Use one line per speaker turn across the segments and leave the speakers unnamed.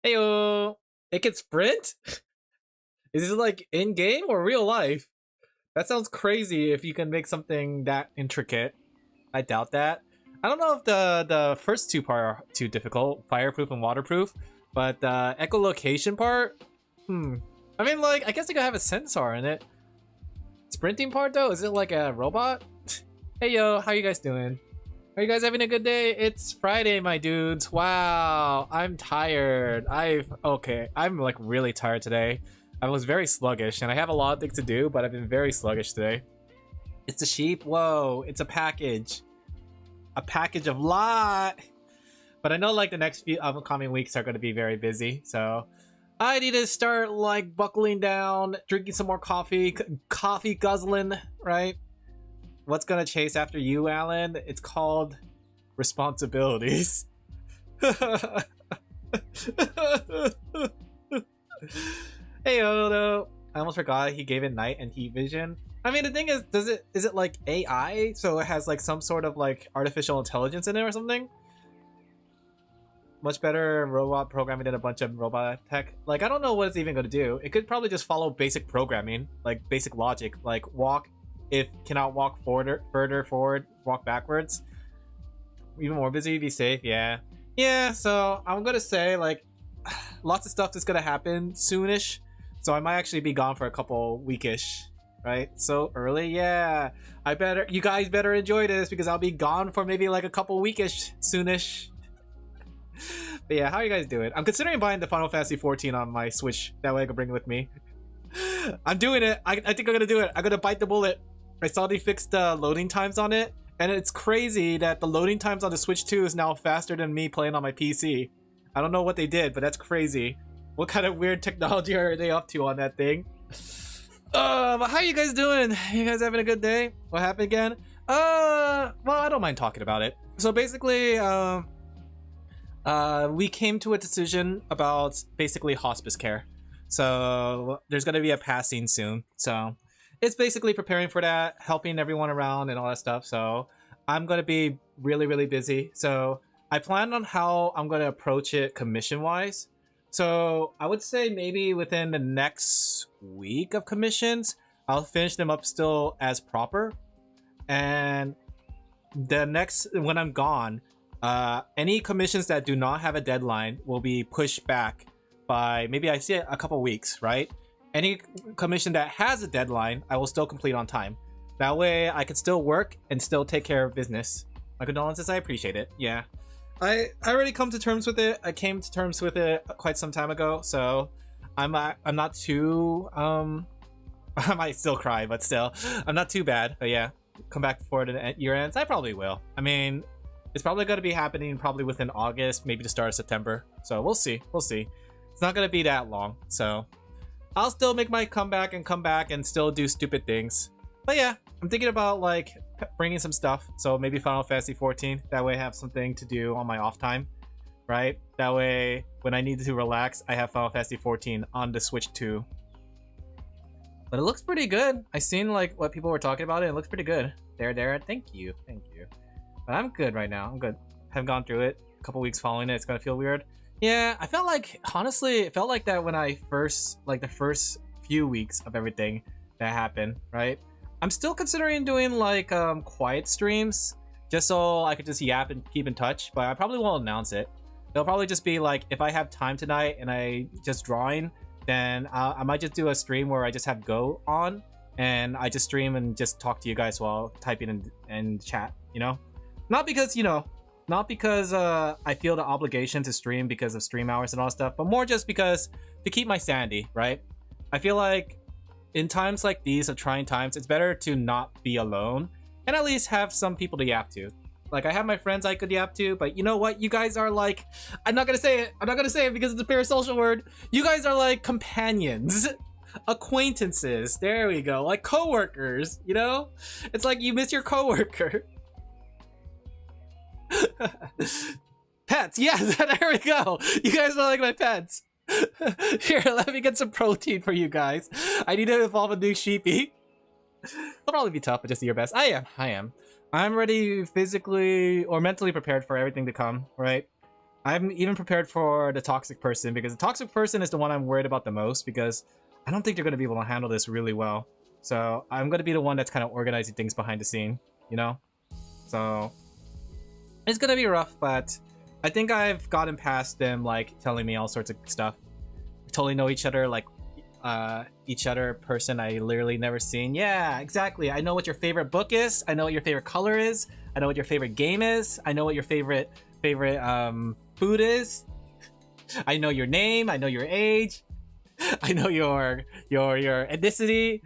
Heyo, it can sprint? Is this like in game or real life? That sounds crazy if you can make something that intricate. I doubt that. I don't know if the first two part are too difficult, fireproof and waterproof, but the echolocation part, I mean, like, I guess they could have a sensor in it. Sprinting part though, is it like a robot? Hey yo, how you guys doing? Are you guys having a good day? It's Friday, my dudes. Wow, I'm tired. I'm like really tired today. I was very sluggish and I have a lot of things to do, but I've been very sluggish today. It's a sheep. Whoa, it's a package. A package of lot. But I know like the next few upcoming weeks are going to be very busy, so I need to start like buckling down, drinking some more coffee, coffee guzzling, right? What's gonna chase after you, Alan? It's called responsibilities. Hey, Odo. I almost forgot he gave it night and heat vision. I mean, the thing is, is it like AI? So it has like some sort of like artificial intelligence in it or something? Much better robot programming than a bunch of robot tech. Like, I don't know what it's even going to do. It could probably just follow basic programming, like basic logic, like walk if cannot walk further forward, walk backwards. Even more busy, be safe. Yeah, so I'm gonna say like lots of stuff that's gonna happen soonish, so I might actually be gone for a couple weekish, right? So early. Yeah, you guys better enjoy this because I'll be gone for maybe like a couple weekish soonish. But yeah, how are you guys doing? I'm considering buying the Final Fantasy 14 on my Switch, that way I can bring it with me. I'm doing it. I think I'm gonna do it. I'm gonna bite the bullet. I saw they fixed the loading times on it, and it's crazy that the loading times on the Switch 2 is now faster than me playing on my PC. I don't know what they did, but that's crazy. What kind of weird technology are they up to on that thing? But how you guys doing? You guys having a good day? What happened again? Well, I don't mind talking about it. So basically, we came to a decision about basically hospice care. So there's gonna be a passing soon. So it's basically preparing for that, helping everyone around and all that stuff. So I'm gonna be really, really busy. So I plan on how I'm gonna approach it commission-wise. So I would say maybe within the next week of commissions, I'll finish them up still as proper. And the next, when I'm gone, any commissions that do not have a deadline will be pushed back by maybe I see it a couple weeks, right? Any commission that has a deadline, I will still complete on time. That way I can still work and still take care of business. My condolences, I appreciate it. Yeah. I already come to terms with it. I came to terms with it quite some time ago, so I'm not too I might still cry, but still I'm not too bad. But yeah, come back before the year ends. I probably will. I mean, it's probably going to be happening probably within August, maybe the start of September. So we'll see. It's not going to be that long, so I'll still make my comeback and still do stupid things. But yeah, I'm thinking about like bringing some stuff. So maybe Final Fantasy 14. That way I have something to do on my off time, right? That way when I need to relax, I have Final Fantasy 14 on the Switch 2. But it looks pretty good. I seen like what people were talking about it. It looks pretty good. There. Thank you. But I'm good right now. I'm good. Haven't gone through it. A couple weeks following it. It's gonna feel weird. Yeah, I felt like, honestly, it felt like that when I first, like the first few weeks of everything that happened, right? I'm still considering doing like quiet streams just so I could just yap and keep in touch, but I probably won't announce it. It'll probably just be like, if I have time tonight and I just drawing, then I might just do a stream where I just have Go on and I just stream and just talk to you guys while typing and chat, you know? Not because, I feel the obligation to stream because of stream hours and all that stuff, but more just because to keep my sanity, right? I feel like in times like these of trying times, it's better to not be alone and at least have some people to yap to. Like I have my friends I could yap to, but you know what? You guys are like, I'm not gonna say it because it's a parasocial word. You guys are like companions, acquaintances. There we go. Like coworkers, you know? It's like you miss your coworker. Pets, yeah, there we go. You guys are like my pets. Here, let me get some protein for you guys. I need to evolve a new sheepy. It'll probably be tough, but just do your best. I am. I'm ready physically or mentally prepared for everything to come, right? I'm even prepared for the toxic person, because the toxic person is the one I'm worried about the most, because I don't think they're going to be able to handle this really well. So I'm going to be the one that's kind of organizing things behind the scene, you know? So it's going to be rough, but I think I've gotten past them, like, telling me all sorts of stuff. We totally know each other, like, each other person I literally never seen. Yeah, exactly. I know what your favorite book is. I know what your favorite color is. I know what your favorite game is. I know what your favorite food is. I know your name. I know your age. I know your ethnicity.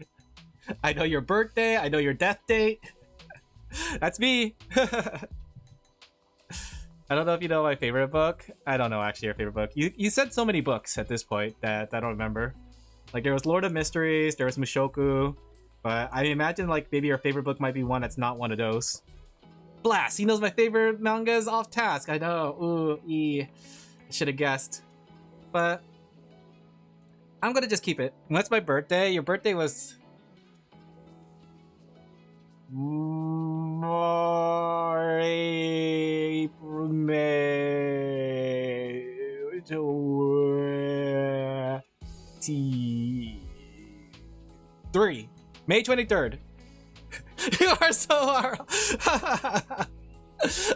I know your birthday. I know your death date. That's me. I don't know if you know my favorite book. I don't know actually your favorite book. You said so many books at this point that I don't remember. Like, there was Lord of Mysteries, there was Mushoku, but I imagine like maybe your favorite book might be one that's not one of those. Blast! He knows my favorite manga is Offtask. I know. Ooh, I should have guessed. But I'm gonna just keep it. When's my birthday? Your birthday was May 23rd. You are so hard.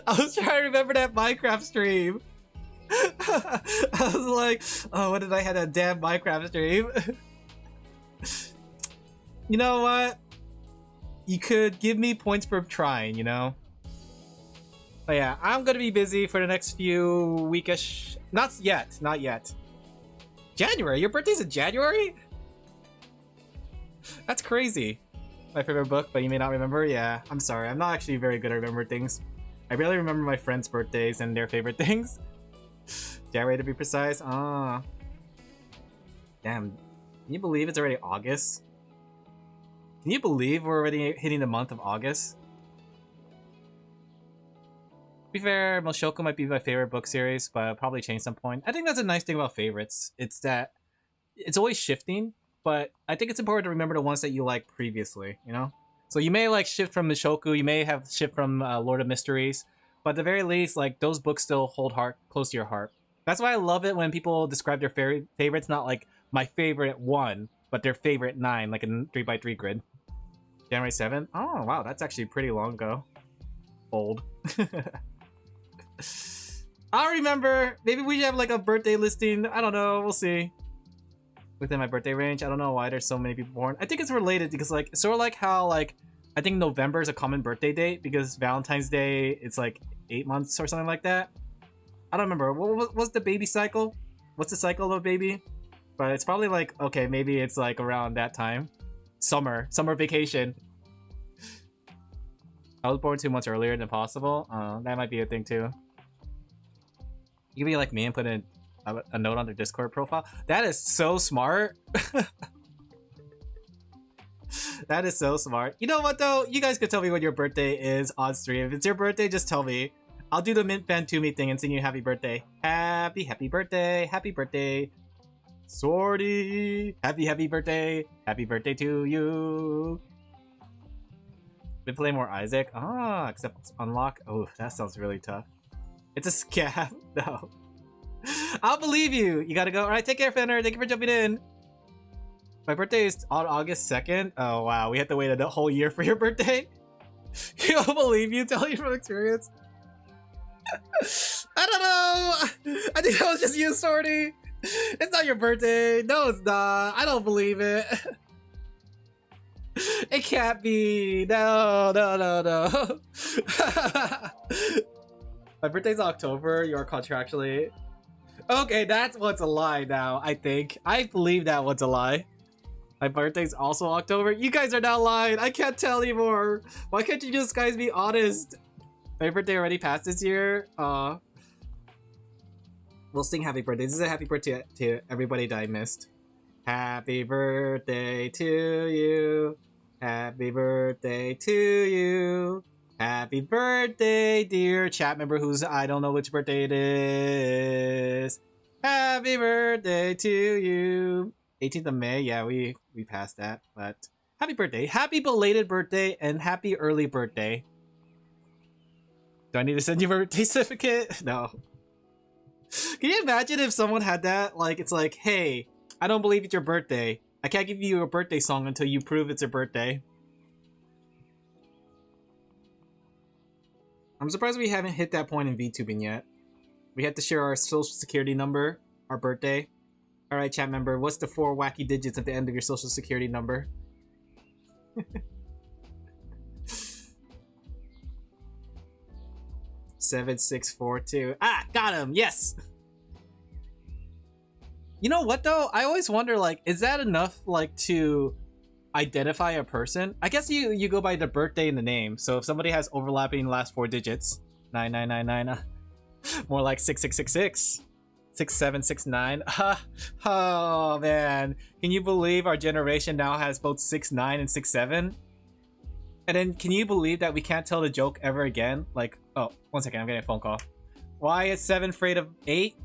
I was trying to remember that Minecraft stream. I was like, oh, what did I have that damn Minecraft stream? You know what? You could give me points for trying, you know? But yeah, I'm gonna be busy for the next few weekish. Not yet. January? Your birthday's in January? That's crazy. My favorite book, but you may not remember? Yeah, I'm sorry. I'm not actually very good at remembering things. I barely remember my friends' birthdays and their favorite things. January to be precise. Ah. Damn. Can you believe it's already August? Can you believe we're already hitting the month of August? To be fair, Mushoku might be my favorite book series, but I'll probably change some point. I think that's a nice thing about favorites. It's that it's always shifting, but I think it's important to remember the ones that you liked previously, you know? So you may like shift from Mushoku, you may have shift from Lord of Mysteries, but at the very least, like, those books still hold close to your heart. That's why I love it when people describe their favorites, not like my favorite one, but their favorite 9, like a 3x3 grid. January 7th? Oh, wow, that's actually pretty long ago. Old. I'll remember. Maybe we should have like a birthday listing. I don't know. We'll see. Within my birthday range. I don't know why there's so many people born. I think it's related because, like, it's sort of like how, like, I think November is a common birthday date because Valentine's Day, it's like 8 months or something like that. I don't remember. What's the baby cycle? What's the cycle of a baby? But it's probably like, okay, maybe it's like around that time. Summer vacation. I was born 2 months earlier than possible. That might be a thing too. You can be like me and put in a note on their Discord profile. That is so smart. That is so smart. You know what though? You guys could tell me when your birthday is on stream. If it's your birthday, just tell me. I'll do the Mint Fan Toomey thing and sing you happy birthday. Happy birthday. Happy birthday. Sorty. Happy birthday. Happy birthday to you. Been playing more Isaac. Ah, except unlock. Oh, that sounds really tough. It's a scam. No. I'll believe you. You gotta go. All right, take care, Fenner. Thank you for jumping in. My birthday is on August 2nd. Oh, wow. We had to wait a whole year for your birthday. You don't believe you? Tell you from experience. I don't know. I think that was just you, Sorty. It's not your birthday. No, it's not. I don't believe it. It can't be. No. My birthday's October. You are contractually. Okay, that's what's a lie now, I think. I believe that one's a lie. My birthday's also October. You guys are now lying. I can't tell anymore. Why can't you just guys be honest? My birthday already passed this year. We'll sing happy birthday. This is a happy birthday to everybody that I missed. Happy birthday to you. Happy birthday to you. Happy birthday, dear chat member who's I don't know which birthday it is. Happy birthday to you. 18th of May, yeah, we passed that, but happy birthday. Happy belated birthday and happy early birthday. Do I need to send you a birthday certificate? No. Can you imagine if someone had that? Like, it's like, hey, I don't believe it's your birthday. I can't give you a birthday song until you prove it's your birthday. I'm surprised we haven't hit that point in VTubing yet. We have to share our social security number, our birthday. Alright, chat member, what's the 4 wacky digits at the end of your social security number? 7642. Ah, got him! Yes! You know what though? I always wonder, like, is that enough, like, to identify a person? I guess you go by the birthday and the name. So if somebody has overlapping last 4 digits, 9999, more like 6666, 6769. Oh man, can you believe our generation now has both 69 and 67? And then can you believe that we can't tell the joke ever again? Like, oh, 1 second, I'm getting a phone call. Why is 7 afraid of 8?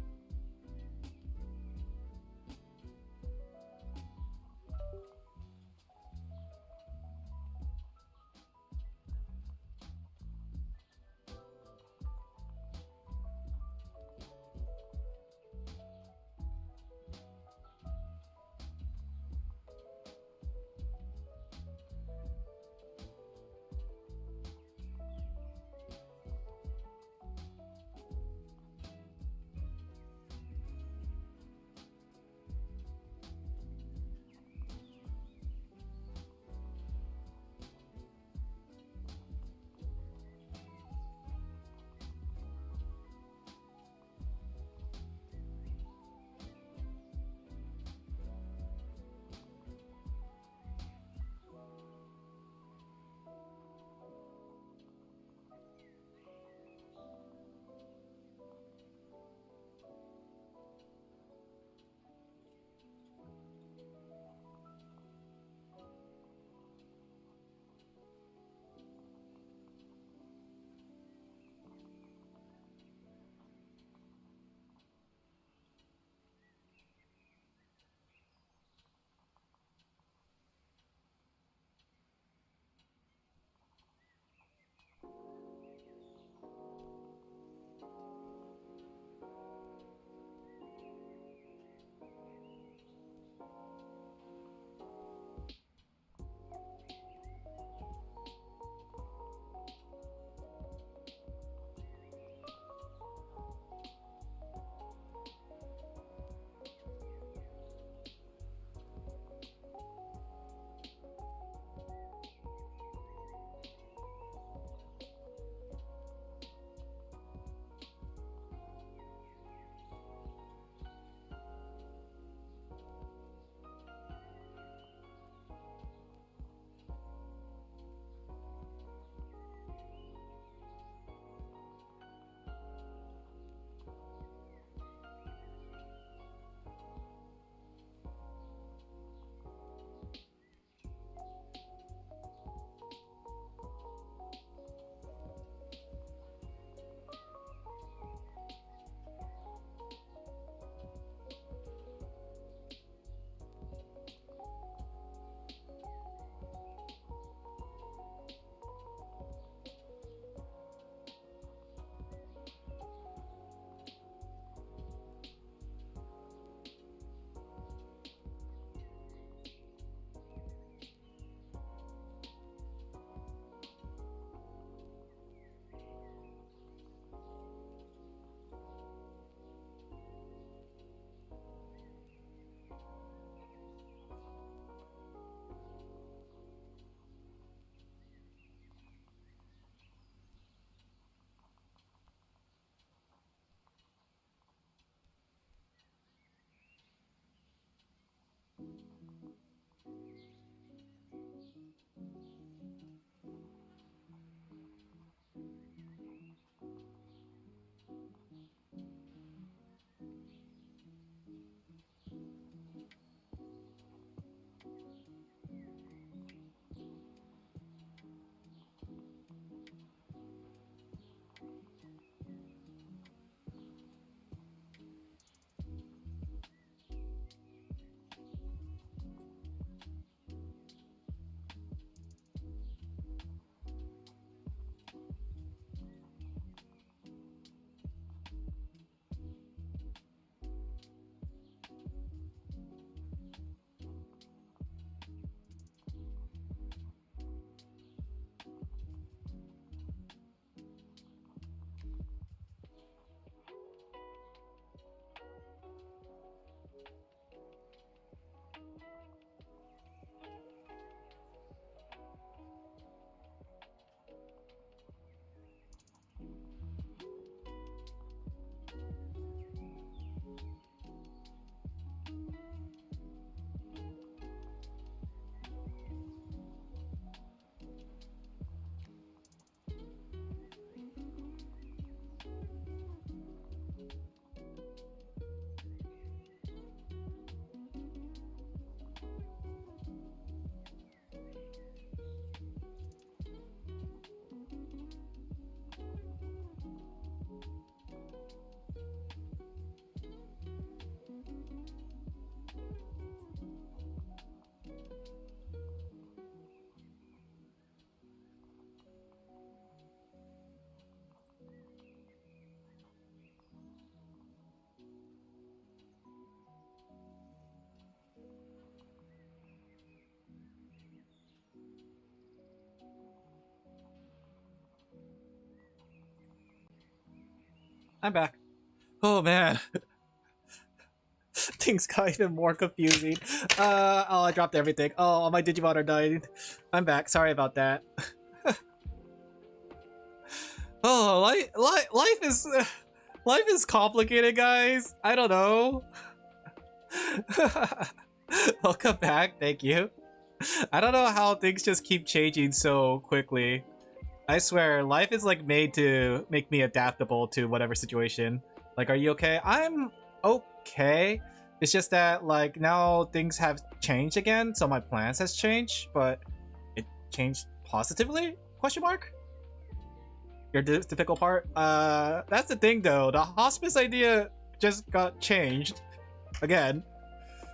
I'm back. Oh man. Things got even more confusing. Oh, I dropped everything. Oh, all my Digimon are dying. I'm back. Sorry about that. Oh, life is complicated, guys. I don't know. Welcome back. Thank you. I don't know how things just keep changing so quickly. I swear, life is like made to make me adaptable to whatever situation. Like, are you okay? I'm okay. It's just that like now things have changed again, so my plans has changed, but it changed positively? Question mark? Your difficult part? That's the thing though. The hospice idea just got changed again.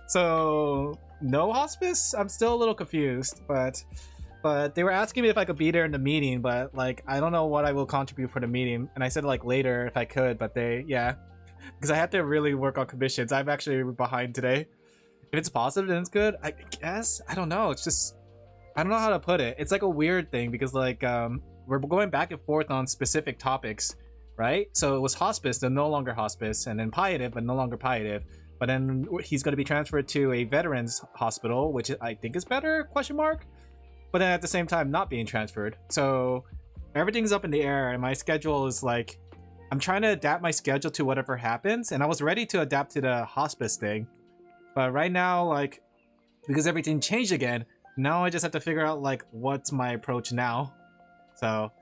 So no hospice? I'm still a little confused, but they were asking me if I could be there in the meeting, but like I don't know what I will contribute for the meeting, and I said like later if I could, but because I had to really work on commissions. I'm actually behind today. If it's positive, then it's good. I guess. I don't know. It's just I don't know how to put it. It's like a weird thing because like we're going back and forth on specific topics, right? So it was hospice, then no longer hospice, and then palliative, but no longer palliative. But then he's going to be transferred to a veterans hospital, which I think is better? Question mark. But then at the same time not being transferred. So everything's up in the air, and my schedule is like I'm trying to adapt my schedule to whatever happens, and I was ready to adapt to the hospice thing. But right now, like, because everything changed again, now I just have to figure out like what's my approach now. So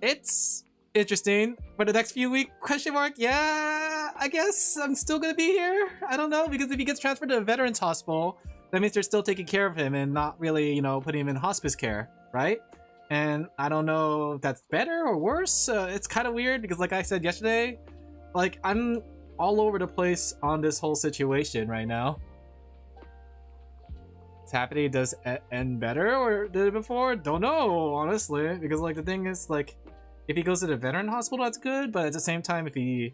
it's interesting for the next few weeks, question mark. Yeah, I guess I'm still gonna be here. I don't know, because if he gets transferred to a veterans hospital, that means they're still taking care of him and not really, you know, putting him in hospice care, right? And I don't know if that's better or worse. It's kind of weird because like I said yesterday, like I'm all over the place on this whole situation right now. It's happening. Does it end better or did it before? Don't know, honestly, because like the thing is like if he goes to the veteran hospital, that's good, but at the same time if he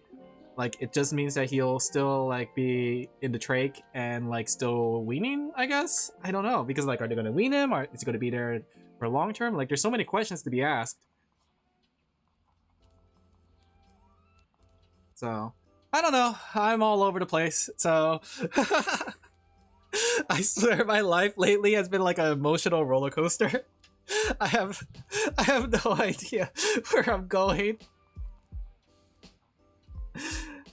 like it just means that he'll still like be in the trach and like still weaning, I guess. I don't know, because like are they gonna wean him, or is he gonna be there for long term? Like there's so many questions to be asked. So I don't know. I'm all over the place. So I swear my life lately has been like an emotional roller coaster. I have no idea where I'm going.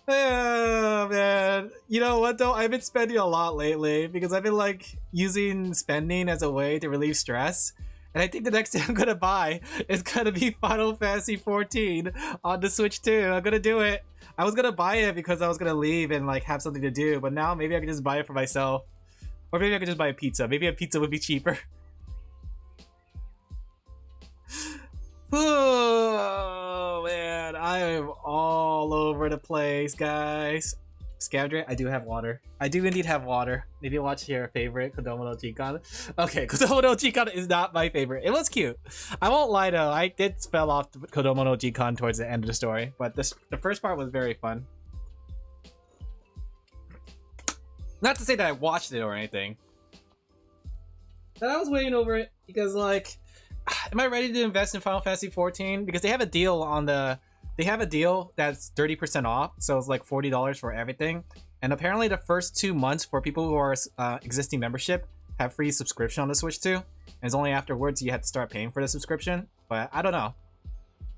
Oh man, you know what though, I've been spending a lot lately because I've been like using spending as a way to relieve stress, and I think the next thing I'm gonna buy is gonna be Final Fantasy 14 on the Switch 2. I'm gonna do it. I was gonna buy it because I was gonna leave and like have something to do, but now maybe I can just buy it for myself, or maybe I could just buy a pizza. Maybe a pizza would be cheaper. Oh man, I am all over the place, guys. Scavenger, I do have water. I do indeed have water. Maybe watch your favorite Kodomo no Chikan. Okay, Kodomo no Chikan is not my favorite. It was cute. I won't lie though, I did fell off Kodomo no Chikan towards the end of the story, but the first part was very fun. Not to say that I watched it or anything, but I was waiting over it because like, am I ready to invest in Final Fantasy 14? Because they have a deal on the... They have a deal that's 30% off, so it's like $40 for everything. And apparently the first 2 months for people who are existing membership have free subscription on the Switch 2. And it's only afterwards you have to start paying for the subscription. But I don't know.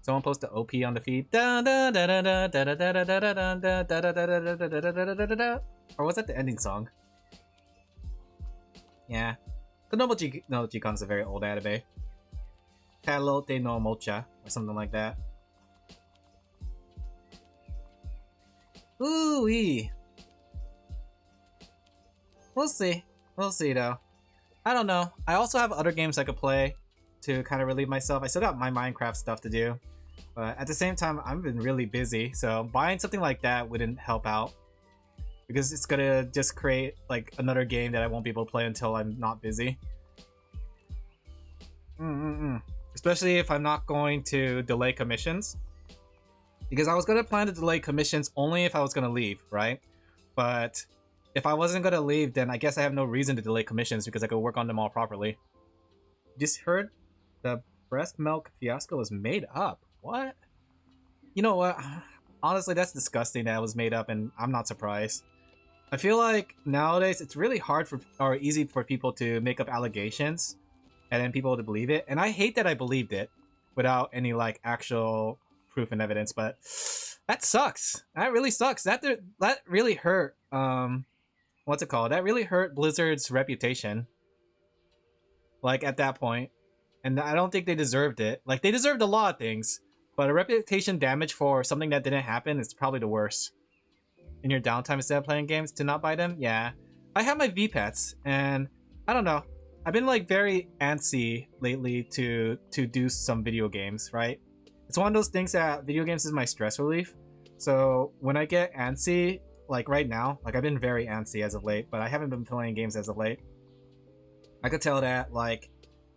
Someone posted OP on the feed. Or was that the ending song? Yeah. Kodomo no Chikan is a very old anime. Kalote no Mocha, or something like that. Ooh-wee. We'll see. We'll see, though. I don't know. I also have other games I could play to kind of relieve myself. I still got my Minecraft stuff to do. But at the same time, I've been really busy. So buying something like that wouldn't help out. Because it's gonna just create like another game that I won't be able to play until I'm not busy. Especially if I'm not going to delay commissions. Because I was going to plan to delay commissions only if I was going to leave, right? But if I wasn't going to leave, then I guess I have no reason to delay commissions because I could work on them all properly. Just heard the breast milk fiasco was made up. What? You know what? honestly, that's disgusting that it was made up, and I'm not surprised. I feel like nowadays it's really hard for or easy for people to make up allegations and then people to believe it. And I hate that I believed it without any like actual proof and evidence, but that sucks. That really sucks. That really hurt what's it called? That really hurt Blizzard's reputation. Like at that point. And I don't think they deserved it. Like they deserved a lot of things, but a reputation damage for something that didn't happen is probably the worst. In your downtime instead of playing games to not buy them? Yeah. I have my V-Pets and I don't know. I've been like very antsy lately to do some video games, right? It's one of those things that video games is my stress relief. So when I get antsy, like right now, like I've been very antsy as of late, but I haven't been playing games as of late. I could tell that like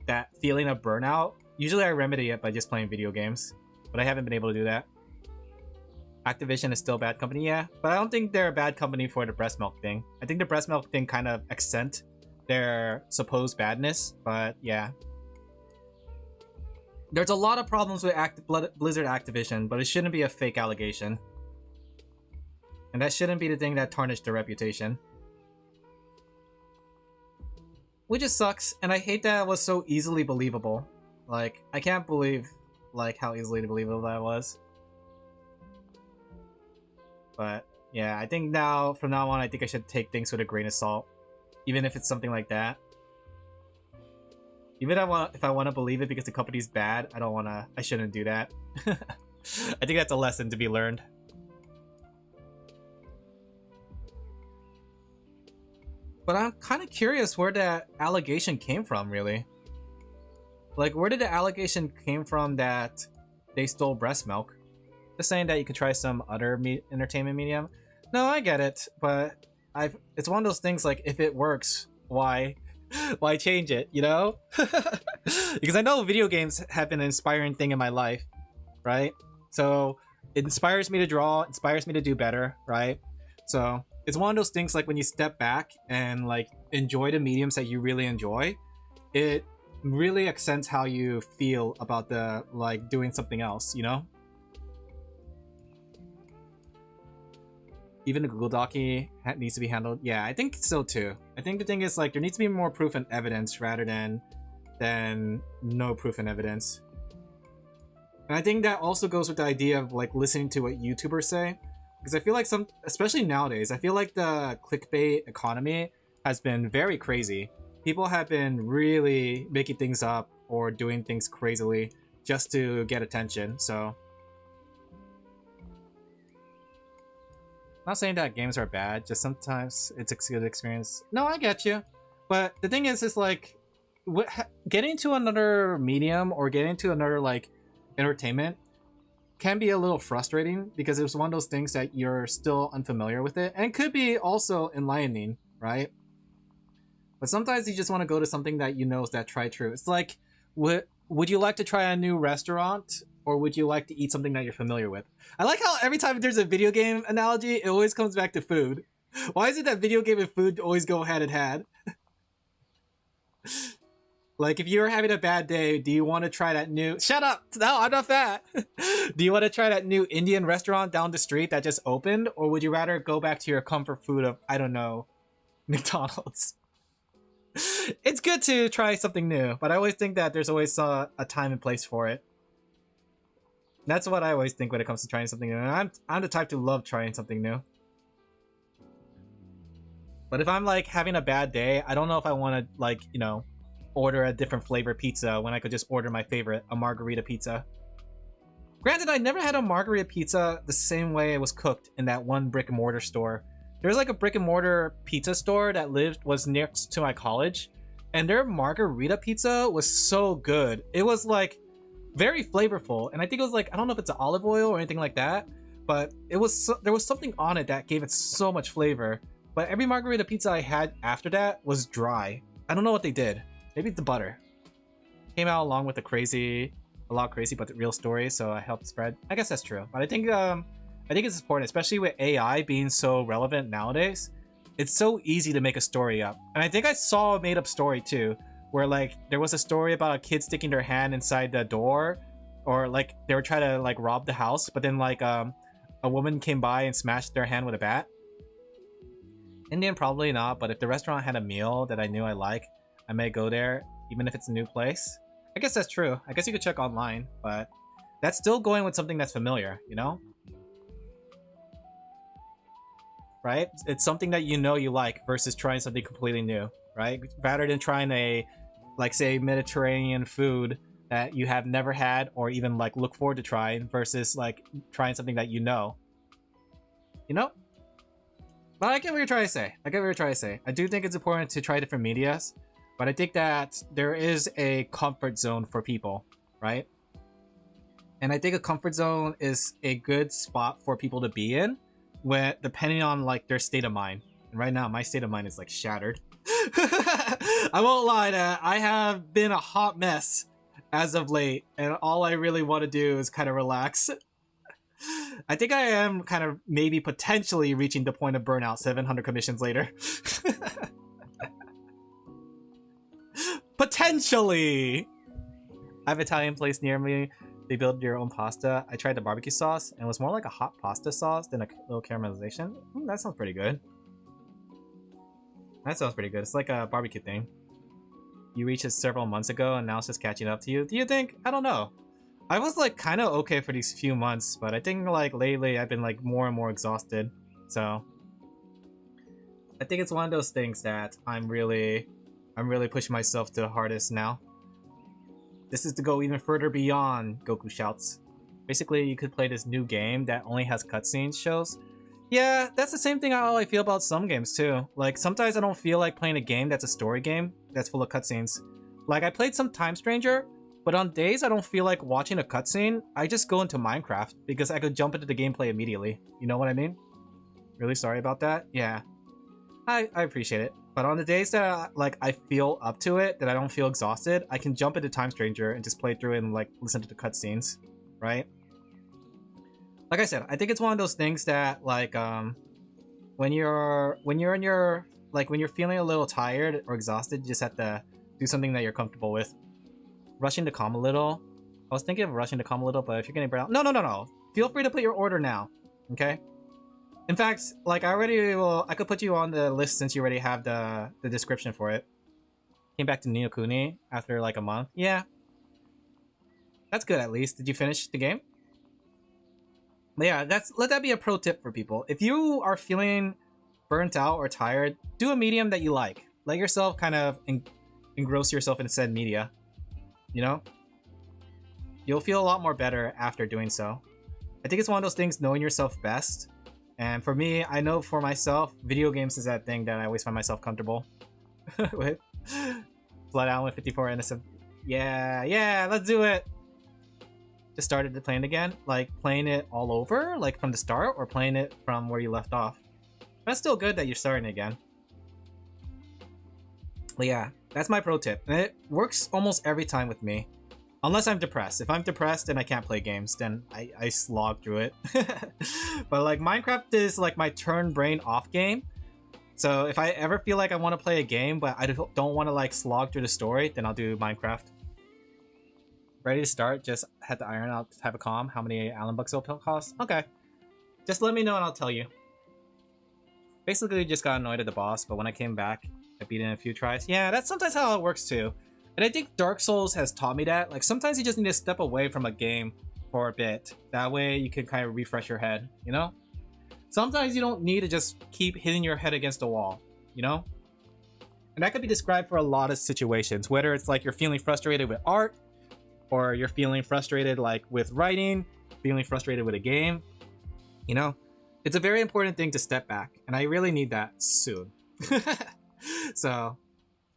that feeling of burnout, usually I remedy it by just playing video games, but I haven't been able to do that. Activision is still a bad company, yeah, but I don't think they're a bad company for the breast milk thing. I think the breast milk thing kind of accent their supposed badness, but yeah. There's a lot of problems with Blizzard Activision, but it shouldn't be a fake allegation. And that shouldn't be the thing that tarnished their reputation. Which just sucks, and I hate that it was so easily believable. Like, I can't believe like how easily believable that was. But yeah, I think now, from now on, I think I should take things with a grain of salt. Even if it's something like that. Even if I want to believe it because the company's bad, I shouldn't do that. I think that's a lesson to be learned. But I'm kind of curious where that allegation came from, really. Like, where did the allegation came from that they stole breast milk? Just saying that you could try some other entertainment medium. No, I get it, but it's one of those things like if it works, why change it, you know? Because I know video games have been an inspiring thing in my life, right? So it inspires me to draw, inspires me to do better, right? So it's one of those things like when you step back and like enjoy the mediums that you really enjoy, it really accents how you feel about the like doing something else, you know? Even the Google Docky needs to be handled. Yeah, I think so too. I think the thing is like there needs to be more proof and evidence rather than no proof and evidence. And I think that also goes with the idea of like listening to what YouTubers say. Because I feel like especially nowadays, I feel like the clickbait economy has been very crazy. People have been really making things up or doing things crazily just to get attention, so. Not saying that games are bad, just sometimes it's a good experience. No, I get you. But the thing is like, getting to another medium or getting to another like entertainment can be a little frustrating because it's one of those things that you're still unfamiliar with it, and it could be also enlightening, right? But sometimes you just want to go to something that you know is that tried true. It's like, would you like to try a new restaurant, or would you like to eat something that you're familiar with? I like how every time there's a video game analogy, it always comes back to food. Why is it that video game and food always go hand in hand? Like, if you're having a bad day, do you want to try that new... Shut up! No, I'm not fat! Do you want to try that new Indian restaurant down the street that just opened? Or would you rather go back to your comfort food of, I don't know, McDonald's? It's good to try something new, but I always think that there's always a time and place for it. That's what I always think when it comes to trying something new. And I'm the type to love trying something new. But if I'm, like, having a bad day, I don't know if I want to, like, you know, order a different flavor pizza when I could just order my favorite, a margarita pizza. Granted, I never had a margarita pizza the same way it was cooked in that one brick and mortar store. There's like a brick and mortar pizza store that was next to my college, and their margarita pizza was so good. It was like very flavorful, and I think it was like, I don't know if it's olive oil or anything like that, but it was there was something on it that gave it so much flavor. But every margarita pizza I had after that was dry. I don't know what they did. Maybe the butter came out along with a lot crazy, but the real story, so I helped spread. I guess that's true. But I think it's important, especially with AI being so relevant nowadays. It's so easy to make a story up. And I think I saw a made-up story too, where like there was a story about a kid sticking their hand inside the door, or like they were trying to like rob the house, but then like a woman came by and smashed their hand with a bat? Indian, probably not, but if the restaurant had a meal that I knew I like, I may go there, even if it's a new place. I guess that's true. I guess you could check online, but that's still going with something that's familiar, you know? Right? It's something that you know you like versus trying something completely new, right? Rather than trying a, like, say, Mediterranean food that you have never had or even, like, look forward to trying versus, like, trying something that you know. You know? But I get what you're trying to say. I do think it's important to try different medias, but I think that there is a comfort zone for people, right? And I think a comfort zone is a good spot for people to be in, when depending on like their state of mind. And right now, my state of mind is like shattered. I won't lie, that I have been a hot mess as of late, and all I really want to do is kind of relax. I think I am kind of maybe potentially reaching the point of burnout 700 commissions later. Potentially! I have an Italian place near me. They build your own pasta. I tried the barbecue sauce, and it was more like a hot pasta sauce than a little caramelization. That sounds pretty good. It's like a barbecue thing. You reached it several months ago, and now it's just catching up to you. Do you think? I don't know. I was like kind of okay for these few months, but I think like lately I've been like more and more exhausted. So I think it's one of those things that I'm really pushing myself to the hardest now. This is to go even further beyond, Goku shouts. Basically, you could play this new game that only has cutscenes shows. Yeah, that's the same thing how I feel about some games too. Like sometimes I don't feel like playing a game that's a story game that's full of cutscenes. Like I played some Time Stranger, but on days I don't feel like watching a cutscene, I just go into Minecraft because I could jump into the gameplay immediately. You know what I mean? Really sorry about that? Yeah. I appreciate it. But on the days that like I feel up to it, that I don't feel exhausted, I can jump into Time Stranger and just play through it and like listen to the cutscenes, right? Like I said, I think it's one of those things that like when you're in your like when you're feeling a little tired or exhausted, you just have to do something that you're comfortable with. Rushing to calm a little. I was thinking of rushing to calm a little, but if you're getting burnt out, no. Feel free to put your order now, okay? In fact, like I could put you on the list since you already have the description for it. Came back to Ni no Kuni after like a month. Yeah. That's good at least. Did you finish the game? But yeah, let that be a pro tip for people. If you are feeling burnt out or tired, do a medium that you like. Let yourself kind of engross yourself in said media. You know? You'll feel a lot more better after doing so. I think it's one of those things, knowing yourself best. And for me, I know for myself, video games is that thing that I always find myself comfortable with. Blood Island 54 innocent. Yeah, let's do it. Just started playing again. Like playing it all over, like from the start, or playing it from where you left off. That's still good that you're starting again. But yeah, that's my pro tip. And it works almost every time with me. Unless I'm depressed. If I'm depressed and I can't play games, then I slog through it. But like Minecraft is like my turn brain off game. So if I ever feel like I want to play a game, but I don't want to like slog through the story, then I'll do Minecraft. Ready to start? Just had to iron out type of calm. How many Allen bucks it'll cost? Okay. Just let me know and I'll tell you. Basically just got annoyed at the boss, but when I came back, I beat it in a few tries. Yeah, that's sometimes how it works too. And I think Dark Souls has taught me that. Like, sometimes you just need to step away from a game for a bit. That way you can kind of refresh your head, you know? Sometimes you don't need to just keep hitting your head against a wall, you know? And that could be described for a lot of situations. Whether it's like you're feeling frustrated with art, or you're feeling frustrated like with writing, feeling frustrated with a game, you know? It's a very important thing to step back. And I really need that soon. So...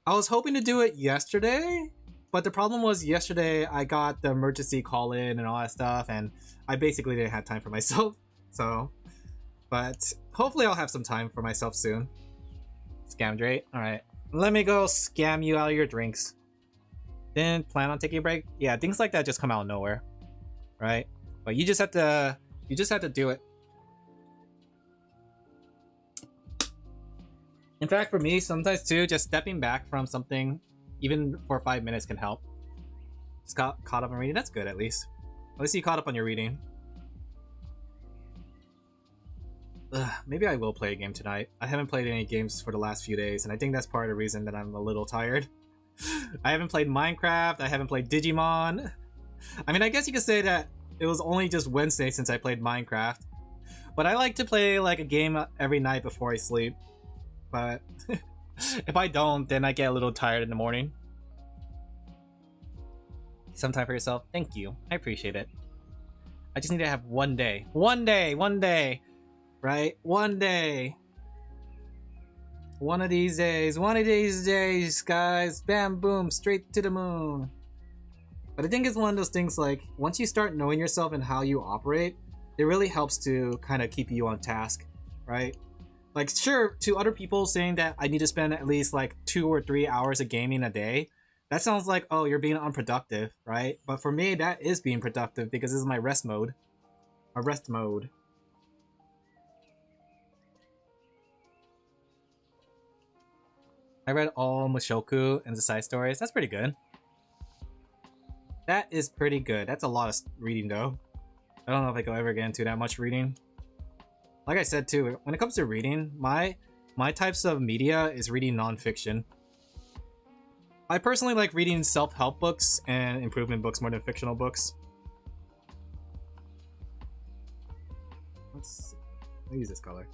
I was hoping to do it yesterday, but the problem was yesterday I got the emergency call in and all that stuff, and I basically didn't have time for myself. So, but hopefully I'll have some time for myself soon. Scam Drake. All right, let me go scam you out of your drinks. Didn't plan on taking a break. Yeah, things like that just come out of nowhere, right? But you just have to do it. In fact, for me, sometimes too, just stepping back from something, even for 5 minutes, can help. Just caught up on reading. That's good, at least. At least you caught up on your reading. Maybe I will play a game tonight. I haven't played any games for the last few days, and I think that's part of the reason that I'm a little tired. I haven't played Minecraft, I haven't played Digimon. I mean, I guess you could say that it was only just Wednesday since I played Minecraft. But I like to play like a game every night before I sleep. But if I don't, then I get a little tired in the morning. Some time for yourself. Thank you. I appreciate it. I just need to have one day. One day! Right? One day. One of these days, guys. Bam, boom, straight to the moon. But I think it's one of those things like, once you start knowing yourself and how you operate, it really helps to kind of keep you on task, right? Like, sure, to other people saying that I need to spend at least like 2 or 3 hours of gaming a day, that sounds like, oh, you're being unproductive, right? But for me, that is being productive because this is my rest mode. My rest mode. I read all Mushoku and the side stories. That's pretty good. That is pretty good. That's a lot of reading, though. I don't know if I could ever get into that much reading. Like I said, too, when it comes to reading, my types of media is reading nonfiction. I personally like reading self-help books and improvement books more than fictional books. Let's see. I'll use this color.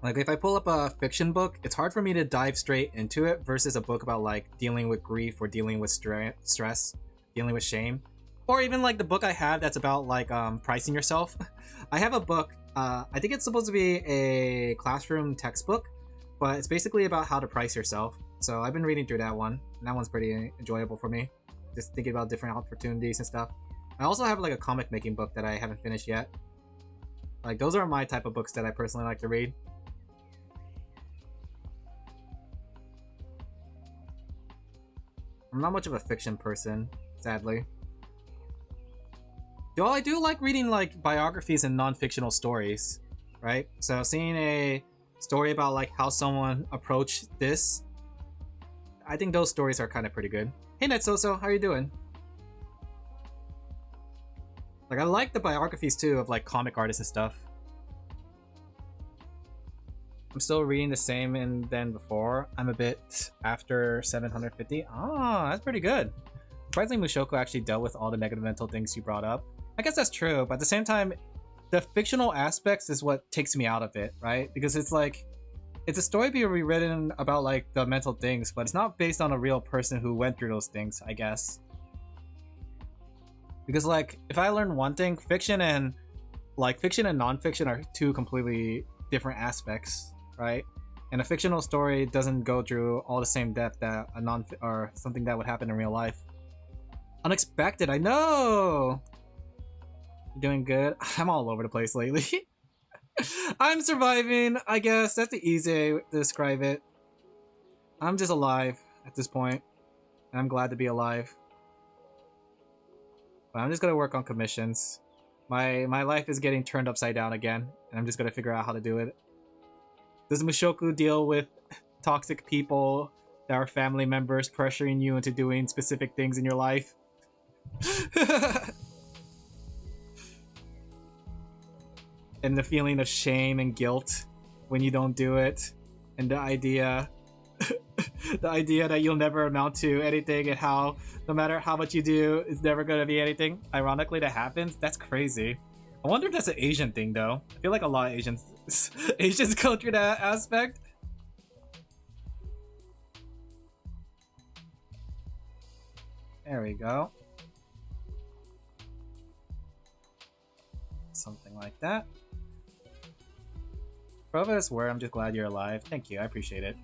Like, if I pull up a fiction book, it's hard for me to dive straight into it versus a book about, like, dealing with grief or dealing with stress, dealing with shame. Or even, like, the book I have that's about, like, pricing yourself. I have a book, I think it's supposed to be a classroom textbook, but it's basically about how to price yourself. So I've been reading through that one, and that one's pretty enjoyable for me. Just thinking about different opportunities and stuff. I also have, like, a comic making book that I haven't finished yet. Like, those are my type of books that I personally like to read. I'm not much of a fiction person, sadly. Though I do like reading like biographies and non-fictional stories, right? So seeing a story about like how someone approached this, I think those stories are kind of pretty good. Hey Netsoso, how are you doing? Like, I like the biographies too of like comic artists and stuff. I'm still reading the same and then before. I'm a bit after 750. Ah, that's pretty good. Surprisingly, Mushoku actually dealt with all the negative mental things you brought up. I guess that's true, but at the same time, the fictional aspects is what takes me out of it, right? Because it's like, it's a story being rewritten about like the mental things, but it's not based on a real person who went through those things, I guess. Because like, if I learn one thing, fiction and non-fiction are two completely different aspects, right? And a fictional story doesn't go through all the same depth that a or something that would happen in real life. Unexpected, I know! You doing good? I'm all over the place lately. I'm surviving, I guess. That's the easy way to describe it. I'm just alive at this point. I'm glad to be alive. But I'm just gonna work on commissions. My life is getting turned upside down again, and I'm just gonna figure out how to do it. Does Mushoku deal with toxic people that are family members pressuring you into doing specific things in your life? And the feeling of shame and guilt when you don't do it, and the idea that you'll never amount to anything, and how no matter how much you do, it's never gonna be anything. Ironically, that happens. That's crazy. I wonder if that's an Asian thing, though. I feel like a lot of Asians go through that aspect. There we go. Something like that. Provost, where I'm just glad you're alive. Thank you, I appreciate it.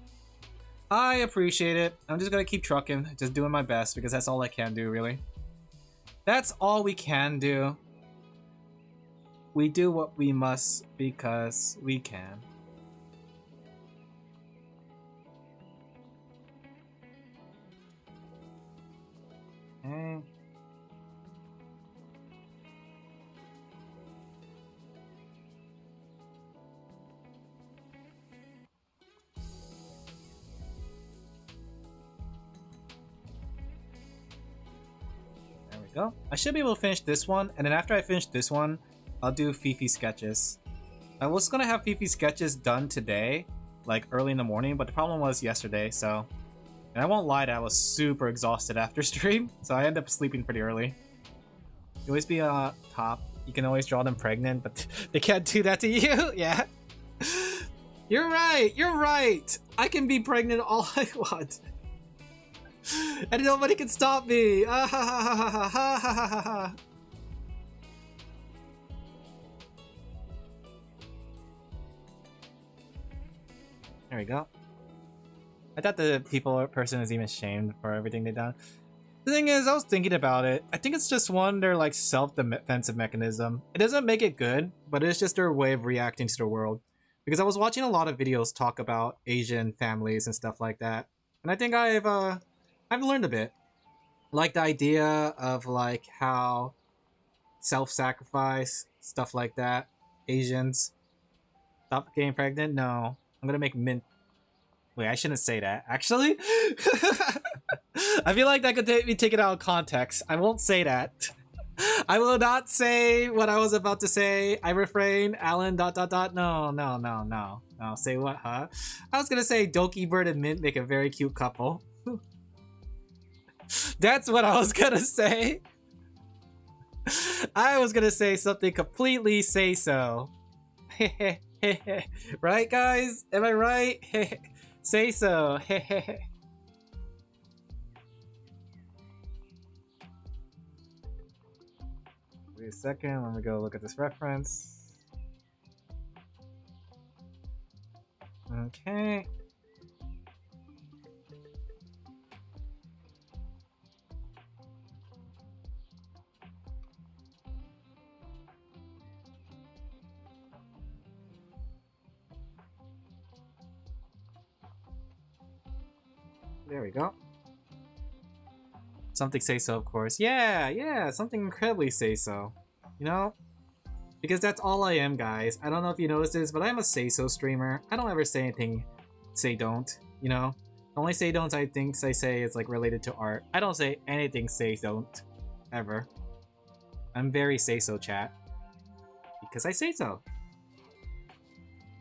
I appreciate it. I'm just gonna keep trucking, just doing my best, because that's all I can do, really. That's all we can do. We do what we must because we can. Okay. There we go. I should be able to finish this one, and then after I finish this one, I'll do Fifi sketches. I was gonna have Fifi sketches done today, like early in the morning, but the problem was yesterday, so... And I won't lie that I was super exhausted after stream, so I ended up sleeping pretty early. You always be top. You can always draw them pregnant, but they can't do that to you. Yeah. You're right. You're right. I can be pregnant all I want. And nobody can stop me. Ah, ha, ha, ha, ha, ha, ha, ha, ha. There we go. I thought the person is even shamed for everything they've done. The thing is, I was thinking about it. I think it's just one their like self-defensive mechanism. It doesn't make it good, but it's just their way of reacting to the world. Because I was watching a lot of videos talk about Asian families and stuff like that, and I think I've learned a bit. Like the idea of like how self-sacrifice, stuff like that. Asians stop getting pregnant. No, I'm gonna make mint. Wait, I shouldn't say that. Actually, I feel like that could be taken out of context. I won't say that. I will not say what I was about to say. I refrain. Alan. ... No. Say what? Huh? I was gonna say Doki Bird and Mint make a very cute couple. That's what I was gonna say. I was gonna say something completely say so. Right, guys? Am I right? Say so. Wait a second, let me go look at this reference. Okay. There we go. Something say so, of course. Yeah, something incredibly say so. You know? Because that's all I am, guys. I don't know if you noticed this, but I'm a say so streamer. I don't ever say anything say don't, you know? The only say don'ts I think I say is like related to art. I don't say anything say don't. Ever. I'm very say so, chat. Because I say so.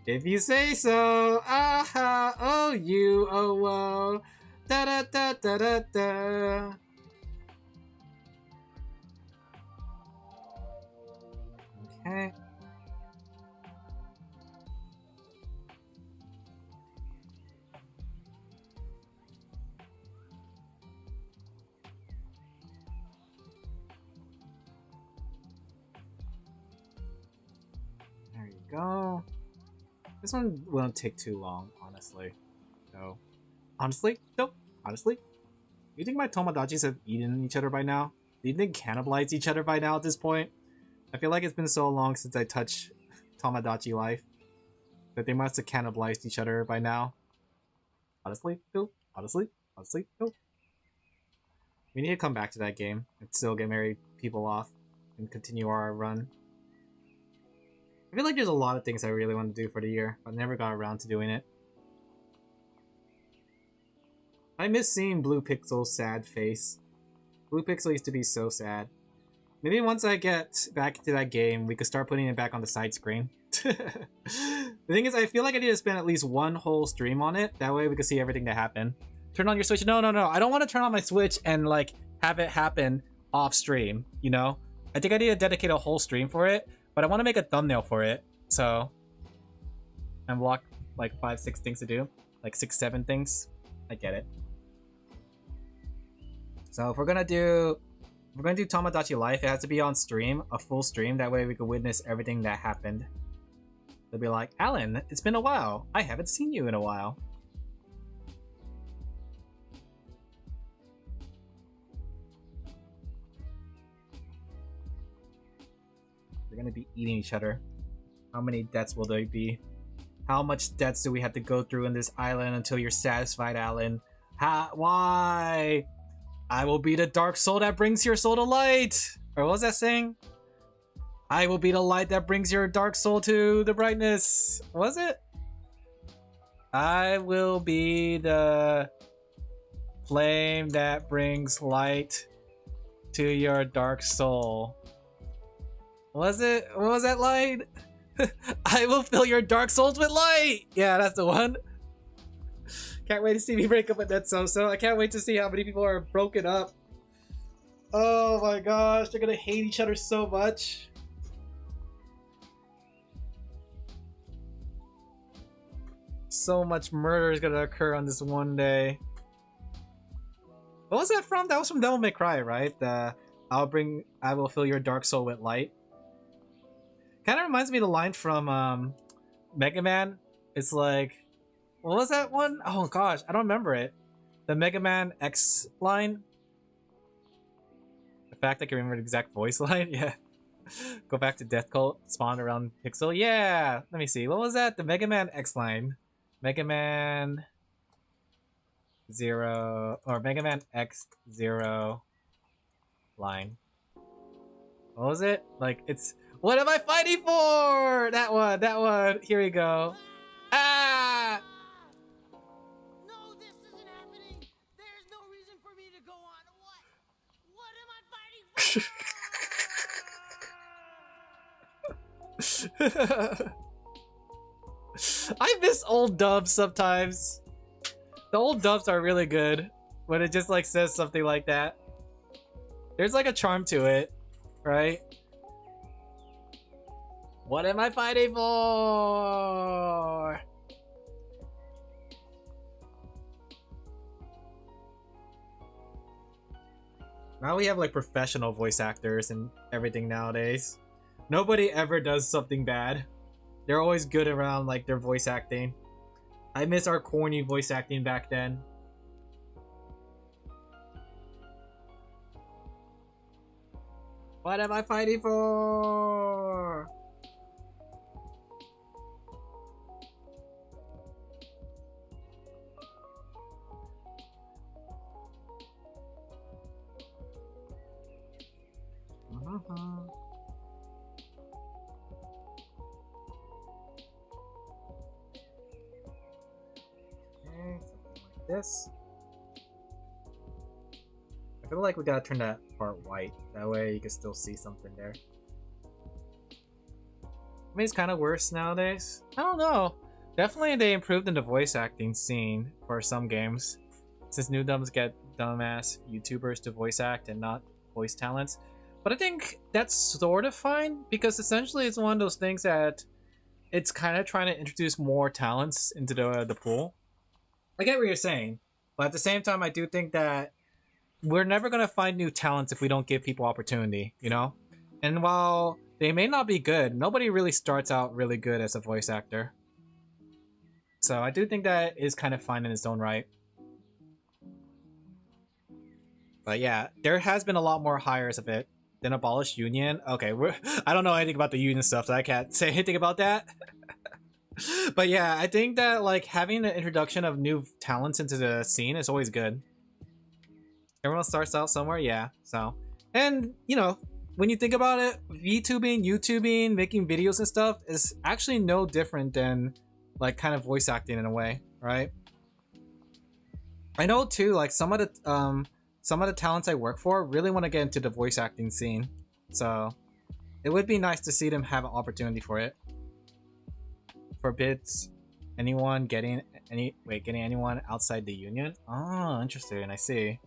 If you say so, aha, oh you, oh whoa. Da da da da da da. Okay. There you go. This one won't take too long, honestly. So, honestly? Nope. Honestly? You think my Tomodachi have eaten each other by now? Do you think cannibalize each other by now at this point? I feel like it's been so long since I touched Tomodachi life that they must have cannibalized each other by now. Honestly? No. Honestly? No. We need to come back to that game and still get married people off and continue our run. I feel like there's a lot of things I really want to do for the year, but never got around to doing it. I miss seeing Blue Pixel's sad face. Blue Pixel used to be so sad. Maybe once I get back to that game, we could start putting it back on the side screen. The thing is, I feel like I need to spend at least one whole stream on it. That way we can see everything that happened. Turn on your Switch. No. I don't want to turn on my Switch and like have it happen off stream, you know? I think I need to dedicate a whole stream for it, but I want to make a thumbnail for it. So, and block like 5-6 things to do. Like 6-7 things. I get it. So if we're gonna do Tomodachi Life, it has to be on stream, a full stream. That way we can witness everything that happened. They'll be like, Alan, it's been a while. I haven't seen you in a while. They're gonna be eating each other. How many deaths will there be? How much deaths do we have to go through in this island until you're satisfied, Alan? Why? I will be the dark soul that brings your soul to light. Or what was that saying? I will be the light that brings your dark soul to the brightness. Was it? I will be the flame that brings light to your dark soul. Was it? What was that line? I will fill your dark souls with light! Yeah, that's the one. Can't wait to see me break up with that so-so. I can't wait to see how many people are broken up. Oh my gosh, they're gonna hate each other so much. So much murder is gonna occur on this one day. What was that from? That was from Devil May Cry, right? I will fill your dark soul with light. Kind of reminds me of the line from Mega Man. It's like, what was that one? Oh gosh, I don't remember it. The Mega Man X line. The fact I can remember the exact voice line, yeah. Go back to Death Cult, spawn around Pixel. Yeah, let me see. What was that? The Mega Man X line. Mega Man 0 or Mega Man X0 line. What was it? Like, it's, what am I fighting for? That one. Here we go. Ah!
No, this isn't happening. There's no reason for me to go on. What am I fighting for?
I miss old dubs sometimes. The old dubs are really good when it just like says something like that. There's like a charm to it, right? What am I fighting for? Now we have like professional voice actors and everything nowadays. Nobody ever does something bad. They're always good around like their voice acting. I miss our corny voice acting back then. What am I fighting for? Okay, something like this. I feel like we gotta turn that part white. That way you can still see something there. I mean, it's kind of worse nowadays. I don't know. Definitely they improved in the voice acting scene for some games. Since new dubs get dumbass YouTubers to voice act and not voice talents. But I think that's sort of fine, because essentially it's one of those things that it's kind of trying to introduce more talents into the pool. I get what you're saying, but at the same time I do think that we're never going to find new talents if we don't give people opportunity, you know? And while they may not be good, nobody really starts out really good as a voice actor. So I do think that is kind of fine in its own right. But yeah, there has been a lot more hires of it. Then abolish union. Okay, I don't know anything about the union stuff, so I can't say anything about that. But yeah, I think that like having the introduction of new talents into the scene is always good. Everyone starts out somewhere, yeah. So, and you know, when you think about it, VTubing, YouTubing, making videos and stuff is actually no different than like kind of voice acting in a way, right? I know too, like some of the talents I work for really want to get into the voice acting scene, so it would be nice to see them have an opportunity for it. Forbids anyone getting anyone outside the union. Oh, interesting. I see.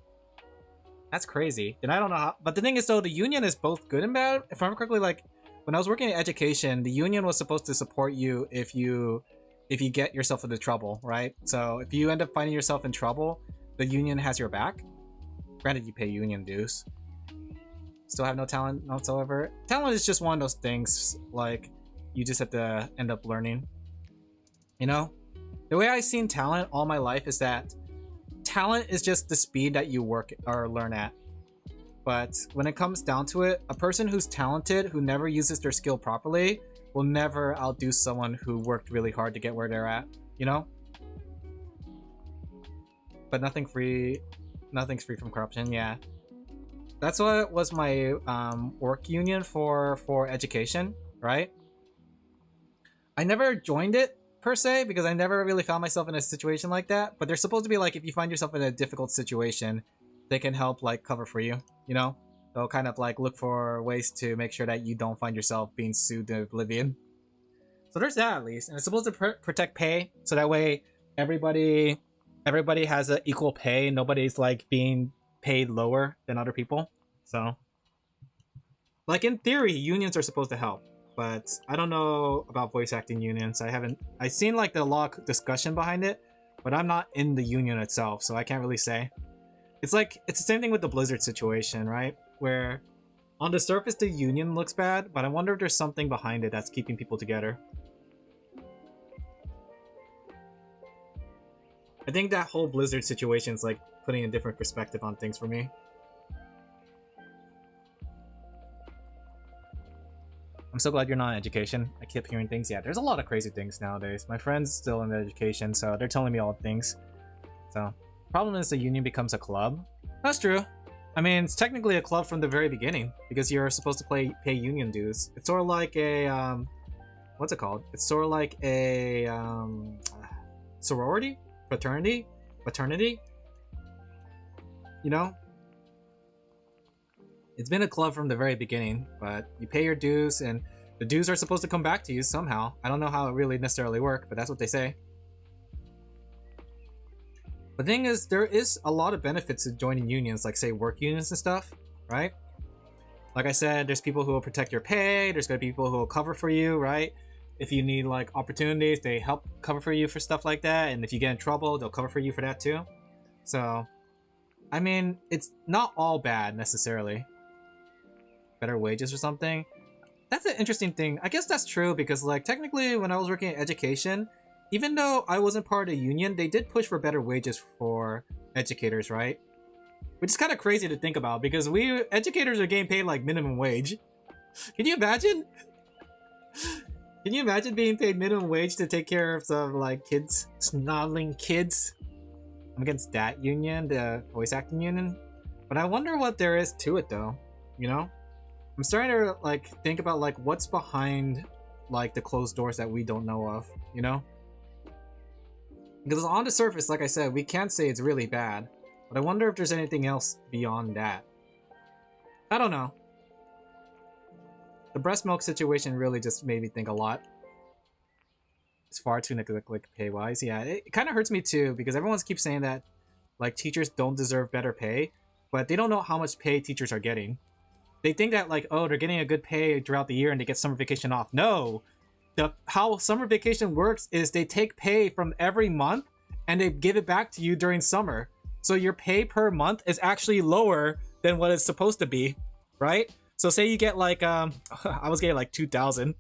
That's crazy. And I don't know how, but the thing is though, the union is both good and bad. If I remember correctly, like when I was working in education, the union was supposed to support you if you get yourself into trouble, right? So if you end up finding yourself in trouble, the union has your back. Granted, you pay union dues. Still have no talent whatsoever. Talent is just one of those things, like, you just have to end up learning. You know? The way I've seen talent all my life is that talent is just the speed that you work or learn at. But when it comes down to it, a person who's talented, who never uses their skill properly, will never outdo someone who worked really hard to get where they're at, you know? But nothing's free from corruption, yeah. That's what was my work union for education, right? I never joined it per se because I never really found myself in a situation like that, but they're supposed to be like, if you find yourself in a difficult situation, they can help like cover for you, you know? they'll kind of like look for ways to make sure that you don't find yourself being sued to oblivion. So there's that at least, and it's supposed to protect pay, so that way everybody has an equal pay. Nobody's like being paid lower than other people. So, like in theory, unions are supposed to help, but I don't know about voice acting unions. I've seen like the law discussion behind it, but I'm not in the union itself, so I can't really say. It's the same thing with the Blizzard situation, right? Where on the surface the union looks bad, but I wonder if there's something behind it that's keeping people together. I think that whole Blizzard situation is like putting a different perspective on things for me. I'm so glad you're not in education. I keep hearing things. Yeah, there's a lot of crazy things nowadays. My friend's still in education, so they're telling me all things. So, problem is the union becomes a club. That's true. I mean, it's technically a club from the very beginning because you're supposed to pay union dues. It's sort of like a what's it called? It's sort of like a sorority, fraternity. You know, it's been a club from the very beginning, but you pay your dues, and the dues are supposed to come back to you somehow. I don't know how it really necessarily works, but that's what they say. The thing is, there is a lot of benefits to joining unions, like say work unions and stuff, right? Like I said, there's people who will protect your pay, there's gonna be people who will cover for you, right? If you need like opportunities, they help cover for you for stuff like that, and if you get in trouble, they'll cover for you for that too. So, I mean, it's not all bad necessarily. Better wages or something. That's an interesting thing. I guess that's true because like technically when I was working in education, even though I wasn't part of the union, they did push for better wages for educators, right? Which is kind of crazy to think about because educators are getting paid like minimum wage. Can you imagine? Can you imagine being paid minimum wage to take care of some like kids, snodding kids? I'm against that union, the voice acting union. But I wonder what there is to it though, you know? I'm starting to like think about like what's behind like the closed doors that we don't know of, you know? Because on the surface, like I said, we can't say it's really bad, but I wonder if there's anything else beyond that. I don't know. The breast milk situation really just made me think a lot. It's far too neglected pay-wise. Yeah, it kind of hurts me too, because everyone keeps saying that like teachers don't deserve better pay, but they don't know how much pay teachers are getting. They think that like, oh, they're getting a good pay throughout the year and they get summer vacation off. No! How summer vacation works is they take pay from every month and they give it back to you during summer. So your pay per month is actually lower than what it's supposed to be, right? So say you get like, I was getting like 2,000.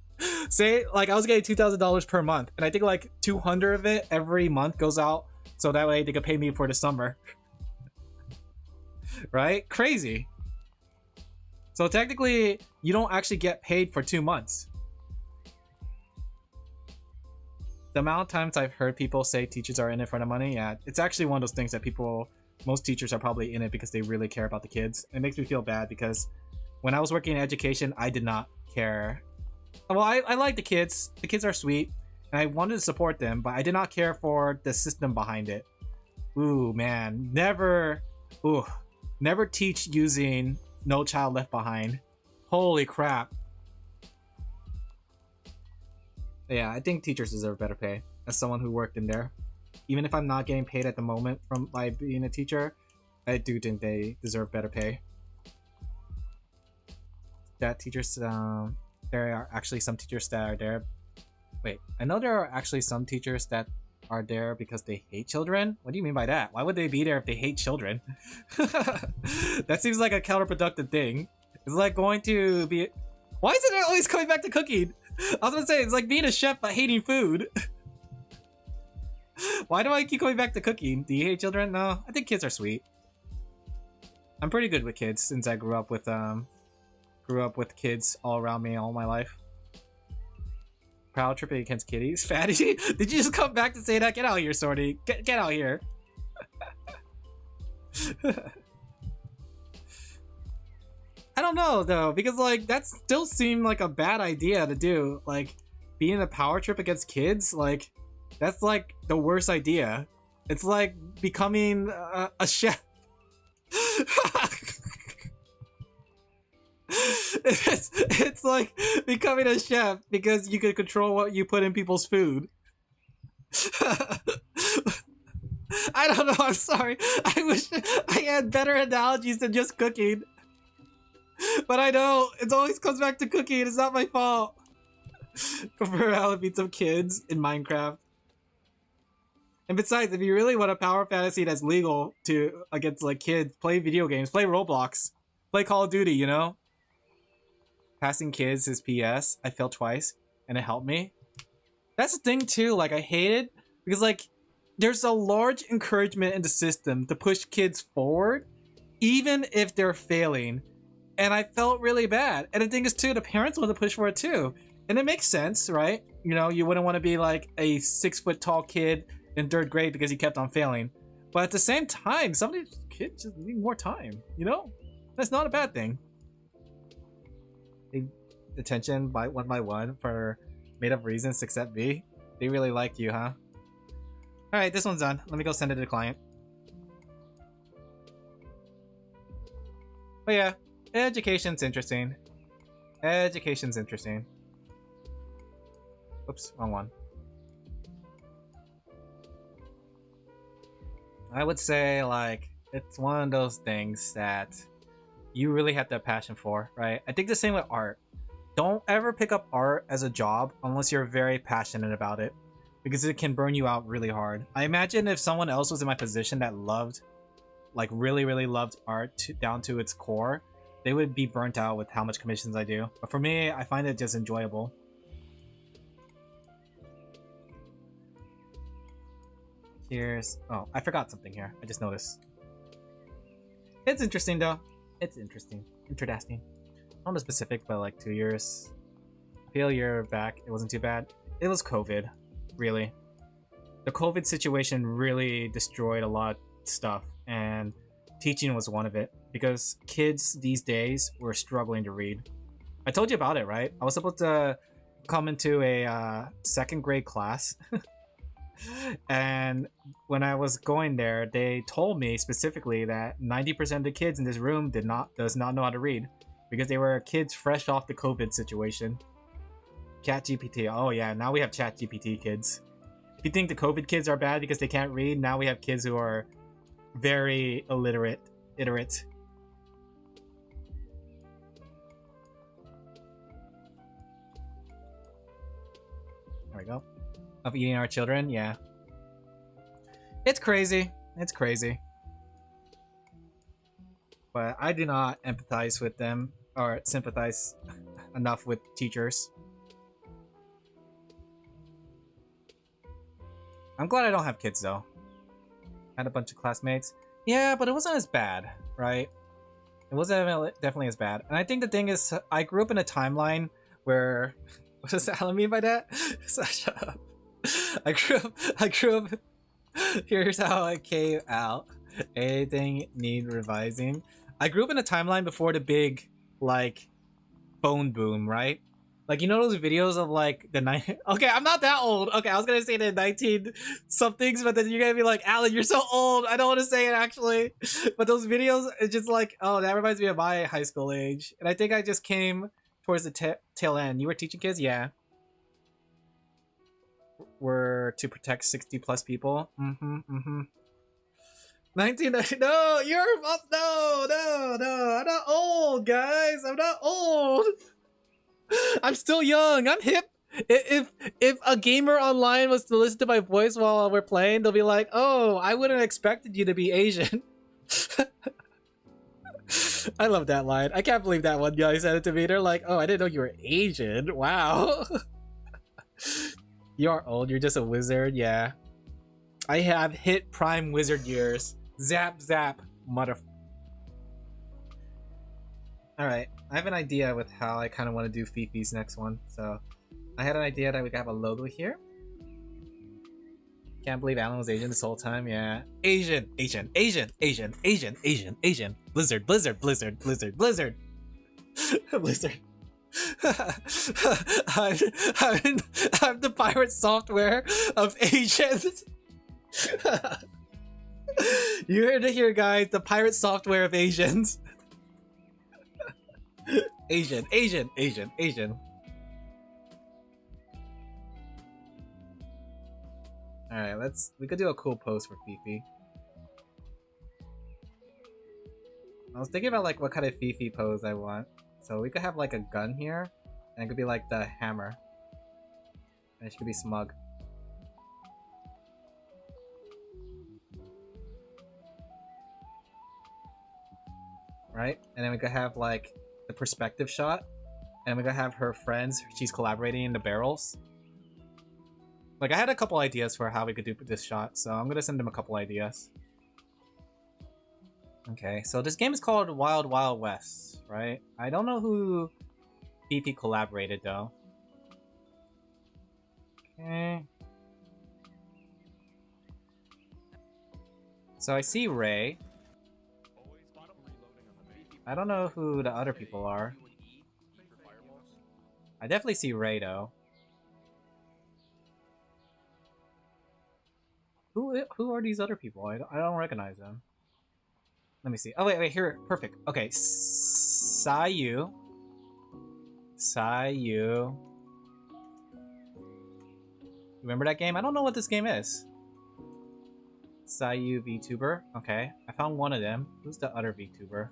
Say like I was getting $2,000 per month, and I think like 200 of it every month goes out, so that way they could pay me for the summer. Right? Crazy. So technically, you don't actually get paid for 2 months. The amount of times I've heard people say teachers are in it for the money, yeah, it's actually one of those things that most teachers are probably in it because they really care about the kids. It makes me feel bad because when I was working in education, I did not care. Well, I like the kids. The kids are sweet, and I wanted to support them, but I did not care for the system behind it. Ooh, man. Never teach using No Child Left Behind. Holy crap. Yeah, I think teachers deserve better pay as someone who worked in there. Even if I'm not getting paid at the moment by being a teacher, I do think they deserve better pay. That teachers, there are actually some teachers that are there. Wait, I know there are actually some teachers that are there because they hate children? What do you mean by that? Why would they be there if they hate children? That seems like a counterproductive thing. It's like going to be... Why is it always coming back to cooking? I was gonna say, it's like being a chef but hating food. Why do I keep going back to cooking? Do you hate children? No, I think kids are sweet. I'm pretty good with kids since I grew up with kids all around me all my life. Proud tripping against kitties. Fatty, did you just come back to say that? Get out here, Sorty. Get out here. I don't know though, because like that still seemed like a bad idea to do. Like being a power trip against kids, like that's like the worst idea. It's like becoming a chef. It's like becoming a chef because you can control what you put in people's food. I don't know, I'm sorry. I wish I had better analogies than just cooking. But I know, it always comes back to cooking, it's not my fault. Prefer how it beat some kids in Minecraft. And besides, if you really want a power fantasy that's legal to against like kids, play video games, play Roblox, play Call of Duty, you know? Passing kids is PS. I failed twice, and it helped me. That's the thing too, like I hate it, because like, there's a large encouragement in the system to push kids forward, even if they're failing. And I felt really bad. And the thing is too, the parents want to push for it too. And it makes sense, right? You know, you wouldn't want to be like a 6 foot tall kid in 3rd grade because he kept on failing. But at the same time, some of these kids just need more time, you know? That's not a bad thing. They attention by one for made up reasons except B. They really like you, huh? Alright, this one's done. Let me go send it to the client. But yeah, education's interesting. Education's interesting. Oops, wrong one. I would say, like, it's one of those things that you really have to have passion for, right? I think the same with art. Don't ever pick up art as a job unless you're very passionate about it, because it can burn you out really hard. I imagine if someone else was in my position that loved, like really loved art down to its core, they would be burnt out with how much commissions I do. But for me, I find it just enjoyable. Here's... oh, I forgot something here. I just noticed. It's interesting though. It's interesting. Interesting. Not a specific, but like 2 years. I feel a year back, it wasn't too bad. It was COVID, really. The COVID situation really destroyed a lot of stuff, and teaching was one of it, because kids these days were struggling to read. I told you about it, right? I was supposed to come into a 2nd grade class. And when I was going there, they told me specifically that 90% of the kids in this room does not know how to read, because they were kids fresh off the COVID situation. ChatGPT. Oh yeah, now we have ChatGPT kids. If you think the COVID kids are bad because they can't read, now we have kids who are very illiterate. There we go. Of eating our children, yeah. It's crazy. It's crazy. But I do not empathize with them or sympathize enough with teachers. I'm glad I don't have kids though. I had a bunch of classmates. Yeah, but it wasn't as bad, right? It wasn't definitely as bad. And I think the thing is, I grew up in a timeline where... what does Alan mean by that? Shut up. I grew up. Here's how I came out. Anything need revising? I grew up in a timeline before the big, like, phone boom, right? Like, you know those videos of, like, the okay, I'm not that old. Okay, I was gonna say the 19-somethings, but then you're gonna be like, Alan, you're so old. I don't want to say it, actually. But those videos, it's just like, oh, that reminds me of my high school age. And I think I just came towards the tail end. You were teaching kids? Yeah. Were to protect 60+ people. 1990. No, you're no. I'm not old, guys. I'm not old. I'm still young. I'm hip. If a gamer online was to listen to my voice while we're playing, they'll be like, "Oh, I wouldn't have expected you to be Asian." I love that line. I can't believe that one guy said it to me. They're like, "Oh, I didn't know you were Asian. Wow." You are old. You're just a wizard. Yeah. I have hit prime wizard years. Zap, zap, mother... Alright. I have an idea with how I kind of want to do Fifi's next one. So, I had an idea that we could have a logo here. Can't believe Alan was Asian this whole time. Yeah. Asian. Blizzard. Blizzard. I'm the pirate software of Asians. You heard it here, guys. The pirate software of Asians. Asian, Asian, Asian, Asian. Alright, we could do a cool pose for Fifi. I was thinking about like what kind of Fifi pose I want. So we could have like a gun here, and it could be like the hammer. And she could be smug. Right? And then we could have like the perspective shot. And we could have her friends, she's collaborating in the barrels. Like I had a couple ideas for how we could do this shot, so I'm gonna send them a couple ideas. Okay, so this game is called Wild Wild West, right? I don't know who BP collaborated though. Okay. So I see Ray. I don't know who the other people are. I definitely see Ray though. Who are these other people? I don't recognize them. Let me see. Oh wait, here, perfect. Okay, Sayu. Remember that game? I don't know what this game is. Sayu VTuber. Okay, I found one of them. Who's the other VTuber?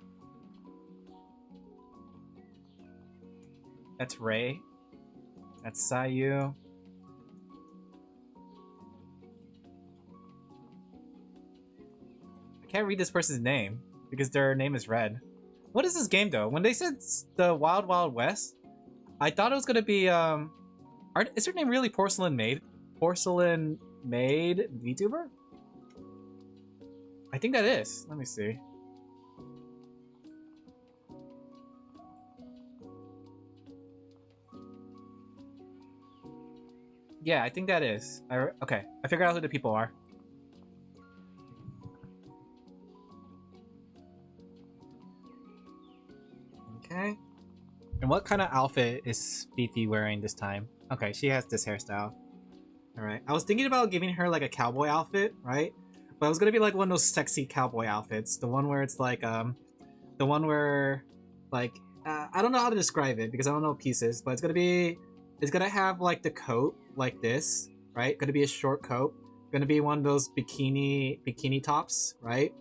That's Ray. That's Sayu. I can't read this person's name because their name is red. What is this game though? When they said the Wild Wild West, I thought it was gonna be is her name really Porcelain Maid? Porcelain Maid VTuber? I think that is. Let me see. Yeah, I think that is. Okay, I figured out who the people are. Okay. And what kind of outfit is Fifi wearing this time? Okay, she has this hairstyle. Alright. I was thinking about giving her like a cowboy outfit, right? But it was gonna be like one of those sexy cowboy outfits. The one where it's like, the one where, like, I don't know how to describe it because I don't know pieces, but it's gonna have like the coat like this, right? Gonna be a short coat. Gonna be one of those bikini tops, right?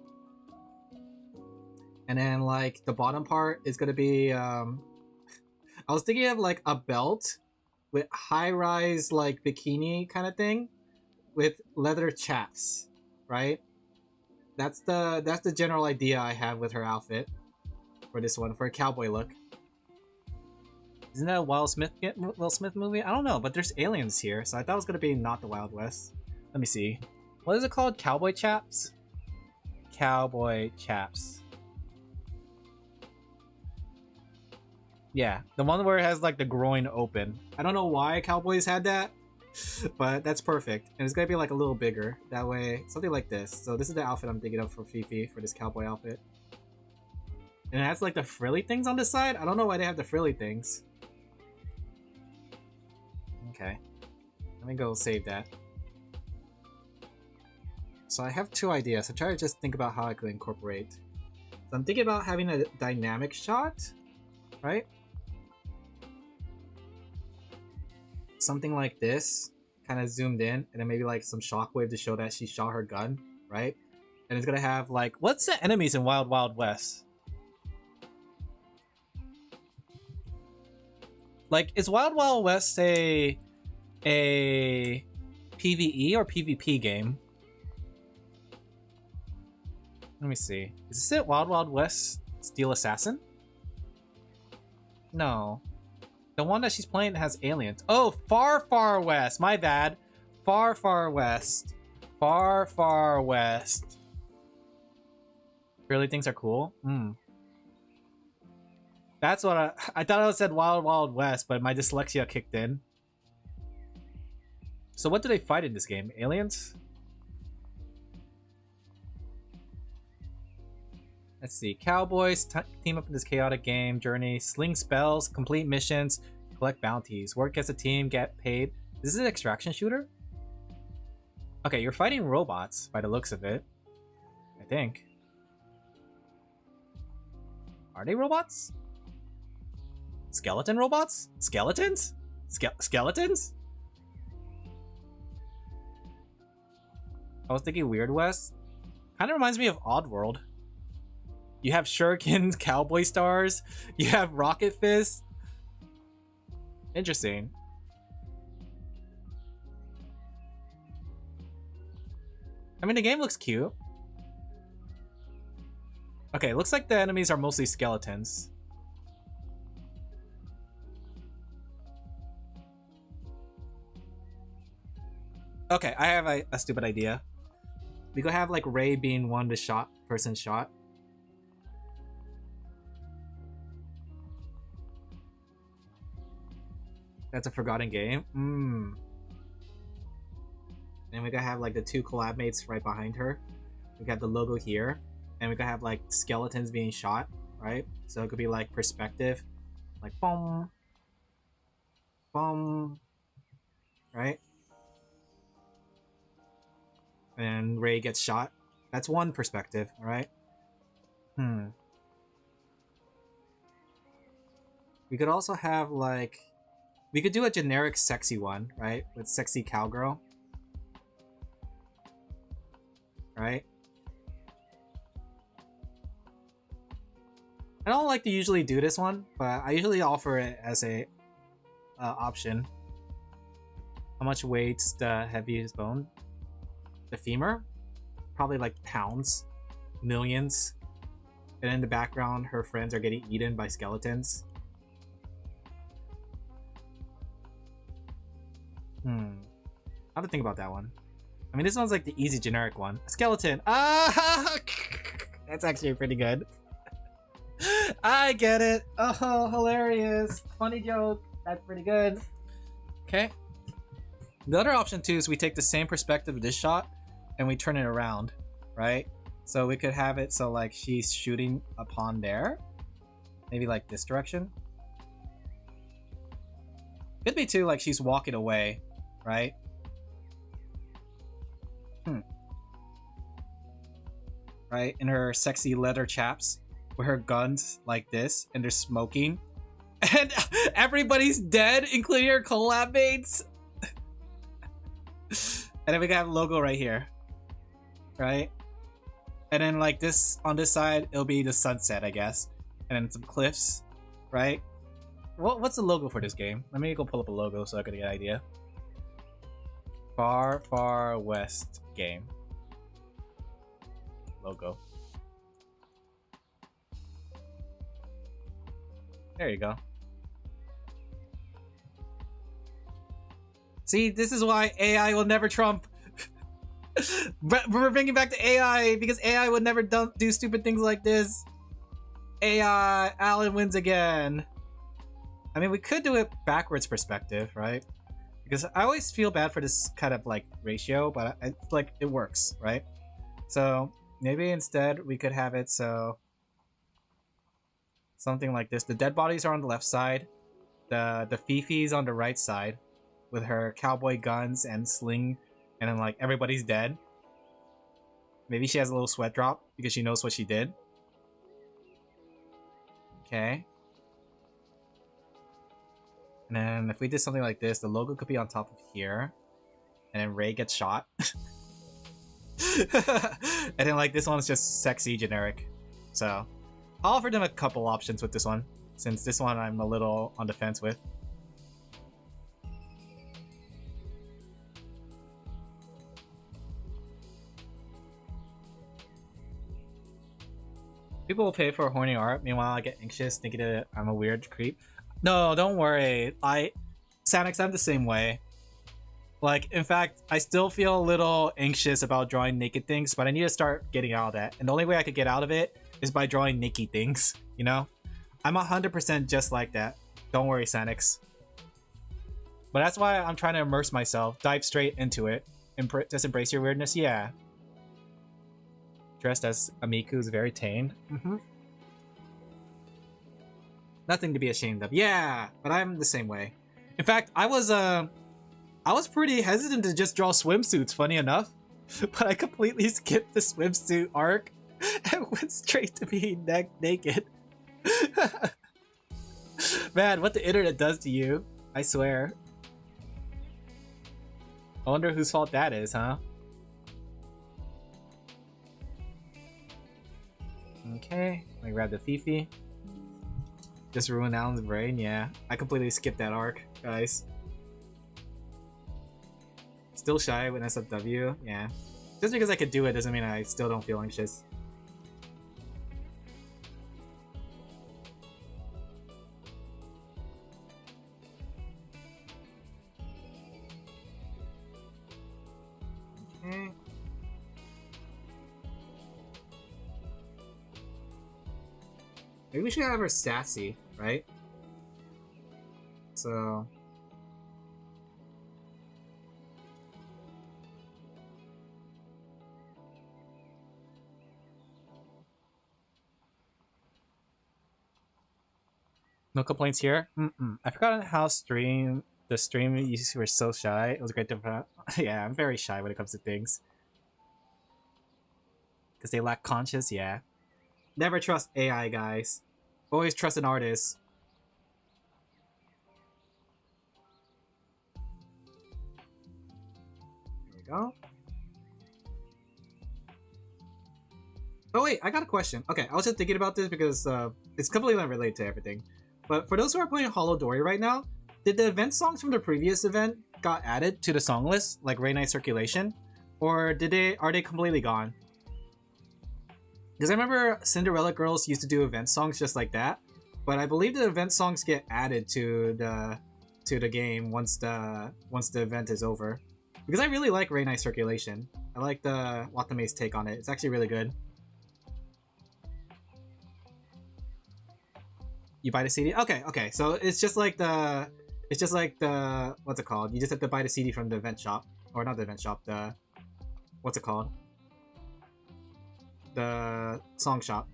And then like the bottom part is gonna be I was thinking of like a belt with high-rise like bikini kind of thing with leather chaps, right? That's the general idea I have with her outfit for this one, for a cowboy look. Isn't that a Will Smith movie? I don't know, but there's aliens here, so I thought it was gonna be not the Wild West. Let me see. What is it called? Cowboy chaps? Cowboy chaps. Yeah, the one where it has like the groin open. I don't know why cowboys had that, but that's perfect. And it's gonna be like a little bigger. That way, something like this. So this is the outfit I'm thinking of for Fifi, for this cowboy outfit. And it has like the frilly things on the side. I don't know why they have the frilly things. Okay. Let me go save that. So I have two ideas. I try to just think about how I could incorporate. So I'm thinking about having a dynamic shot, right? Something like this, kind of zoomed in, and then maybe like some shockwave to show that she shot her gun, right? And it's gonna have like, what's the enemies in Wild Wild West? Like, is Wild Wild West a PvE or PvP game? Let me see. Is this it? Wild Wild West Steel Assassin? No. The one that she's playing has aliens. Oh, Far Far West. My bad. Far Far West. Far Far West. Really things are cool? That's what I thought I said Wild Wild West, but my dyslexia kicked in. So what do they fight in this game? Aliens? Let's see. Cowboys team up in this chaotic game. Journey. Sling spells. Complete missions. Collect bounties. Work as a team. Get paid. This is an extraction shooter? Okay, you're fighting robots by the looks of it. I think. Are they robots? Skeleton robots? Skeletons? Skeletons? I was thinking Weird West. Kind of reminds me of Oddworld. You have shurikens, cowboy stars, you have rocket fists. Interesting. I mean, the game looks cute. Okay, looks like the enemies are mostly skeletons. Okay, I have a stupid idea. We could have like Ray being one the person shot. That's a forgotten game. And we could have like the two collab mates right behind her. We got the logo here. And we could have like skeletons being shot, right? So it could be like perspective. Like boom. Boom. Right? And Ray gets shot. That's one perspective, alright? We could also have like... We could do a generic sexy one, right? With sexy cowgirl. Right? I don't like to usually do this one, but I usually offer it as a option. How much weight's the heaviest bone? The femur? Probably like pounds. Millions. And in the background, her friends are getting eaten by skeletons. I have to think about that one. I mean, this one's like the easy generic one. A skeleton. Ah! That's actually pretty good. I get it. Oh, hilarious. Funny joke. That's pretty good. Okay. The other option too is we take the same perspective of this shot and we turn it around, right? So we could have it so like she's shooting upon there. Maybe like this direction. Could be too like she's walking away, right? Right? In her sexy leather chaps with her guns like this and they're smoking. And everybody's dead, including her collab mates. And then we got a logo right here. Right? And then like this, on this side, it'll be the sunset, I guess. And then some cliffs, right? What's the logo for this game? Let me go pull up a logo so I can get an idea. Far, Far West game. Logo. There you go. See, this is why AI will never trump. We're bringing back to AI because AI would never do stupid things like this. AI, Alin wins again. I mean, we could do it backwards perspective, right? Because I always feel bad for this kind of like ratio, but it's like it works, right? So maybe instead we could have it so something like this. The dead bodies are on the left side. The Fifi's on the right side with her cowboy guns and sling, and then like everybody's dead. Maybe she has a little sweat drop because she knows what she did. Okay. And then if we did something like this, the logo could be on top of here. And then Ray gets shot. And then like this one's just sexy generic. So I'll offer them a couple options with this one, since this one I'm a little on the fence with. People will pay for horny art, meanwhile I get anxious thinking that I'm a weird creep. No, don't worry. Sanix, I'm the same way. Like, in fact, I still feel a little anxious about drawing naked things, but I need to start getting out of that. And the only way I could get out of it is by drawing naked things, you know? I'm 100% just like that. Don't worry, Sanix. But that's why I'm trying to immerse myself, dive straight into it. Just embrace your weirdness, yeah. Dressed as Amiku is very tame. Nothing to be ashamed of. Yeah, but I'm the same way. In fact, I was pretty hesitant to just draw swimsuits, funny enough. But I completely skipped the swimsuit arc and went straight to being naked. Man, what the internet does to you. I swear. I wonder whose fault that is, huh? Okay, I grab the Fifi. Just ruin Alan's brain, yeah. I completely skipped that arc, guys. Still shy with SFW, yeah. Just because I could do it doesn't mean I still don't feel anxious. Okay. Maybe we should have her sassy, right? So... No complaints here? I forgot how the stream you were so shy. It was great to... yeah, I'm very shy when it comes to things. Because they lack conscience, yeah. Never trust AI, guys. Always trust an artist. There we go. Oh wait, I got a question. Okay, I was just thinking about this because it's completely unrelated to everything. But for those who are playing Hollow Dory right now, did the event songs from the previous event got added to the song list, like Rain Night Circulation? Or are they completely gone? Because I remember Cinderella Girls used to do event songs just like that, but I believe the event songs get added to the game once the event is over. Because I really like Rain Night Circulation. I like the Watame's take on it. It's actually really good. You buy the CD? Okay. So it's just like the what's it called? You just have to buy the CD from the event shop, or not the event shop. The what's it called? The song shop.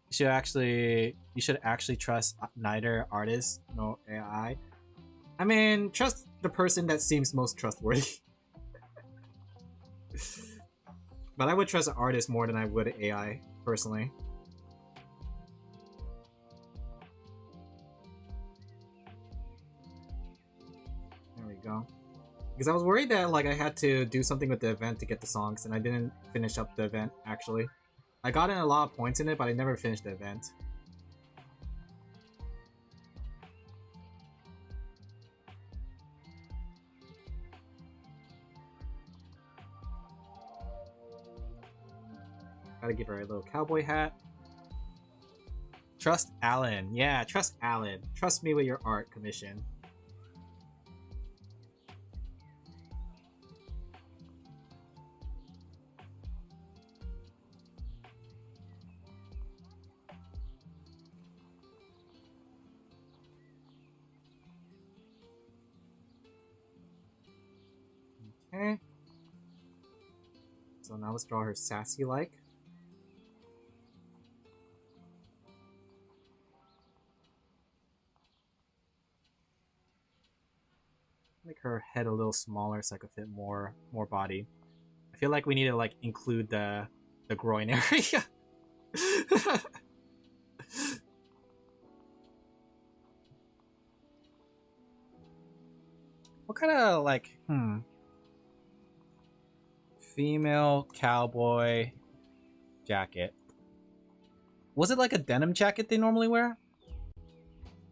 You should actually trust neither artist nor AI. I mean, trust the person that seems most trustworthy. But I would trust an artist more than I would AI personally. Go. Because I was worried that like I had to do something with the event to get the songs, and I didn't finish up the event actually. I got in a lot of points in it, but I never finished the event. Gotta give her a little cowboy hat. Trust Alin. Yeah, trust Alin. Trust me with your art commission. Okay. So now let's draw her sassy like. Make her head a little smaller so I could fit more body. I feel like we need to like include the groin area. What kind of like female cowboy jacket? Was it like a denim jacket they normally wear?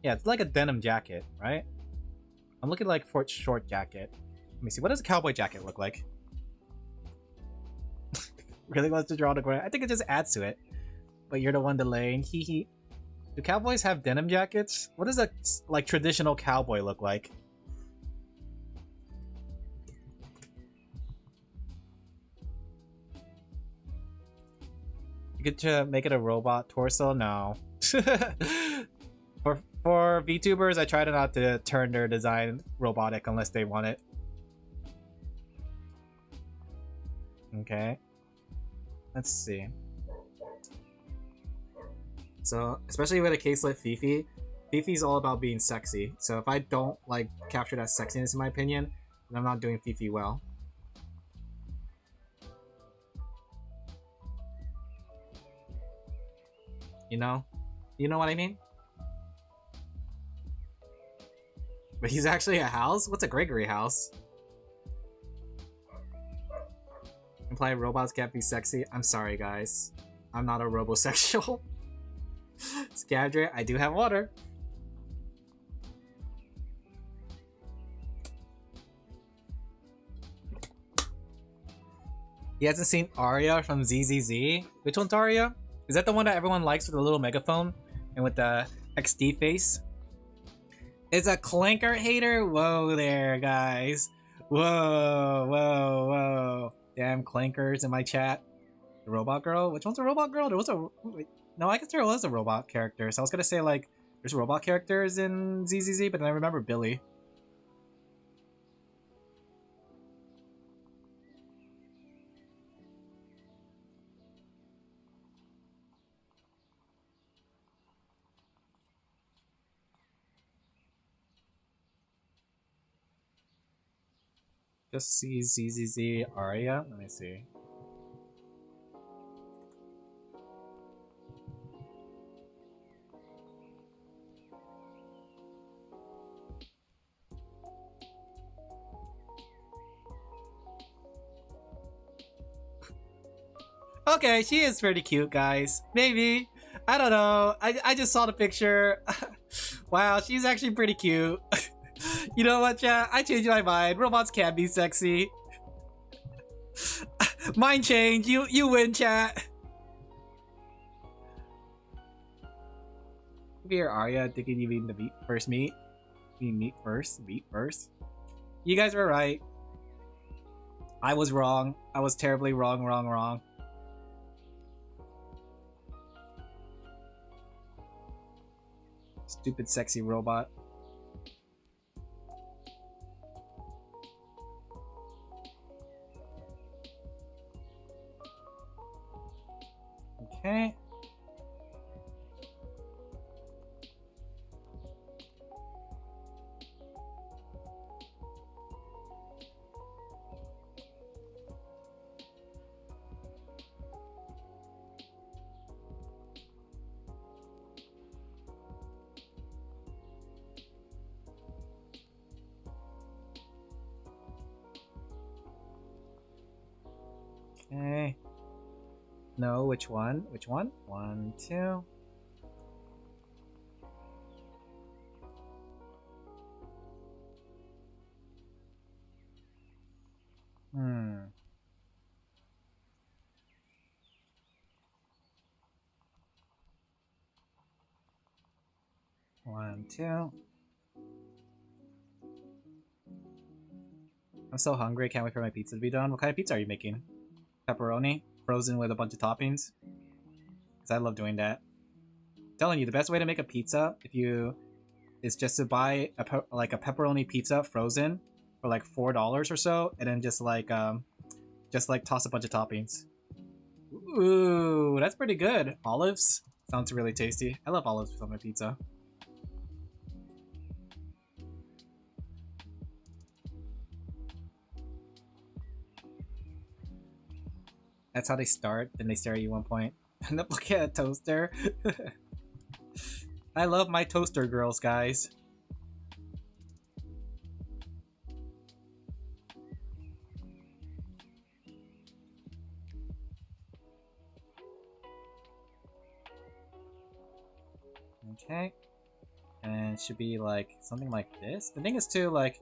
Yeah, it's like a denim jacket, right? I'm looking like for short jacket. Let me see. What does a cowboy jacket look like? Really wants to draw the groin. I think it just adds to it. But you're the one delaying. Hee hee. Do cowboys have denim jackets? What does a like traditional cowboy look like? You get to make it a robot torso? No. For VTubers, I try to not to turn their design robotic unless they want it. Okay. Let's see. So, especially with a case like Fifi, Fifi's all about being sexy. So if I don't like capture that sexiness in my opinion, then I'm not doing Fifi well. You know? You know what I mean? But he's actually a house? What's a Gregory house? Imply robots can't be sexy? I'm sorry, guys. I'm not a robosexual. Scavenger, I do have water. He hasn't seen Arya from ZZZ? Which one's Arya? Is that the one that everyone likes with the little megaphone? And with the XD face? Is a clanker hater? Whoa there, guys. Whoa, whoa, whoa. Damn clankers in my chat. The robot girl? Which one's a robot girl? There was a... Wait, no, I guess there was a robot character. So I was gonna say, like, there's robot characters in ZZZ, but then I remember Billy. Just see ZZZ Arya. Let me see. Okay, she is pretty cute, guys. Maybe. I don't know. I just saw the picture. Wow, she's actually pretty cute. You know what, chat? I changed my mind. Robots can be sexy. Mind change. You win, chat. Here, Arya, thinking you mean the meat first meat. You mean meat first? Meat first? You guys were right. I was wrong. I was terribly wrong. Stupid sexy robot. Okay. Okay. No, which one? Which one? 1, 2. One, two. I'm so hungry, can't wait for my pizza to be done. What kind of pizza are you making? Pepperoni? Frozen with a bunch of toppings? Because I love doing that. I'm telling you, the best way to make a pizza is just to buy a pepperoni pizza frozen for like $4 or so, and then just like toss a bunch of toppings. Ooh, that's pretty good. Olives? Sounds really tasty. I love olives on my pizza. That's how they start, then they stare at you one point. End up looking at a toaster. I love my toaster girls, guys. Okay. And it should be like something like this. The thing is too, like,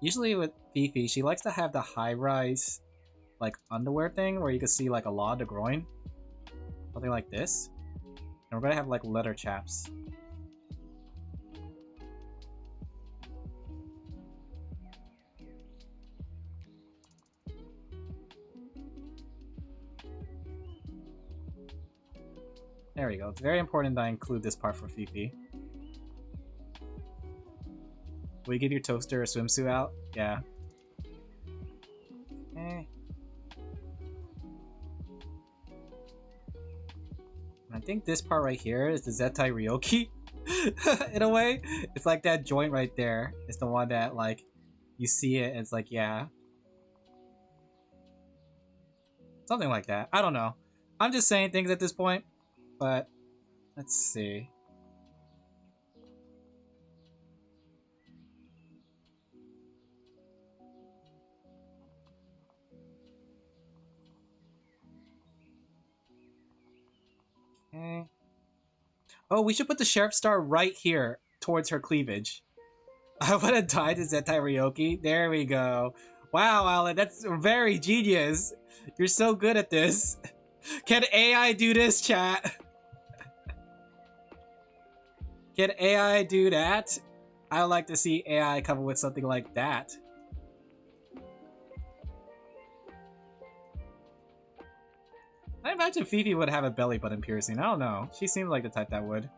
usually with Fifi, she likes to have the high-rise like underwear thing where you can see like a lot of the groin. Something like this. And we're gonna have like leather chaps. There we go. It's very important that I include this part for Fifi. Will you give your toaster a swimsuit out? Yeah. Okay. I think this part right here is the Zettai Ryoki. In a way. It's like that joint right there. It's the one that like you see it and it's like, yeah. Something like that. I don't know. I'm just saying things at this point. But let's see. Okay. Oh, we should put the sheriff star right here towards her cleavage. I would have died to Zentai Ryoki. There we go. Wow, Alan, that's very genius. You're so good at this. Can AI do this, chat? Can AI do that? I would like to see AI come up with something like that. I imagine Fifi would have a belly button piercing. I don't know. She seems like the type that would.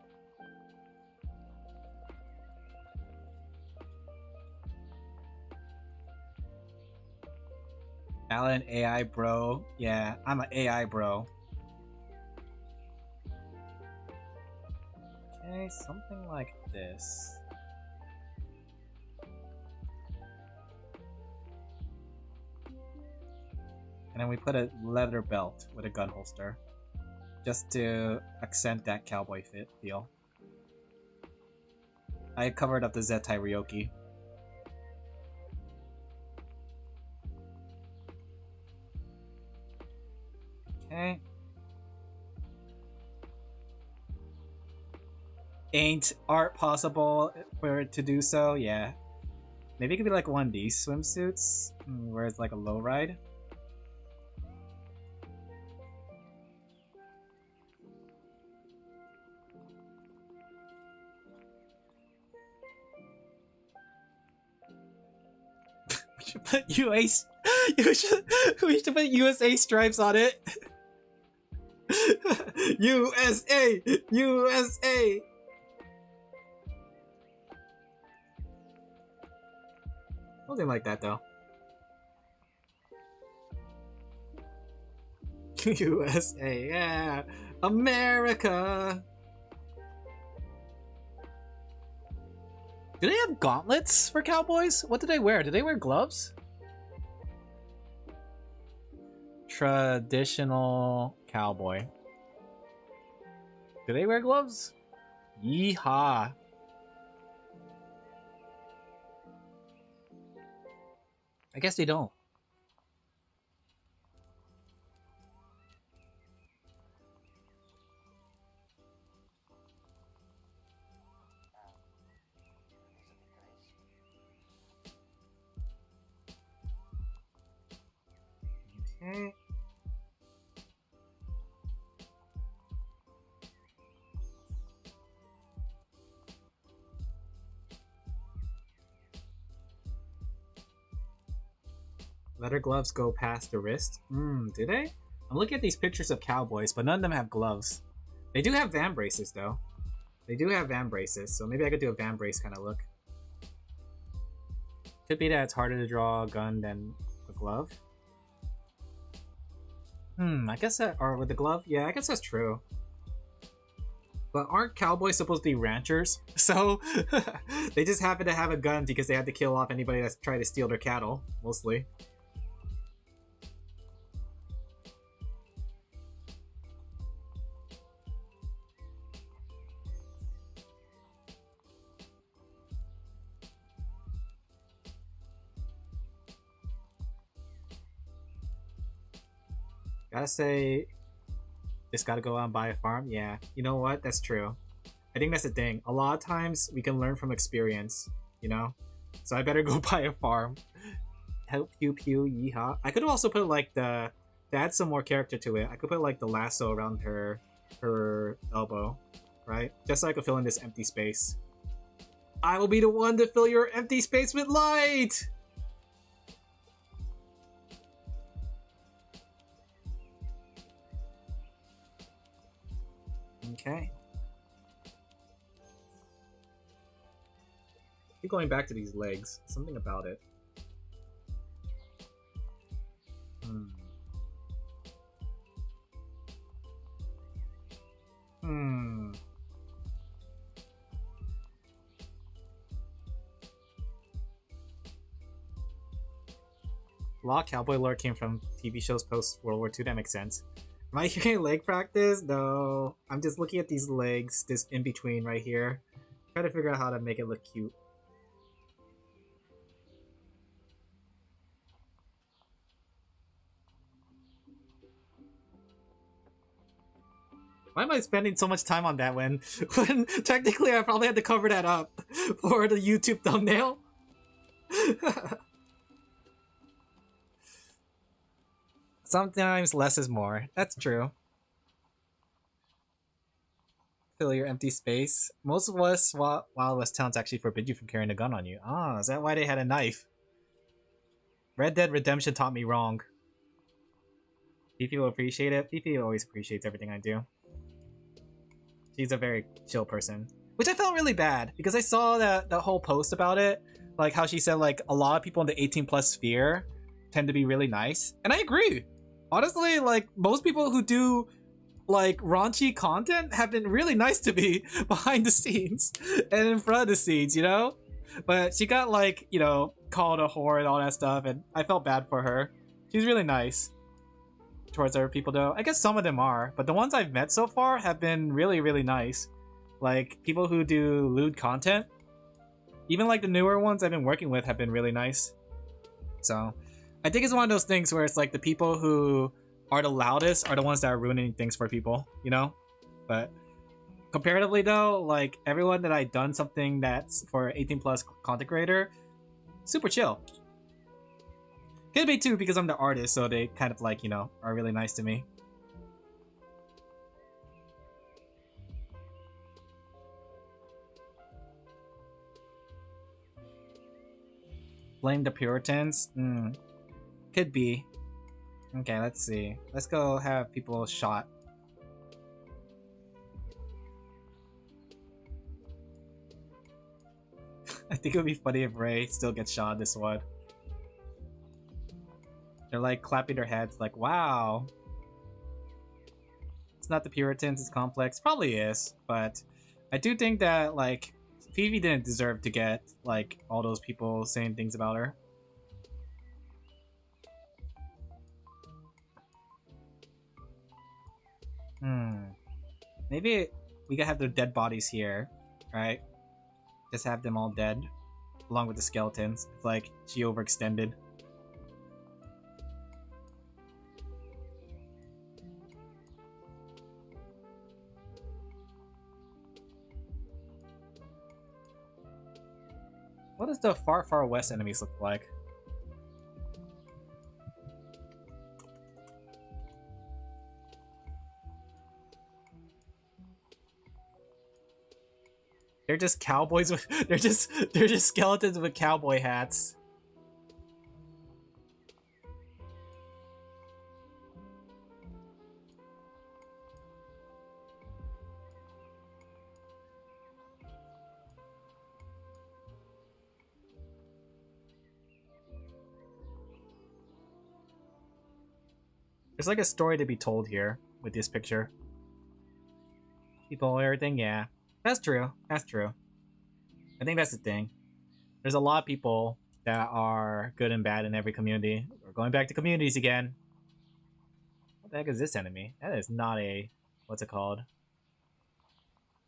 Alan, AI bro. Yeah, I'm an AI bro. Okay, something like this. And then we put a leather belt with a gun holster. Just to accent that cowboy feel. I covered up the Zentai Ryoki. Okay. Ain't art possible for it to do so? Yeah. Maybe it could be like one of these swimsuits, where it's like a low ride. We should put we should put USA stripes on it. USA! USA! Something like that, though. USA, yeah! America! Do they have gauntlets for cowboys? What do they wear? Do they wear gloves? Traditional cowboy. Do they wear gloves? Yeehaw. I guess they don't. Okay. Leather gloves go past the wrist? Do they? I'm looking at these pictures of cowboys, but none of them have gloves. They do have van braces, though. They do have van braces, so maybe I could do a van brace kind of look. Could be that it's harder to draw a gun than a glove. I guess that, or with the glove? Yeah, I guess that's true. But aren't cowboys supposed to be ranchers? So, they just happen to have a gun because they had to kill off anybody that's trying to steal their cattle, mostly. Gotta say, just gotta go out and buy a farm. Yeah, you know what? That's true. I think that's the thing. A lot of times we can learn from experience, you know? So I better go buy a farm. Help pew pew yeehaw. I could also put like to add some more character to it. I could put like the lasso around her elbow, right? Just so I could fill in this empty space. I will be the one to fill your empty space with light! Okay. Keep going back to these legs. Something about it. A lot of cowboy lore came from TV shows post World War II. That makes sense. Am I hearing leg practice? No. I'm just looking at these legs, this in between right here. Try to figure out how to make it look cute. Why am I spending so much time on that when technically I probably had to cover that up for the YouTube thumbnail? Sometimes less is more. That's true. Fill your empty space. Most of us Wild West towns actually forbid you from carrying a gun on you. Ah, is that why they had a knife? Red Dead Redemption taught me wrong. Fifi will appreciate it. Fifi always appreciates everything I do. She's a very chill person. Which I felt really bad, because I saw that whole post about it. Like how she said like a lot of people in the 18 plus sphere tend to be really nice. And I agree. Honestly, like most people who do like raunchy content have been really nice to me behind the scenes and in front of the scenes, you know? But she got like, you know, called a whore and all that stuff, and I felt bad for her. She's really nice towards other people though. I guess some of them are, but the ones I've met so far have been really, really nice. Like people who do lewd content, even like the newer ones I've been working with have been really nice. So I think it's one of those things where it's like the people who are the loudest are the ones that are ruining things for people, you know? But comparatively though, like everyone that I've done something that's for 18 plus content creator, super chill. Could be too because I'm the artist, so they kind of like, you know, are really nice to me. Blame the Puritans? Could be. Okay, let's see. Let's go have people shot. I think it would be funny if Ray still gets shot in this one. They're like clapping their heads like, wow. It's not the Puritans, it's complex. Probably is, but I do think that like Phoebe didn't deserve to get like all those people saying things about her. Maybe we could have their dead bodies here, right? Just have them all dead, along with the skeletons. It's like she overextended. What does the far, far west enemies look like? They're just cowboys with they're just skeletons with cowboy hats. There's like a story to be told here with this picture. People, everything, yeah. That's true. That's true. I think that's the thing. There's a lot of people that are good and bad in every community. We're going back to communities again. What the heck is this enemy? That is not a... What's it called?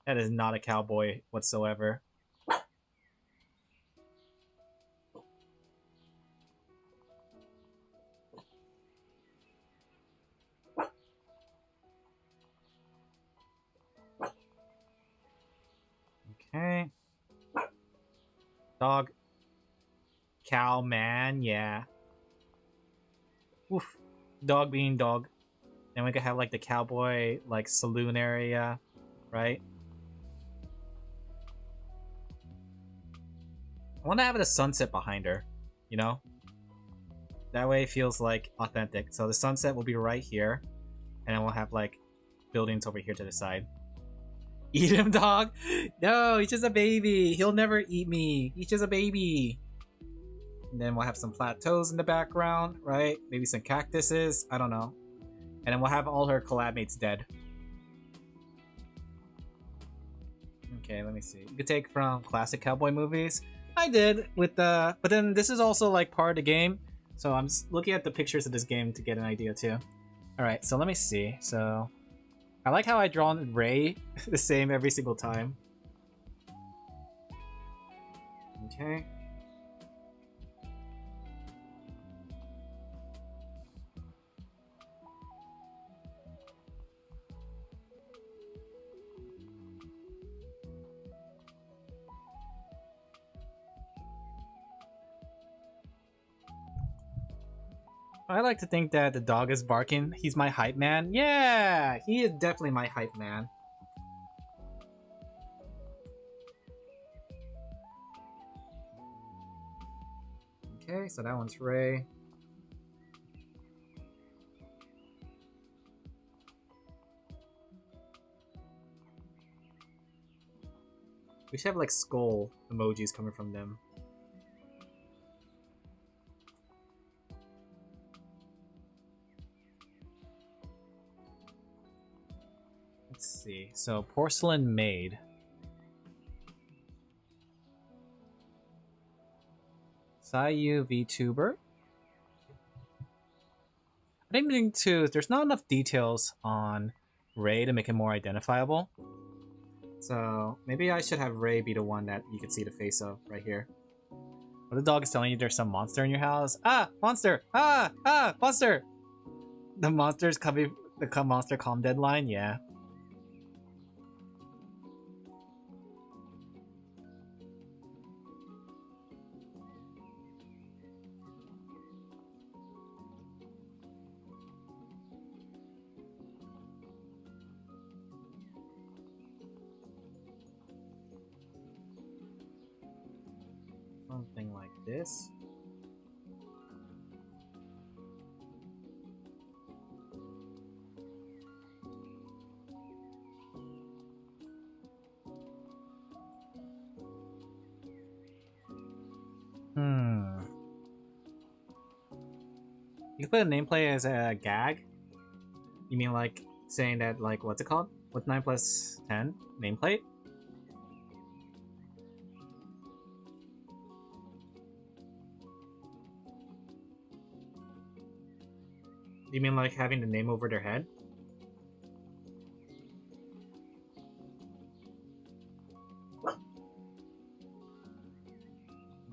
That is not a cowboy whatsoever. Okay. Dog. Cow man, yeah. Oof. Dog being dog. Then we could have like the cowboy like saloon area, right? I want to have the sunset behind her, you know? That way it feels like authentic. So the sunset will be right here, and then we'll have like buildings over here to the side. Eat him, dog? No, he's just a baby. He'll never eat me. He's just a baby. And then we'll have some plateaus in the background, right? Maybe some cactuses. I don't know. And then we'll have all her collab mates dead. Okay, let me see. You could take from classic cowboy movies. I did with the... But then this is also like part of the game. So I'm just looking at the pictures of this game to get an idea too. Alright, so let me see. So... I like how I drawn Ray the same every single time. Okay. I like to think that the dog is barking. He's my hype man. Yeah, he is definitely my hype man. Okay, so that one's Ray. We should have like skull emojis coming from them. Let's see. So porcelain maid. Sayu VTuber. I think too, there's not enough details on Ray to make it more identifiable. So maybe I should have Ray be the one that you can see the face of right here. Or the dog is telling you there's some monster in your house. Ah, monster! Ah, ah, monster! The monster's coming. The monster calm deadline. Yeah. Something like this. You can put a nameplate as a gag? You mean like saying that, like, what's it called? What's 9 plus 10? Nameplate? You mean like having the name over their head?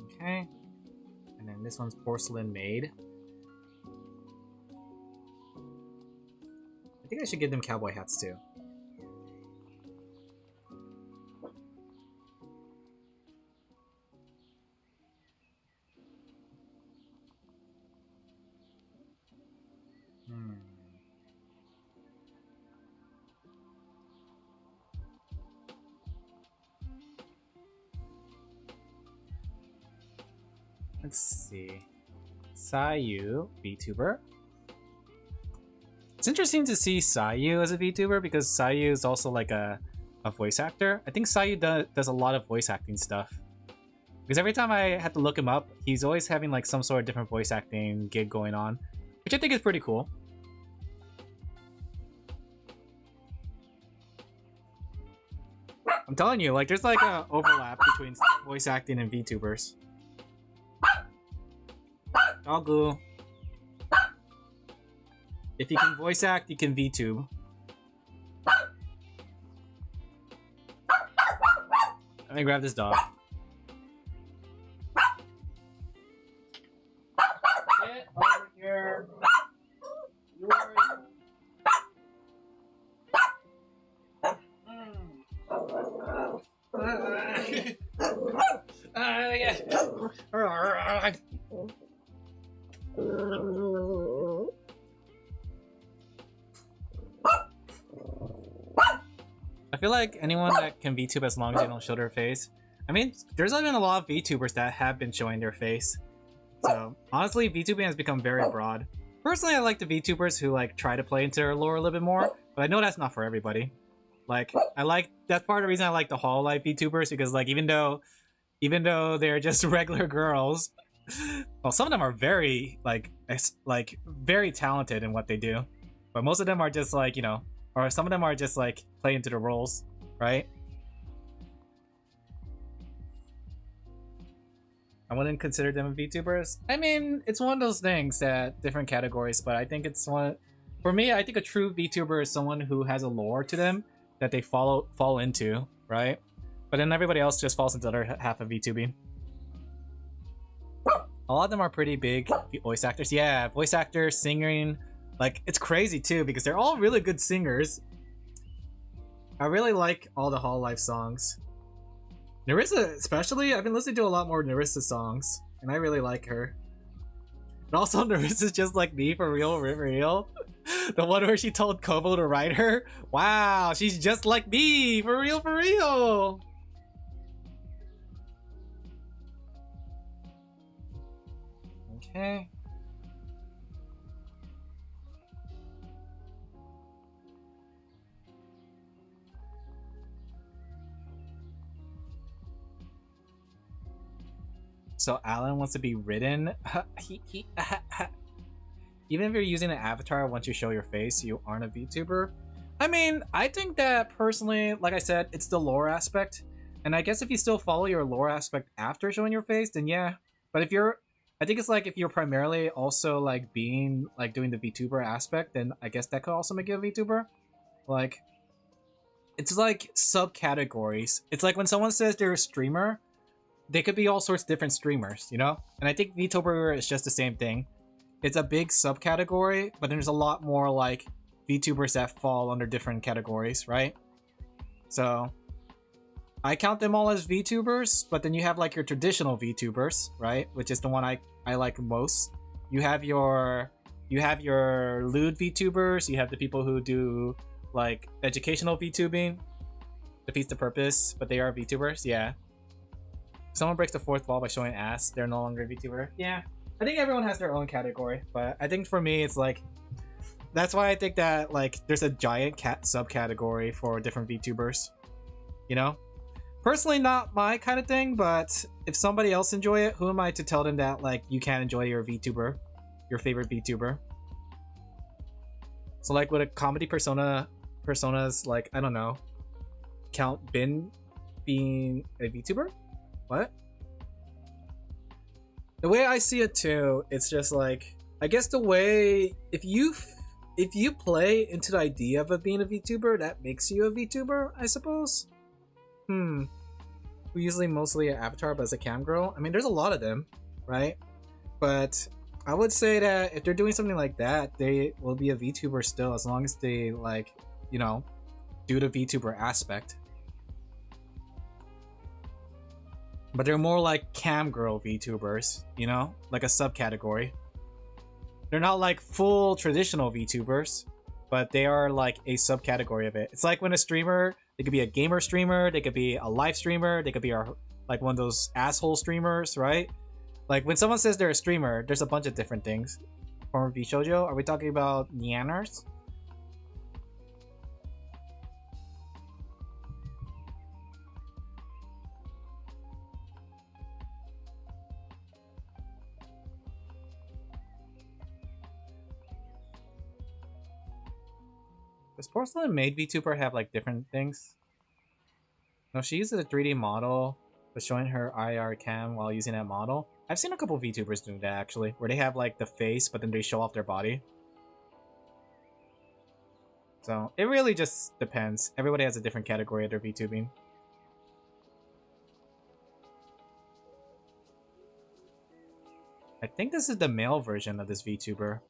Okay. And then this one's porcelain maid. I think I should give them cowboy hats too. Let's see. Sayu, VTuber. It's interesting to see Sayu as a VTuber because Sayu is also like a voice actor. I think Sayu does a lot of voice acting stuff. Because every time I had to look him up, he's always having like some sort of different voice acting gig going on, which I think is pretty cool. I'm telling you, like, there's like a overlap between voice acting and VTubers. Doggo. If you can voice act, you can VTube. Let me grab this dog. Get over here. You I feel like anyone that can VTube as long as they don't show their face. I mean, there's been a lot of VTubers that have been showing their face. So honestly, VTubing has become very broad. Personally, I like the VTubers who like try to play into their lore a little bit more, but I know that's not for everybody. Like, that's part of the reason I like the Hololive VTubers, because like even though they're just regular girls, well, some of them are very like very talented in what they do, but most of them are just like, you know, or some of them are just like play into the roles, right? I wouldn't consider them VTubers. I mean, it's one of those things that different categories, but I think it's one. For me, I think a true VTuber is someone who has a lore to them that they fall into, right? But then everybody else just falls into the other half of VTubing. A lot of them are pretty big voice actors. Yeah, voice actors, singing. Like, it's crazy too because they're all really good singers. I really like all the Hololive songs. Nerissa especially, I've been listening to a lot more Nerissa songs, and I really like her. And also, Narissa's just like me, for real, for real. The one where she told Kobo to write her? Wow, she's just like me, for real, for real. Okay. So Alin wants to be written. Even if you're using an avatar, once you show your face, you aren't a VTuber. I mean, I think that personally, like I said, it's the lore aspect. And I guess if you still follow your lore aspect after showing your face, then yeah. But if you're, I think it's like if you're primarily also like being like doing the VTuber aspect, then I guess that could also make you a VTuber. Like, it's like subcategories. It's like when someone says they're a streamer, they could be all sorts of different streamers, you know? And I think VTuber is just the same thing. It's a big subcategory, but there's a lot more like VTubers that fall under different categories, right? So I count them all as VTubers, but then you have like your traditional VTubers, right? Which is the one I like most. You have your lewd VTubers, you have the people who do like educational VTubing, defeats the purpose, but they are VTubers, yeah. If someone breaks the fourth wall by showing ass, they're no longer a VTuber. Yeah, I think everyone has their own category, but I think for me, it's like, that's why I think that like there's a giant subcategory for different VTubers, you know? Personally, not my kind of thing, but if somebody else enjoy it, who am I to tell them that like you can't enjoy your VTuber, your favorite VTuber? So like, would a comedy personas like, I don't know, count Bin being a VTuber? What? The way I see it too, it's just like, I guess the way, if you play into the idea of it being a VTuber, that makes you a VTuber, I suppose. We're usually mostly an avatar, but as a cam girl, I mean, there's a lot of them, right? But I would say that if they're doing something like that, they will be a VTuber still, as long as they like, you know, do the VTuber aspect. But they're more like cam girl VTubers, you know? Like a subcategory. They're not like full traditional VTubers, but they are like a subcategory of it. It's like when a streamer, they could be a gamer streamer, they could be a live streamer, they could be like one of those asshole streamers, right? Like when someone says they're a streamer, there's a bunch of different things. Former VShoujo, are we talking about Neanners? Does Porcelain Maid VTuber have like different things? No, she uses a 3D model, but showing her IR cam while using that model. I've seen a couple VTubers doing that actually, where they have like the face, but then they show off their body. So it really just depends. Everybody has a different category of their VTubing. I think this is the male version of this VTuber.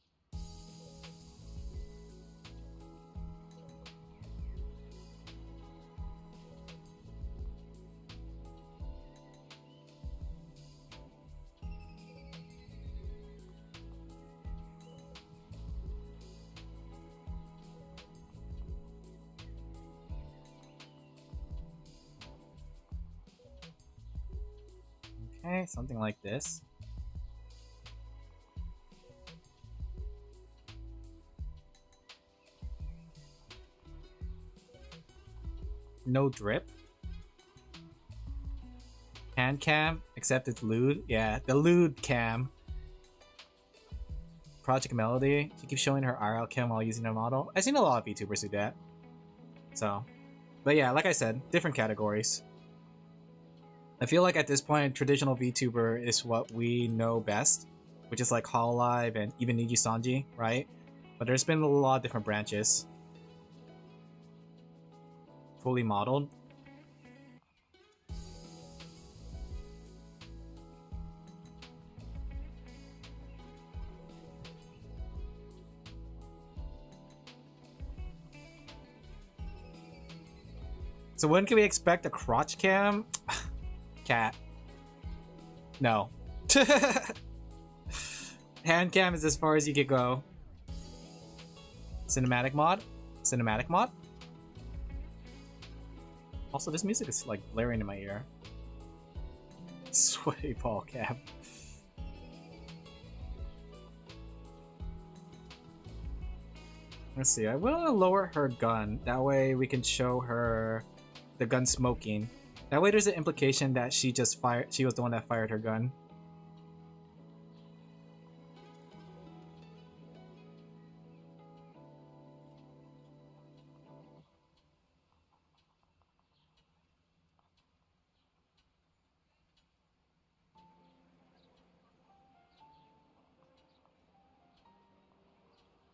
Okay, something like this. No drip. Hand cam, except it's lewd. Yeah, the lewd cam. Project Melody. She keeps showing her IRL cam while using her model. I've seen a lot of VTubers do that. So, but yeah, like I said, different categories. I feel like at this point, traditional VTuber is what we know best, which is like Hololive and even Niji Sanji, right? But there's been a lot of different branches. Fully modeled. So when can we expect a crotch cam? Cat. No. Hand cam is as far as you could go. Cinematic mod? Cinematic mod? Also, this music is like blaring in my ear. Sweaty ball cam. Let's see, I will lower her gun. That way we can show her the gun smoking. That way there's an implication that she just fired, she was the one that fired her gun.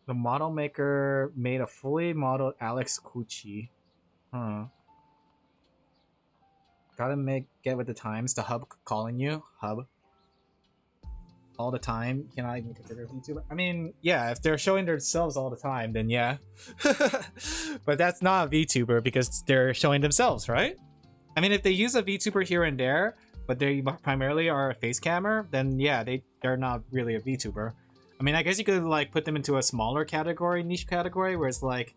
The model maker made a fully modeled Alex Cucci. Huh. Gotta get with the times. The hub calling you. Hub. All the time. Cannot even consider VTuber. I mean, yeah, if they're showing themselves all the time, then yeah. But that's not a VTuber because they're showing themselves, right? I mean, if they use a VTuber here and there, but they primarily are a face cammer, then yeah, they're not really a VTuber. I mean, I guess you could like put them into a smaller category, niche category, where it's like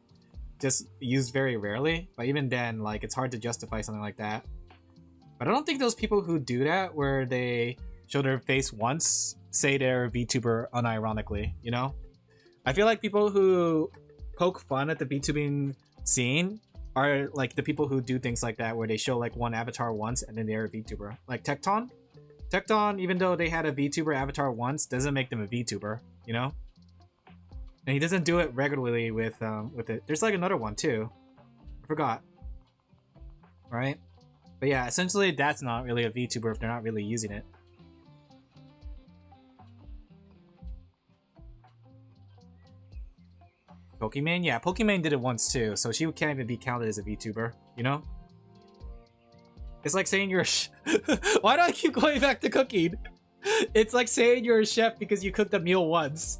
just used very rarely. But even then, like it's hard to justify something like that. But I don't think those people who do that, where they show their face once, say they're a VTuber unironically, you know? I feel like people who poke fun at the VTubing scene are like the people who do things like that, where they show like one avatar once and then they're a VTuber. Like Tecton. Tecton, even though they had a VTuber avatar once, doesn't make them a VTuber, you know? And he doesn't do it regularly with it. There's like another one too. I forgot. Right? But yeah, essentially that's not really a VTuber if they're not really using it. Pokimane? Yeah, Pokimane did it once too, so she can't even be counted as a VTuber, you know? It's like saying you're a why do I keep going back to cooking? It's like saying you're a chef because you cooked a meal once.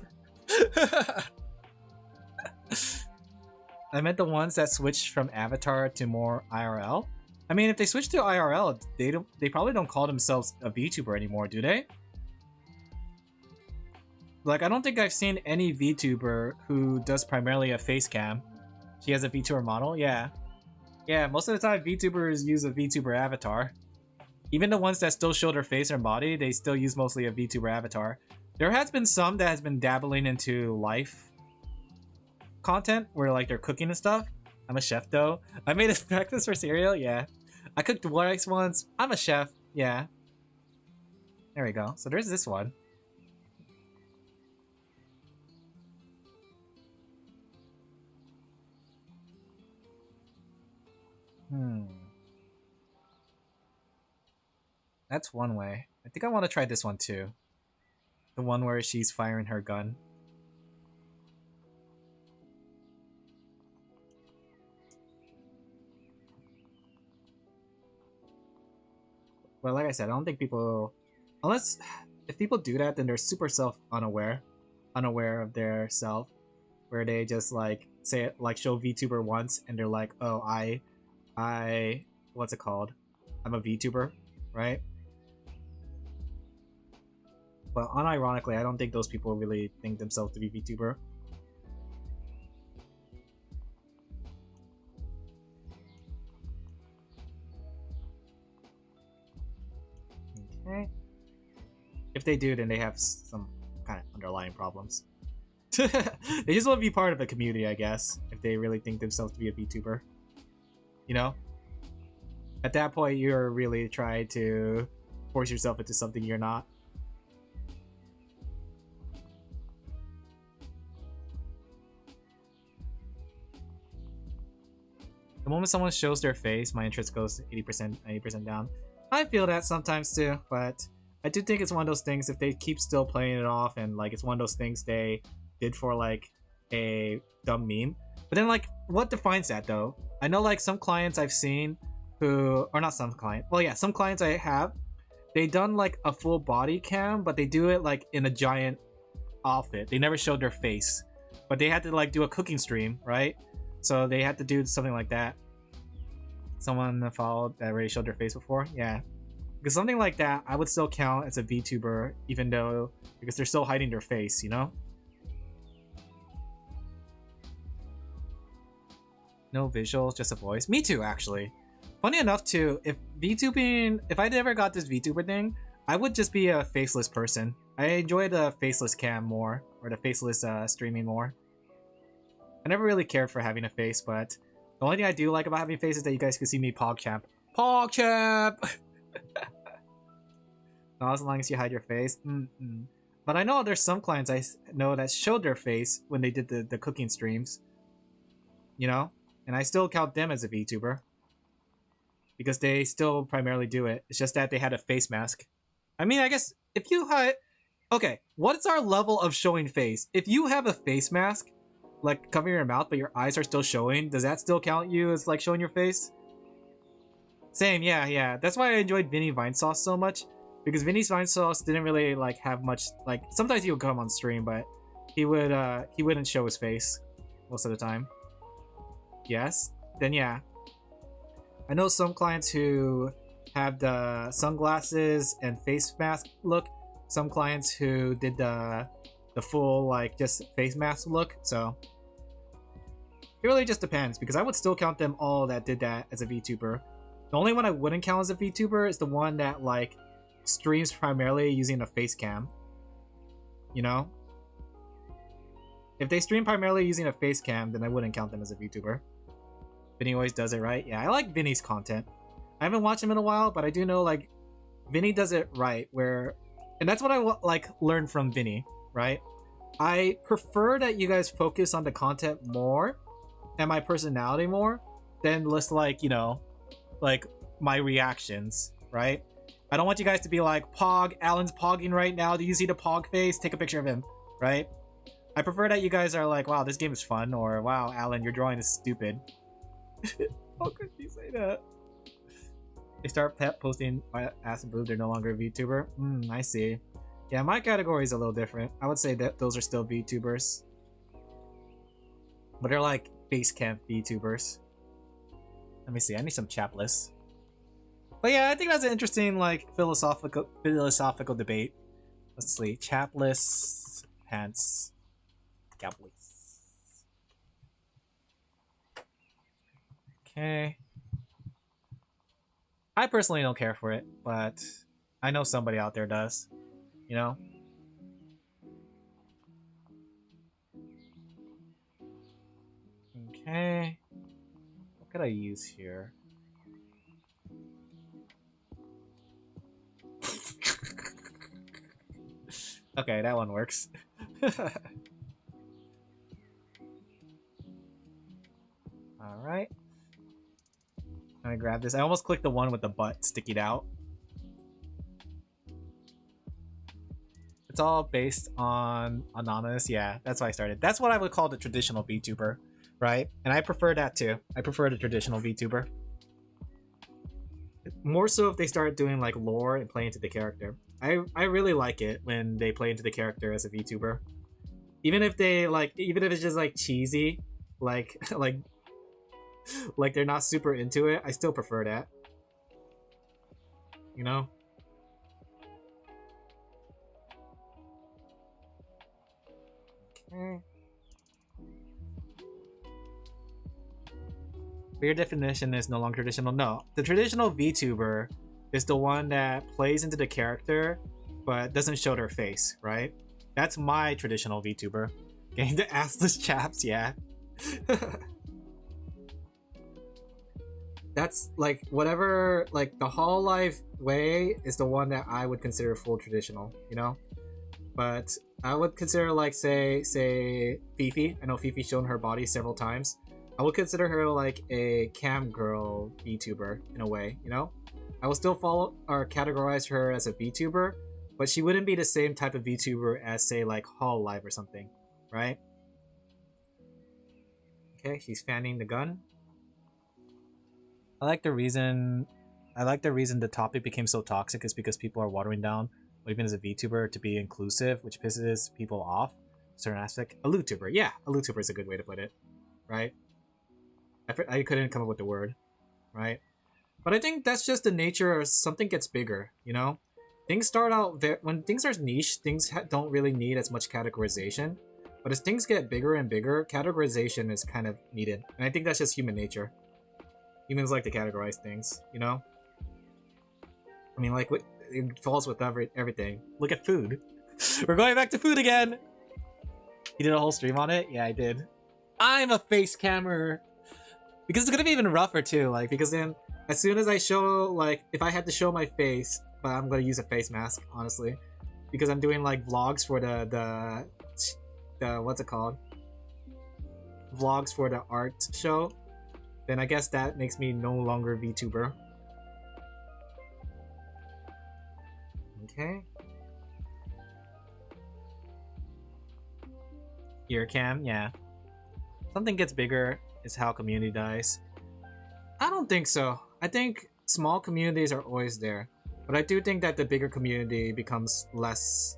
I meant the ones that switched from Avatar to more IRL. I mean, if they switch to IRL, they probably don't call themselves a VTuber anymore, do they? Like, I don't think I've seen any VTuber who does primarily a face cam. She has a VTuber model, yeah. Yeah, most of the time VTubers use a VTuber avatar. Even the ones that still show their face and body, they still use mostly a VTuber avatar. There has been some that has been dabbling into life content, where like they're cooking and stuff. I'm a chef though. I made a breakfast for cereal, yeah. I cooked rice once. I'm a chef, yeah. There we go. So there's this one. That's one way. I think I want to try this one too. The one where she's firing her gun. Well, like I said, I don't think people... Unless... If people do that, then they're super self-unaware. Unaware of their self. Where they just like, say it, like show VTuber once and they're like, oh, I... What's it called? I'm a VTuber, right? But unironically, I don't think those people really think themselves to be VTuber. Okay. If they do, then they have some kind of underlying problems. They just want to be part of a community, I guess, if they really think themselves to be a VTuber. You know? At that point, you're really trying to force yourself into something you're not. The moment someone shows their face, my interest goes 80%, 90% down. I feel that sometimes too, but I do think it's one of those things, if they keep still playing it off and like it's one of those things they did for like a dumb meme. But then like, what defines that though? I know like some clients I've seen who, or not some client, well yeah, some clients I have, they done like a full body cam, but they do it like in a giant outfit. They never showed their face, but they had to like do a cooking stream, right? So they had to do something like that. Someone followed that already showed their face before, yeah. Because something like that, I would still count as a VTuber, even though, because they're still hiding their face, you know? No visuals, just a voice. Me too, actually. Funny enough, too, if I ever got this VTuber thing, I would just be a faceless person. I enjoy the faceless cam more, or the faceless streaming more. I never really cared for having a face, but the only thing I do like about having a face is that you guys can see me PogChamp. PogChamp! Not as long as you hide your face. But I know there's some clients I know that showed their face when they did the cooking streams. You know? And I still count them as a VTuber. Because they still primarily do it. It's just that they had a face mask. I mean, I guess if you hide... Okay, what's our level of showing face? If you have a face mask, like covering your mouth, but your eyes are still showing, does that still count you as like showing your face? Same, yeah. That's why I enjoyed Vinny Vinesauce so much. Because Vinny Vinesauce didn't really like have much... Like, sometimes he would come on stream, but he wouldn't show his face most of the time. Yes? Then yeah. I know some clients who have the sunglasses and face mask look. Some clients who did the full like just face mask look. So it really just depends, because I would still count them all that did that as a VTuber. The only one I wouldn't count as a VTuber is the one that like streams primarily using a face cam. You know? If they stream primarily using a face cam, then I wouldn't count them as a VTuber. Vinny always does it right. Yeah, I like Vinny's content. I haven't watched him in a while, but I do know like Vinny does it right, where, and that's what I like learned from Vinny, right? I prefer that you guys focus on the content more and my personality more than list like, you know, like my reactions, right? I don't want you guys to be like, Pog, Alan's pogging right now. Do you see the Pog face? Take a picture of him, right? I prefer that you guys are like, wow, this game is fun, or wow, Alan, your drawing is stupid. How could you say that? They start posting ass and boob, they're no longer a VTuber. I see. Yeah, my category is a little different. I would say that those are still VTubers. But they're like base camp VTubers. Let me see, I need some chat lists. But yeah, I think that's an interesting like philosophical debate. Let's see. Chat lists, pants, chat lists. Okay. I personally don't care for it, but I know somebody out there does. You know? Okay. What could I use here? Okay, that one works. Alright. Let me grab this. I almost clicked the one with the butt sticking out. It's all based on anonymous. Yeah, that's why I started. That's what I would call the traditional VTuber, right? And I prefer that too. I prefer the traditional VTuber. More so if they start doing like lore and play into the character. I really like it when they play into the character as a VTuber. Even if they like, even if it's just like cheesy, like like they're not super into it, I still prefer that. You know? Okay. But your definition is no longer traditional. No, the traditional VTuber is the one that plays into the character but doesn't show their face, right? That's my traditional VTuber. Getting the assless chaps, yeah. That's like whatever, like the Hololive way is the one that I would consider full traditional, you know? But I would consider like say Fifi. I know Fifi's shown her body several times. I would consider her like a cam girl VTuber in a way, you know? I will still follow or categorize her as a VTuber, but she wouldn't be the same type of VTuber as say like Hololive or something, right? Okay, she's fanning the gun. I like the reason the topic became so toxic is because people are watering down what even as a VTuber to be inclusive, which pisses people off. Certain aspect. A LootTuber. Yeah, a LootTuber is a good way to put it. Right? I couldn't come up with the word. Right? But I think that's just the nature of something gets bigger, you know? Things start out there, when things are niche, things don't really need as much categorization. But as things get bigger and bigger, categorization is kind of needed. And I think that's just human nature. Humans like to categorize things, you know? I mean, like, it falls with everything. Look at food. We're going back to food again! You did a whole stream on it? Yeah, I did. I'm a face cammer! Because it's gonna be even rougher too, like, because then, as soon as I show, like, if I had to show my face, but I'm gonna use a face mask, honestly. Because I'm doing, like, vlogs for the what's it called? Vlogs for the art show. Then I guess that makes me no longer VTuber. Okay. Ear cam, yeah. Something gets bigger is how community dies. I don't think so. I think small communities are always there. But I do think that the bigger community becomes less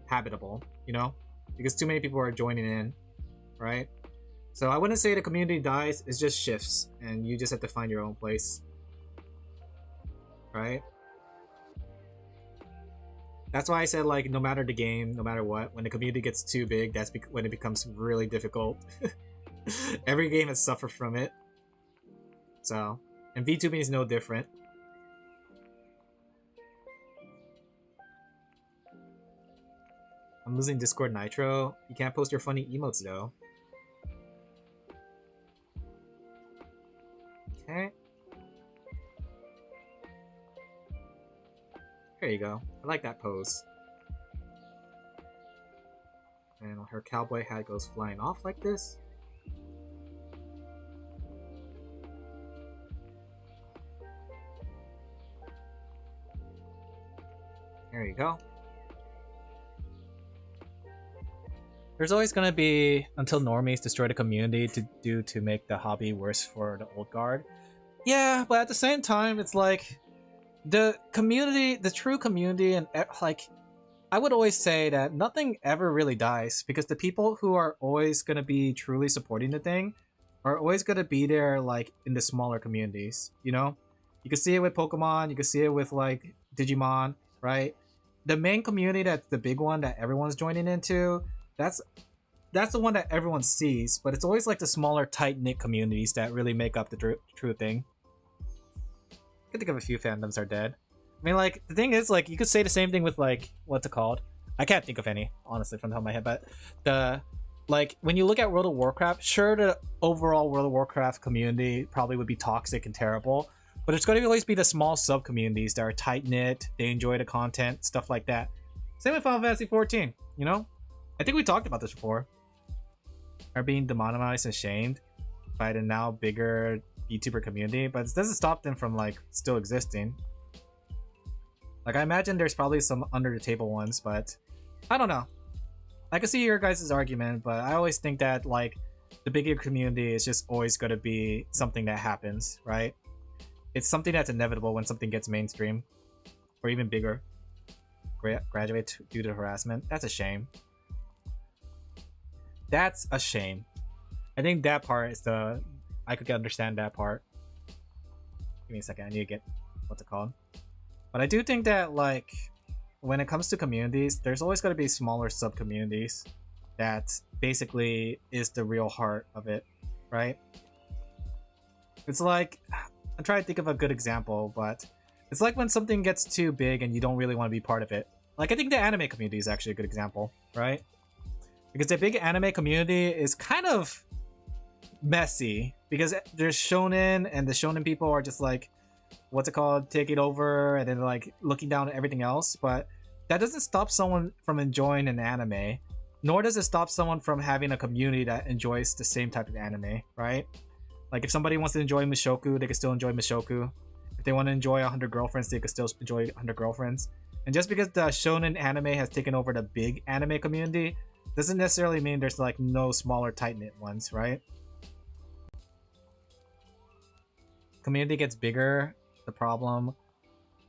habitable, you know? Because too many people are joining in, right? So I wouldn't say the community dies, it just shifts, and you just have to find your own place. Right? That's why I said, like, no matter the game, no matter what, when the community gets too big, that's when it becomes really difficult. Every game has suffered from it. So, and VTubing is no different. I'm losing Discord Nitro. You can't post your funny emotes though. Okay. There you go. I like that pose. And her cowboy hat goes flying off like this. There you go. There's always gonna be, until normies destroy the community to make the hobby worse for the old guard. Yeah, but at the same time, it's like the community, the true community, and like I would always say that nothing ever really dies because the people who are always gonna be truly supporting the thing are always gonna be there, like in the smaller communities. You know, you can see it with Pokemon, you can see it with like Digimon, right? The main community, that's the big one that everyone's joining into. That's the one that everyone sees, but it's always like the smaller, tight-knit communities that really make up the true thing. I can think of a few fandoms are dead. I mean, like, the thing is, like, you could say the same thing with, like, what's it called? I can't think of any, honestly, from the top of my head, but like, when you look at World of Warcraft, sure, the overall World of Warcraft community probably would be toxic and terrible, but it's going to always be the small sub-communities that are tight-knit, they enjoy the content, stuff like that. Same with Final Fantasy XIV, you know? I think we talked about this before. Are being demonized and shamed by the now bigger YouTuber community, but it doesn't stop them from like still existing. Like I imagine there's probably some under the table ones, but I don't know. I can see your guys' argument, but I always think that like the bigger community is just always going to be something that happens, right? It's something that's inevitable when something gets mainstream or even bigger. Graduate due to harassment. That's a shame. That's a shame. I think that part is the... I could understand that part. Give me a second, I need to get... what's it called? But I do think that, like, when it comes to communities, there's always going to be smaller sub-communities that basically is the real heart of it, right? It's like... I'm trying to think of a good example, but... It's like when something gets too big and you don't really want to be part of it. Like, I think the anime community is actually a good example, right? Because the big anime community is kind of messy because there's shonen and the shonen people are just like, what's it called, taking over and then like looking down at everything else. But that doesn't stop someone from enjoying an anime, nor does it stop someone from having a community that enjoys the same type of anime, right? Like if somebody wants to enjoy Mushoku, they can still enjoy Mushoku. If they want to enjoy 100 Girlfriends, they can still enjoy 100 Girlfriends. And just because the shonen anime has taken over the big anime community doesn't necessarily mean there's like no smaller tight-knit ones, right? Community gets bigger. The problem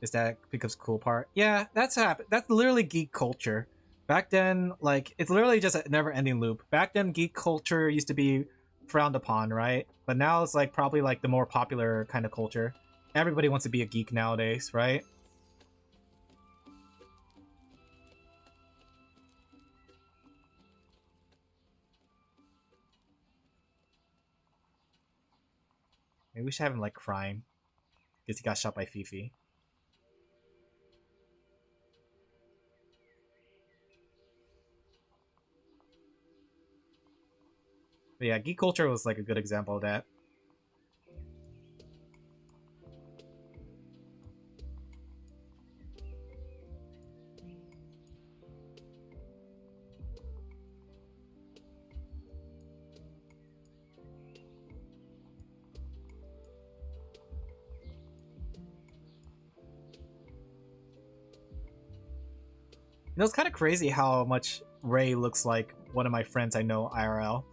is that it becomes cool part. Yeah, that's literally geek culture. Back then, like, it's literally just a never-ending loop. Back then, geek culture used to be frowned upon, right? But now it's like probably like the more popular kind of culture. Everybody wants to be a geek nowadays, right? Maybe we should have him like crying because he got shot by Fifi. But yeah, geek culture was like a good example of that. You know, it's kind of crazy how much Ray looks like one of my friends I know IRL.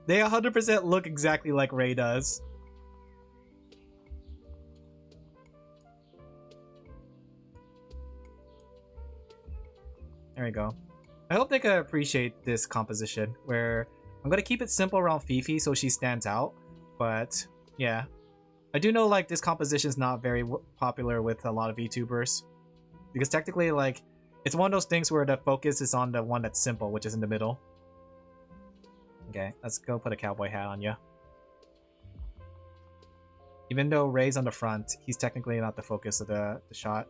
They 100% look exactly like Ray does. There we go. I hope they can appreciate this composition, where I'm going to keep it simple around Fifi so she stands out. But, yeah. I do know, like, this composition is not very popular with a lot of VTubers. Because technically, like, it's one of those things where the focus is on the one that's simple, which is in the middle. Okay, let's go put a cowboy hat on you. Even though Ray's on the front, he's technically not the focus of the shot.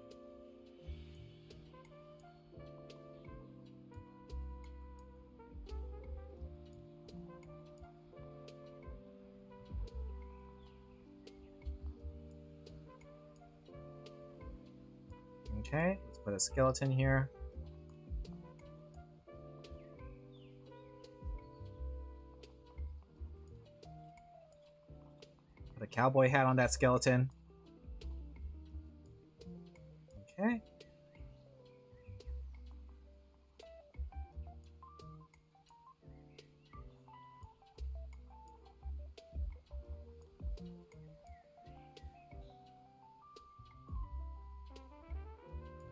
Okay, let's put a skeleton here. Put a cowboy hat on that skeleton. Okay.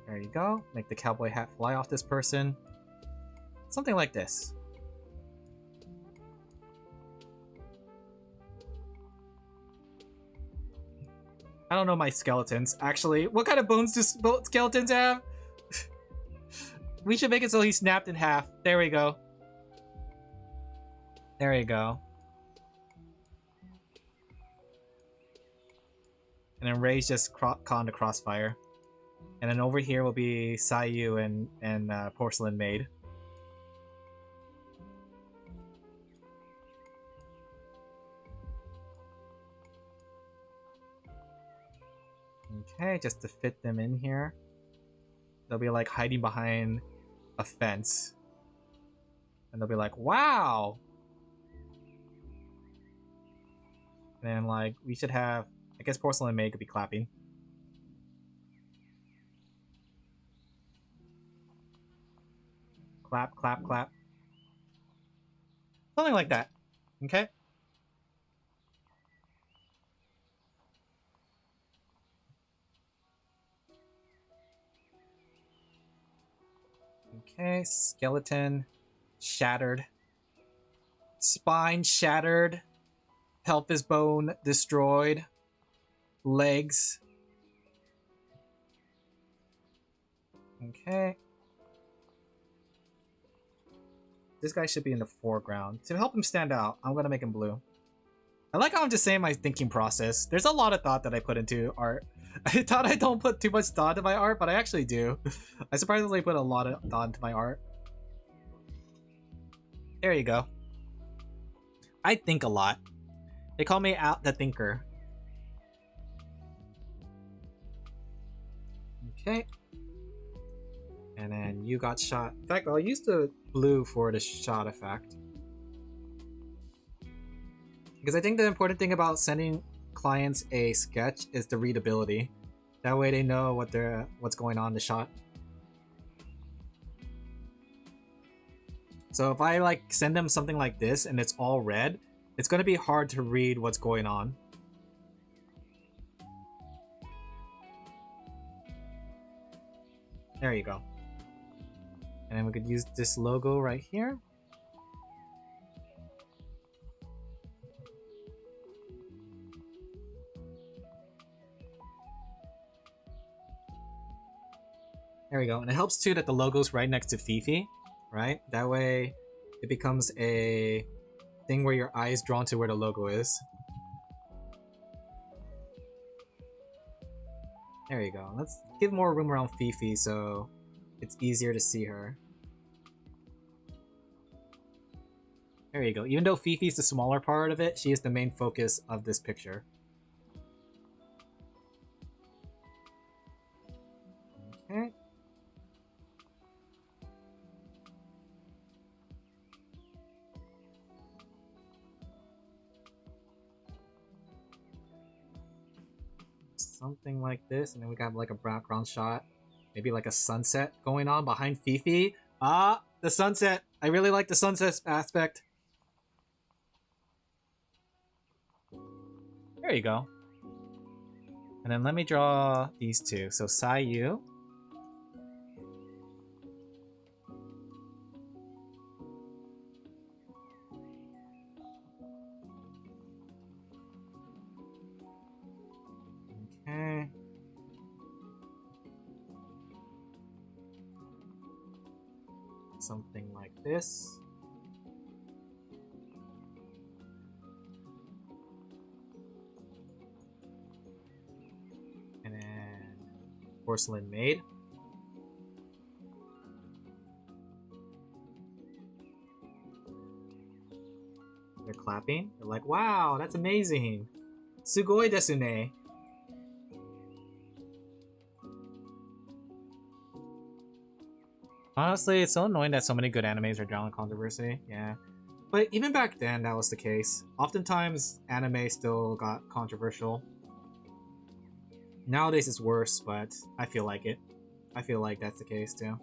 There you go. Make the cowboy hat fly off this person. Something like this. I don't know my skeletons. Actually, what kind of bones do skeletons have? We should make it so he snapped in half. There we go. There you go. And then Ray's just caught in the crossfire. And then over here will be Sayu and Porcelain Maid. Okay, just to fit them in here. They'll be like hiding behind a fence. And they'll be like, wow! And then like, we should have, I guess Porcelain Maid could be clapping. Clap, clap, clap. Something like that. Okay? Okay, skeleton shattered. Spine shattered. Pelvis bone destroyed. Legs. Okay. This guy should be in the foreground. To help him stand out, I'm gonna make him blue. I like how I'm just saying my thinking process. There's a lot of thought that I put into art. I thought I don't put too much thought into my art, but I actually do. I surprisingly put a lot of thought into my art. There you go. I think a lot. They call me out the thinker. Okay. And then you got shot. In fact, I'll use the blue for the shot effect. Because I think the important thing about sending clients a sketch is the readability. That way they know what's going on in the shot. So if I like send them something like this and it's all red, it's going to be hard to read what's going on. There you go. And then we could use this logo right here. There we go. And it helps too that the logo's right next to Fifi, right? That way it becomes a thing where your eye is drawn to where the logo is. There you go. Let's give more room around Fifi so it's easier to see her. There you go. Even though Fifi's the smaller part of it, she is the main focus of this picture. Okay. Something like this, and then we got like a background shot. Maybe like a sunset going on behind Fifi. Ah, the sunset. I really like the sunset aspect. There you go. And then let me draw these two. So Sayu. Okay. Something like this. And then porcelain maid. They're clapping. They're like, wow, that's amazing. Sugoi desu ne. Honestly, it's so annoying that so many good animes are drawn in controversy. Yeah. But even back then, that was the case. Oftentimes, anime still got controversial. Nowadays, it's worse, but I feel like it. I feel like that's the case, too.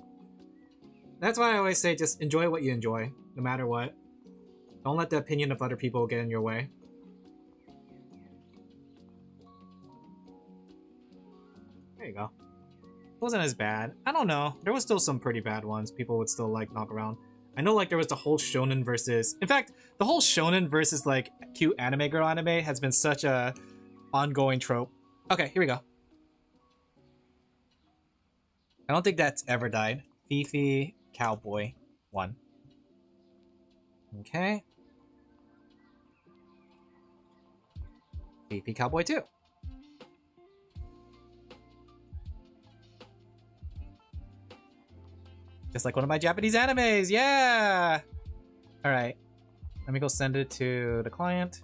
That's why I always say just enjoy what you enjoy, no matter what. Don't let the opinion of other people get in your way. There you go. Wasn't as bad. I don't know. There was still some pretty bad ones. People would still like knock around. I know like there was the whole shonen versus... In fact, the whole shonen versus like cute anime girl anime has been such a ongoing trope. Okay, here we go. I don't think that's ever died. Fifi Cowboy 1. Okay. Fifi Cowboy 2. Just like one of my Japanese animes, yeah! Alright, let me go send it to the client.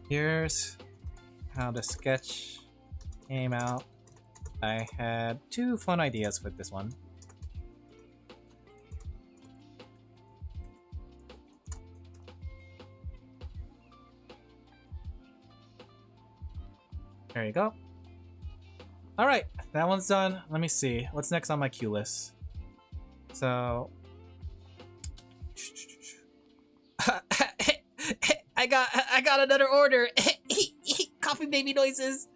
Here's how the sketch came out. I had 2 fun ideas with this one. There you go. Alright, that one's done. Let me see. What's next on my queue list? So... I got another order! Coffee baby noises!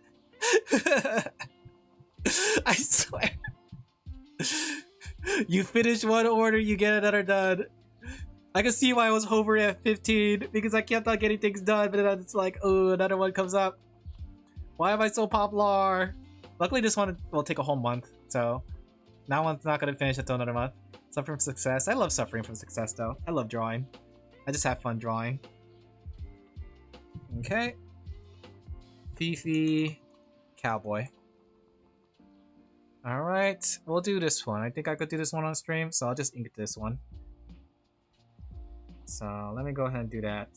I swear. You finish one order, you get another done. I can see why I was hovering at 15, because I kept on getting things done, but then it's like, oh, another one comes up. Why am I so popular? Luckily this one will take a whole month, so that one's not gonna finish until another month. Suffering from success. I love suffering from success though. I love drawing. I just have fun drawing. Okay. Fifi Cowboy. Alright, we'll do this one. I think I could do this one on stream, so I'll just ink this one. So let me go ahead and do that.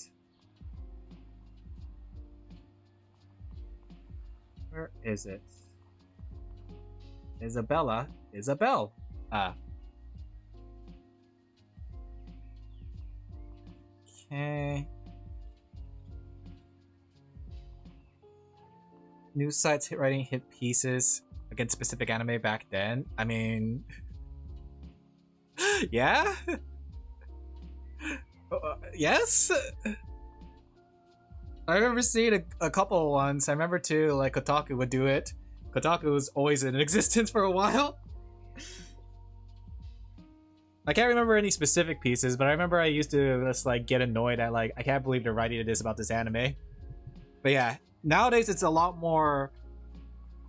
Where is it? Isabella. Isabel. Ah. Okay. News sites writing hit pieces against specific anime back then. I mean... yeah? Yes? I remember seeing a couple ones. I remember too, like Kotaku would do it. Kotaku was always in existence for a while. I can't remember any specific pieces, but I remember I used to just like get annoyed at like, I can't believe they're writing this about this anime. But yeah, nowadays it's a lot more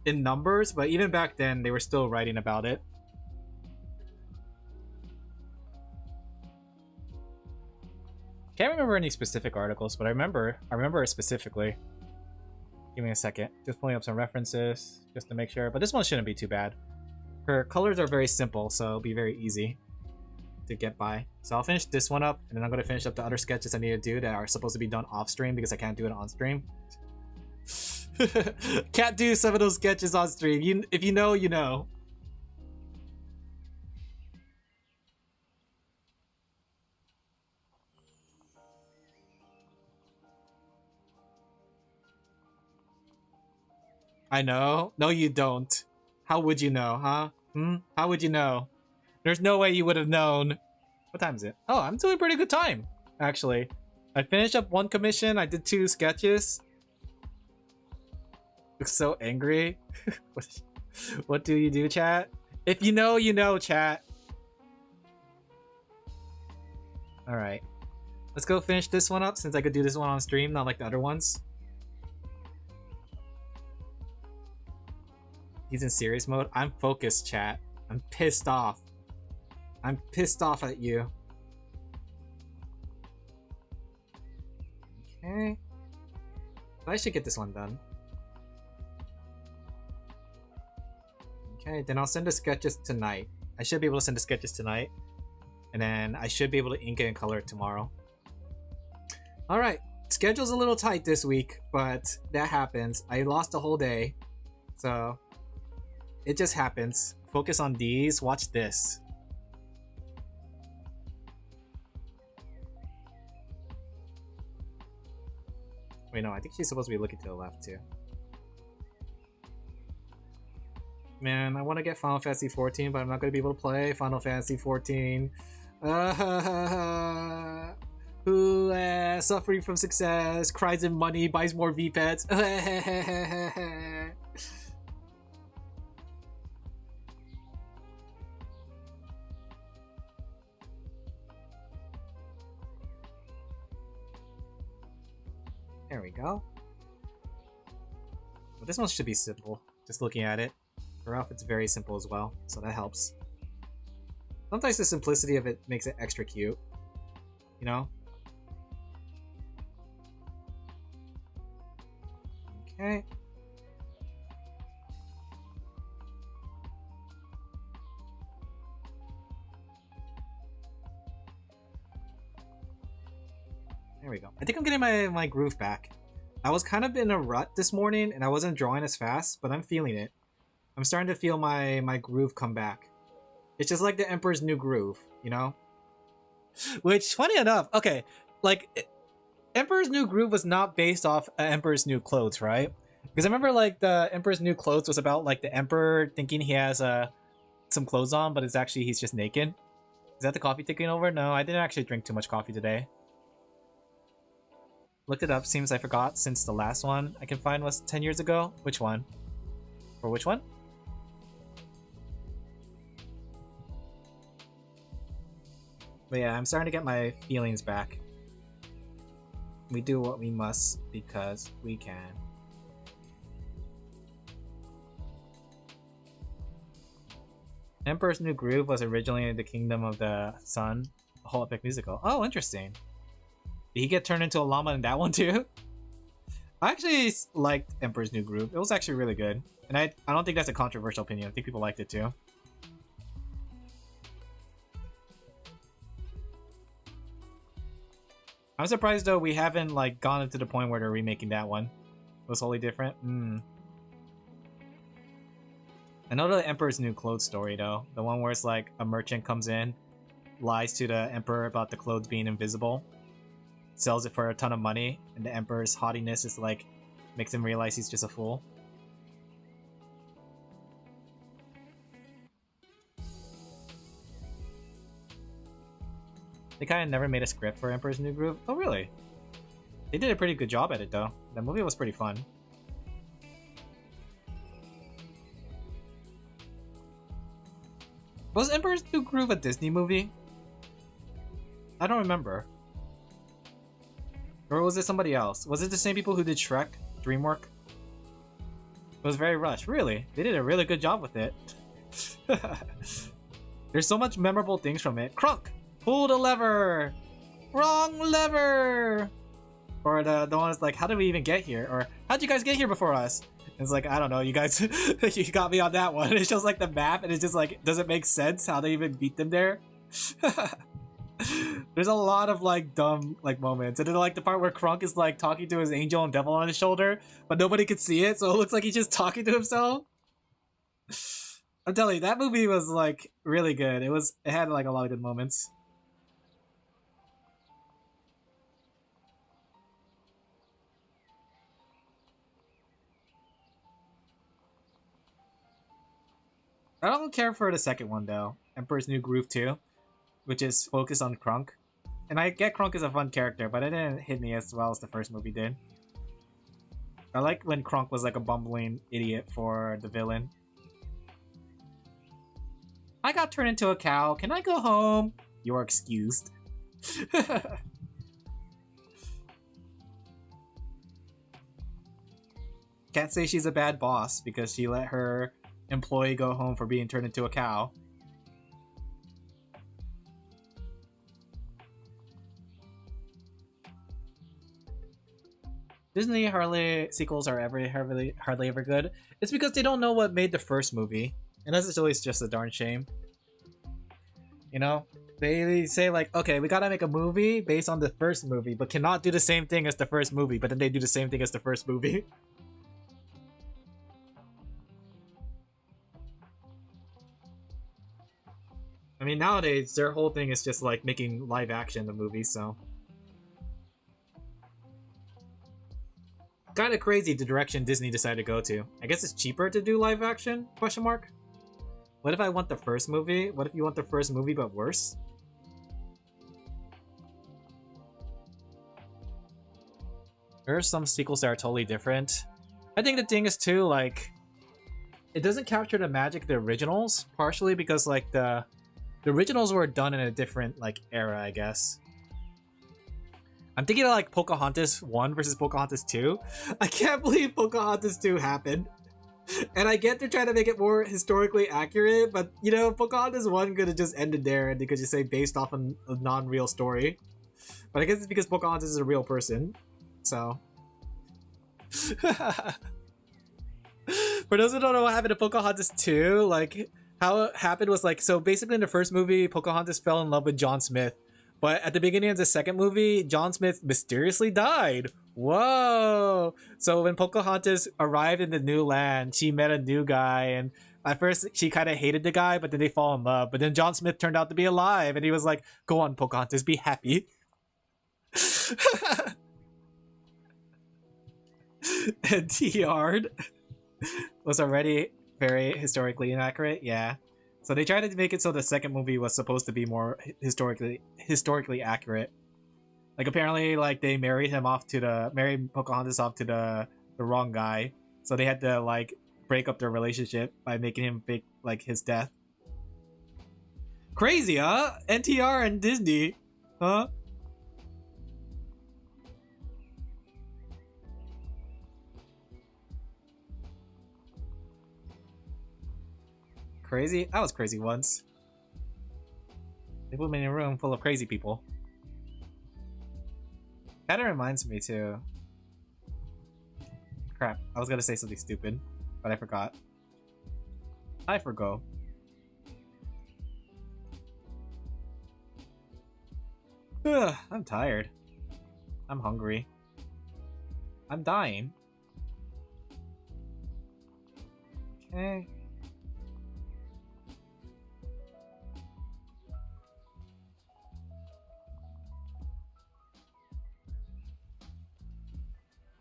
in numbers, but even back then they were still writing about it. Can't remember any specific articles, but I remember it specifically. Give me a second. Just pulling up some references just to make sure. But this one shouldn't be too bad. Her colors are very simple, so it'll be very easy to get by. So I'll finish this one up, and then I'm going to finish up the other sketches I need to do that are supposed to be done off stream because I can't do it on stream. Can't do some of those sketches on stream. If you know, you know. I know. No, you don't. How would you know, huh? How would you know? There's no way you would have known. What time is it? Oh, I'm doing pretty good time, actually. I finished up one commission. I did 2 sketches. Looks so angry. What do you do, chat? If you know, you know, chat. Alright. Let's go finish this one up since I could do this one on stream, not like the other ones. He's in serious mode. I'm focused, chat. I'm pissed off. I'm pissed off at you. Okay. I should get this one done. Okay, then I'll send the sketches tonight. I should be able to send the sketches tonight. And then I should be able to ink it and color it tomorrow. Alright. Schedule's a little tight this week, but that happens. I lost a whole day. So it just happens. Focus on these. Watch this. Wait, no, I think she's supposed to be looking to the left too. Man, I want to get Final Fantasy 14, but I'm not going to be able to play Final Fantasy 14. Who suffering from success, cries in money, buys more V-Pets. There we go. Well, this one should be simple, just looking at it. Her outfit's very simple as well, so that helps. Sometimes the simplicity of it makes it extra cute, you know? Okay. There we go. I think I'm getting my groove back. I was kind of in a rut this morning and I wasn't drawing as fast, but I'm feeling it. I'm starting to feel my groove come back. It's just like the Emperor's New Groove, you know? Which, funny enough, okay, like, Emperor's New Groove was not based off Emperor's New Clothes, right? Because I remember, like, the Emperor's New Clothes was about, like, the Emperor thinking he has some clothes on, but it's actually he's just naked. Is that the coffee taking over? No, I didn't actually drink too much coffee today. Looked it up, seems I forgot since the last one I can find was 10 years ago. Which one? Or which one? But yeah, I'm starting to get my feelings back. We do what we must because we can. Emperor's New Groove was originally the Kingdom of the Sun, a whole epic musical. Oh, interesting. Did he get turned into a llama in that one too? I actually liked Emperor's New Groove. It was actually really good. And I don't think that's a controversial opinion. I think people liked it too. I'm surprised though we haven't like gone to the point where they're remaking that one. It was wholly different. I know the Emperor's New Clothes story though. The one where it's like a merchant comes in, lies to the Emperor about the clothes being invisible, sells it for a ton of money, and the Emperor's haughtiness is like makes him realize he's just a fool. They kind of never made a script for Emperor's New Groove. Oh, really? They did a pretty good job at it, though. That movie was pretty fun. Was Emperor's New Groove a Disney movie? I don't remember. Or was it somebody else? Was it the same people who did Shrek? DreamWorks? It was very rushed. Really? They did a really good job with it. There's so much memorable things from it. Crunk! Pull the lever! Wrong lever! Or the one that's like, how did we even get here? Or, how'd you guys get here before us? And it's like, I don't know, you guys, you got me on that one. It shows like the map and it just like, doesn't make sense how they even beat them there. There's a lot of like dumb like moments, and then like the part where Krunk is like talking to his angel and devil on his shoulder, but nobody could see it, so it looks like he's just talking to himself. I'm telling you, that movie was like really good. It had like a lot of good moments. I don't care for the second one though, Emperor's New Groove 2. Which is focused on Krunk. And I get Krunk is a fun character, but it didn't hit me as well as the first movie did. I like when Krunk was like a bumbling idiot for the villain. I got turned into a cow. Can I go home? You are excused. Can't say she's a bad boss because she let her employee go home for being turned into a cow. Disney hardly sequels are hardly ever good. It's because they don't know what made the first movie, and that's always just a darn shame. You know, they say like, okay, we gotta make a movie based on the first movie, but cannot do the same thing as the first movie. But then they do the same thing as the first movie. I mean, nowadays their whole thing is just like making live action the movies, so. Kind of crazy the direction Disney decided to go to. I guess it's cheaper to do live action? Question mark. What if I want the first movie? What if you want the first movie but worse? There are some sequels that are totally different. I think the thing is too, like, it doesn't capture the magic of the originals, partially because like the originals were done in a different like era, I guess. I'm thinking of like Pocahontas 1 versus Pocahontas 2. I can't believe Pocahontas 2 happened. And I get they're trying to make it more historically accurate, but you know, Pocahontas 1 could have just ended there and they could just say based off a non-real story. But I guess it's because Pocahontas is a real person. So. For those who don't know what happened to Pocahontas 2, like how it happened was like, so basically in the first movie, Pocahontas fell in love with John Smith. But at the beginning of the second movie, John Smith mysteriously died. Whoa! So when Pocahontas arrived in the new land, she met a new guy, and at first she kind of hated the guy, but then they fall in love. But then John Smith turned out to be alive, and he was like, "Go on, Pocahontas, be happy." And T-Yard was already very historically inaccurate. Yeah. So they tried to make it so the second movie was supposed to be more historically accurate. Like apparently, like they married Pocahontas off to the wrong guy, so they had to like break up their relationship by making him fake like his death. Crazy, huh? NTR and Disney, huh? Crazy? I was crazy once. They put me in a room full of crazy people. Kinda reminds me too. Crap, I was gonna say something stupid, but I forgot. I forgot. Ugh, I'm tired. I'm hungry. I'm dying. Okay.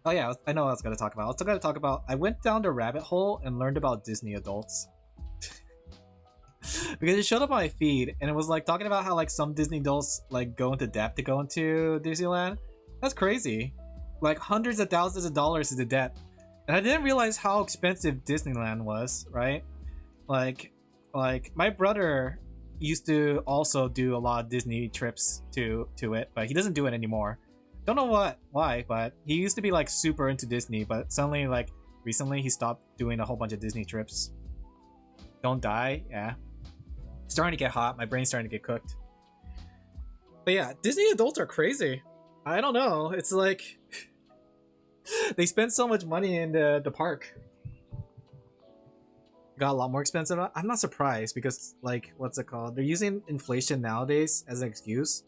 Oh yeah, I know what I was going to talk about. I was going to talk about, I went down the rabbit hole and learned about Disney adults. Because it showed up on my feed, and it was like talking about how like some Disney adults like go into debt to go into Disneyland. That's crazy. Like hundreds of thousands of dollars is the debt. And I didn't realize how expensive Disneyland was, right? Like my brother used to also do a lot of Disney trips to it, but he doesn't do it anymore. Don't know why, but he used to be like super into Disney, but suddenly like recently he stopped doing a whole bunch of Disney trips. Don't die, yeah. It's starting to get hot. My brain's starting to get cooked. But yeah, Disney adults are crazy. I don't know. It's like they spend so much money in the park. Got a lot more expensive. I'm not surprised because like what's it called? They're using inflation nowadays as an excuse.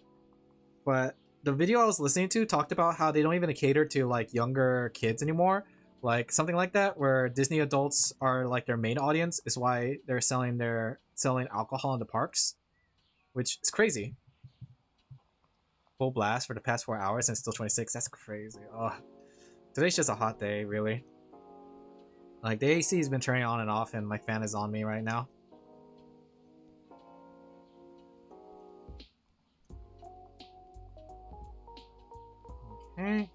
But the video I was listening to talked about how they don't even cater to like younger kids anymore. Like something like that, where Disney adults are like their main audience is why they're selling alcohol in the parks, which is crazy. Full blast for the past 4 hours and still 26. That's crazy. Oh, today's just a hot day, really. Like the AC has been turning on and off, and my fan is on me right now. Okay.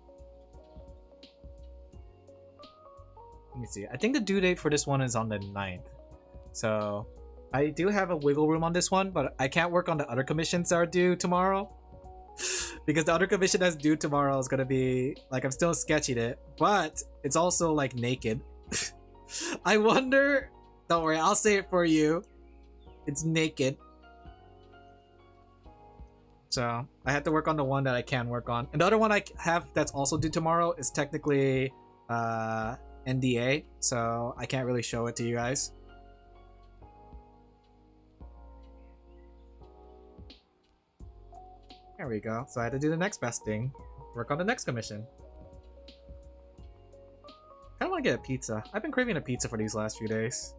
Let me see. I think the due date for this one is on the 9th. So I do have a wiggle room on this one, but I can't work on the other commissions that are due tomorrow. Because the other commission that's due tomorrow is gonna be like, I'm still sketching it, but it's also like naked. I wonder. Don't worry, I'll say it for you. It's naked. So I have to work on the one that I can work on, and the other one I have that's also due tomorrow is technically NDA, so I can't really show it to you guys. There we go. So I had to do the next best thing. Work on the next commission. I want to get a pizza. I've been craving a pizza for these last few days.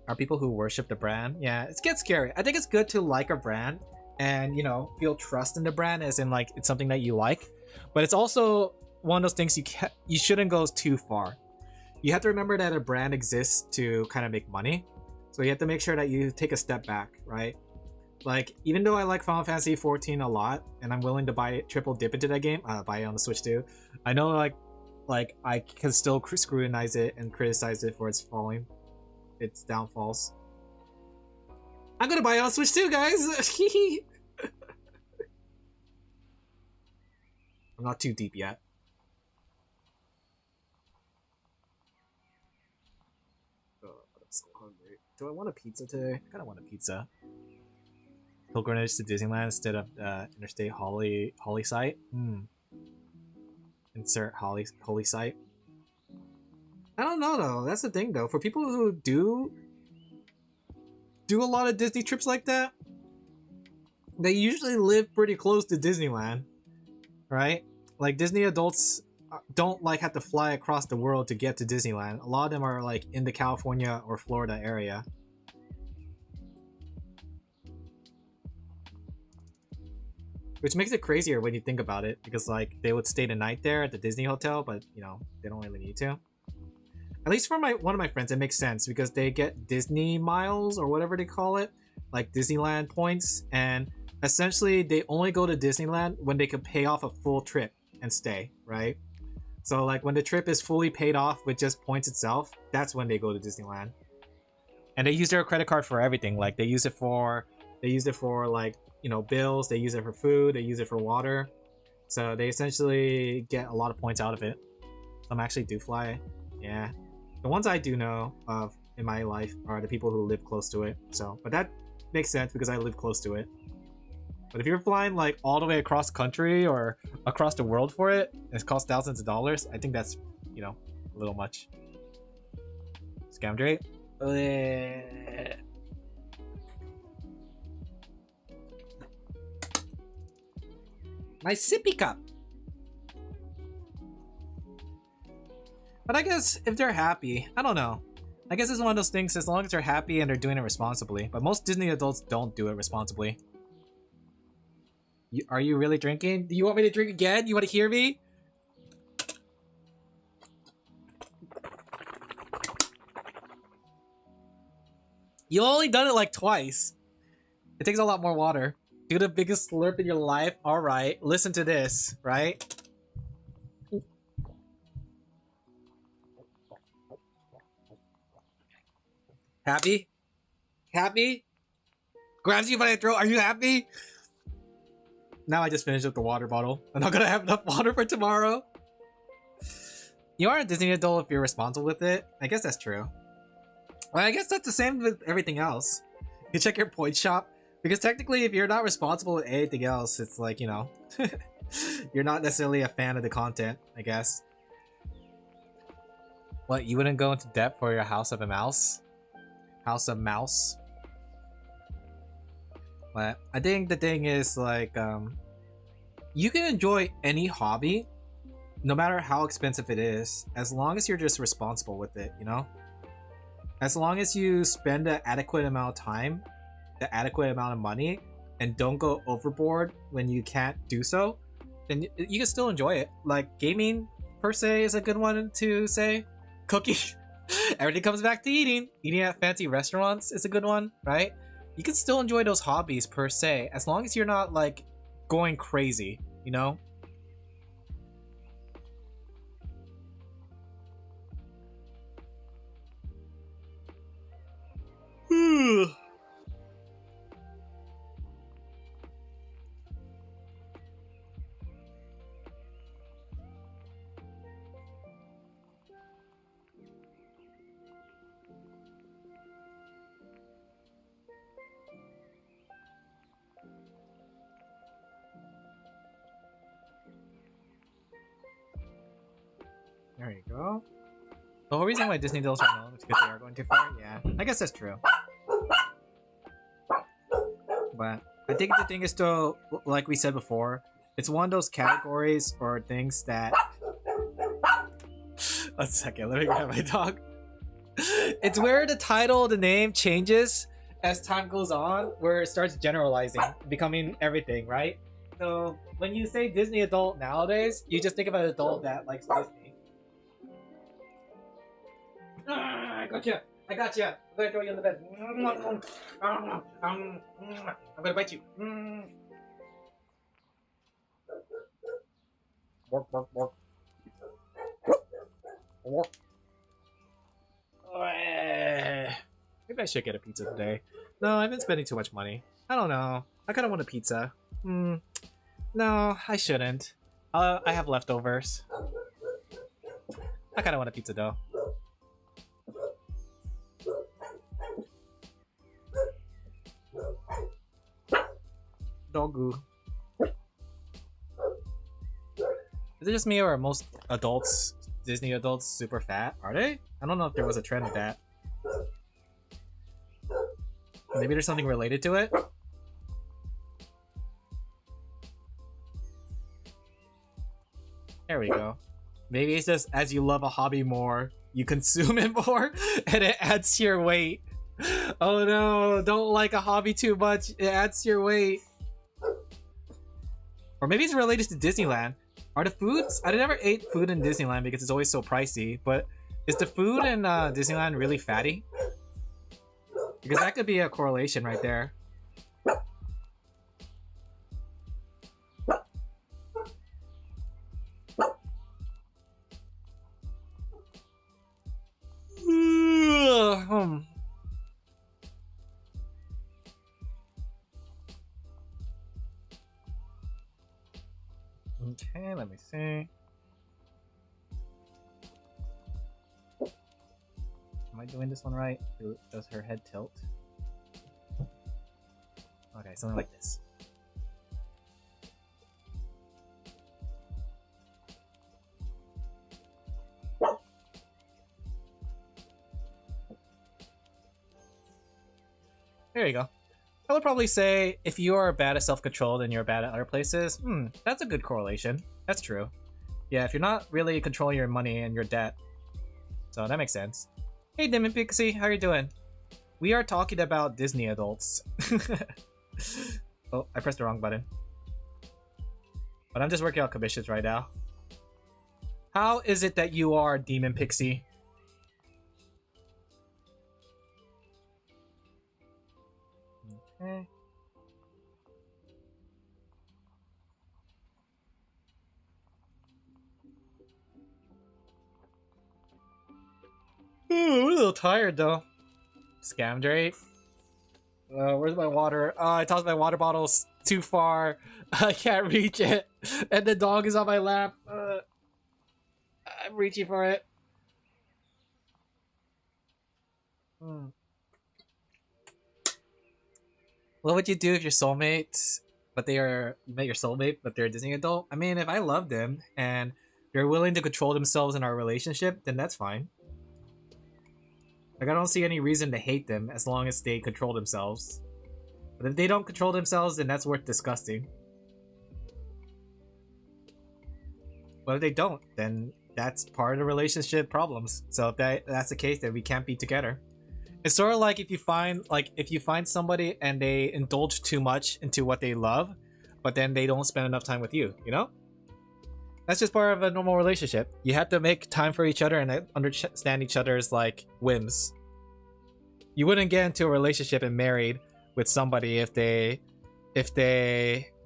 Are people who worship the brand? Yeah, it gets scary. I think it's good to like a brand and, you know, feel trust in the brand as in like it's something that you like. But it's also one of those things you shouldn't go too far. You have to remember that a brand exists to kind of make money. So you have to make sure that you take a step back, right? Like, even though I like Final Fantasy 14 a lot, and I'm willing to buy it, triple dip into that game, buy it on the Switch too. I know like I can still scrutinize it and criticize it for its downfalls. I'm gonna buy it on Switch too, guys. I'm not too deep yet. Oh, I'm so hungry. Do I want a pizza today? I kind of want a pizza. Pilgrimage to Disneyland instead of Interstate Holy Site. Insert holy site. I don't know though. That's the thing though. For people who do a lot of Disney trips like that, they usually live pretty close to Disneyland, right? Like Disney adults don't like have to fly across the world to get to Disneyland. A lot of them are like in the California or Florida area. Which makes it crazier when you think about it, because like they would stay the night there at the Disney hotel, but you know, they don't really need to. At least for one of my friends, it makes sense because they get Disney miles or whatever they call it, like Disneyland points, and essentially they only go to Disneyland when they can pay off a full trip and stay, right? So like when the trip is fully paid off with just points itself, that's when they go to Disneyland. And they use their credit card for everything. Like they use it for like, you know, bills, they use it for food, they use it for water. So they essentially get a lot of points out of it. Some actually do fly. Yeah. The ones I do know of in my life are the people who live close to it. So, but that makes sense because I live close to it. But if you're flying like all the way across the country or across the world for it, and it costs thousands of dollars, I think that's, you know, a little much. Scam Drake? My sippy cup. But I guess if they're happy, I don't know. I guess it's one of those things as long as they're happy and they're doing it responsibly. But most Disney adults don't do it responsibly. Are you really drinking? Do you want me to drink again? You want to hear me? You only done it like twice. It takes a lot more water. Do the biggest slurp in your life? Alright, listen to this, right? Happy? Happy? Grabs you by the throat. Are you happy? Now I just finished up the water bottle. I'm not gonna have enough water for tomorrow. You are a Disney adult if you're responsible with it. I guess that's true. Well, I guess that's the same with everything else. You check your point shop. Because technically, if you're not responsible with anything else, it's like, you know, you're not necessarily a fan of the content, I guess. What, you wouldn't go into debt for your House of a Mouse? House of Mouse? But I think the thing is, like, you can enjoy any hobby, no matter how expensive it is, as long as you're just responsible with it, you know? As long as you spend an adequate amount of time, the adequate amount of money, and don't go overboard when you can't do so, then you can still enjoy it. Like, gaming, per se, is a good one to say. Cooking. Everything comes back to eating. Eating at fancy restaurants is a good one, right? You can still enjoy those hobbies, per se, as long as you're not, like, going crazy, you know? There you go. The whole reason why Disney deals are known is because they are going too far. Yeah, I guess that's true. But I think the thing is still, like we said before, it's one of those categories or things that... One second, let me grab my dog. It's where the title, the name changes as time goes on, where it starts generalizing, becoming everything, right? So when you say Disney adult nowadays, you just think of an adult that likes Disney. I got you. I got you. I'm gonna throw you in the bed. I'm gonna bite you. Bork, bork, bork. Bork. Maybe I should get a pizza today. No, I've been spending too much money. I don't know. I kind of want a pizza. No, I shouldn't. I have leftovers. I kind of want a pizza though. Dogu. Is it just me or are most adults, Disney adults, super fat? Are they? I don't know if there was a trend of that. Maybe there's something related to it? There we go. Maybe it's just as you love a hobby more, you consume it more, and it adds to your weight. Oh no, don't like a hobby too much, it adds to your weight. Or maybe it's related to Disneyland. Are the foods? I never ate food in Disneyland because it's always so pricey, but is the food in Disneyland really fatty? Because that could be a correlation right there. Okay, let me see. Am I doing this one right? Does her head tilt? Okay, something like this. There you go. I would probably say if you are bad at self-control then you're bad at other places. That's a good correlation. That's true. Yeah, if you're not really controlling your money and your debt. So that makes sense. Hey Demon Pixie, how you doing? We are talking about Disney adults. Oh, I pressed the wrong button. But I'm just working out commissions right now. How is it that you are Demon Pixie? Okay. Ooh, I'm a little tired though. Scam drape. Where's my water? Oh, I tossed my water bottles too far. I can't reach it. And the dog is on my lap. I'm reaching for it. Hmm. What would you do if your soulmate, but they are you met your soulmate, but they're a Disney adult? I mean, if I love them and they're willing to control themselves in our relationship, then that's fine. Like I don't see any reason to hate them as long as they control themselves. But if they don't control themselves, then that's worth discussing. But if they don't, then that's part of the relationship problems. So if that's the case, then we can't be together. It's sort of like if you find somebody and they indulge too much into what they love, but then they don't spend enough time with you, you know? That's just part of a normal relationship. You have to make time for each other and understand each other's like whims. You wouldn't get into a relationship and married with somebody if they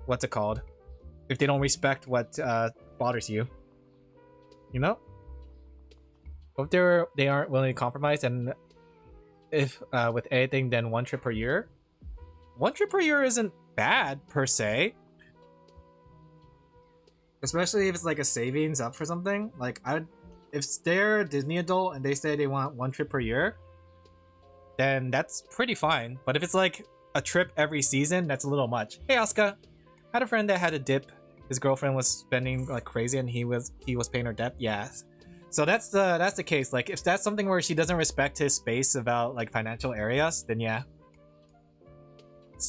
what's it called? If they don't respect what bothers you. You know? If they aren't willing to compromise, and if with anything then 1 trip per year. 1 trip per year isn't bad per se. Especially if it's like a savings up for something. Like if they're a Disney adult and they say they want 1 trip per year, then that's pretty fine. But if it's like a trip every season, that's a little much. Hey Asuka, I had a friend that had a dip. His girlfriend was spending like crazy and he was paying her debt. Yeah. So that's the case. Like if that's something where she doesn't respect his space about like financial areas, then yeah.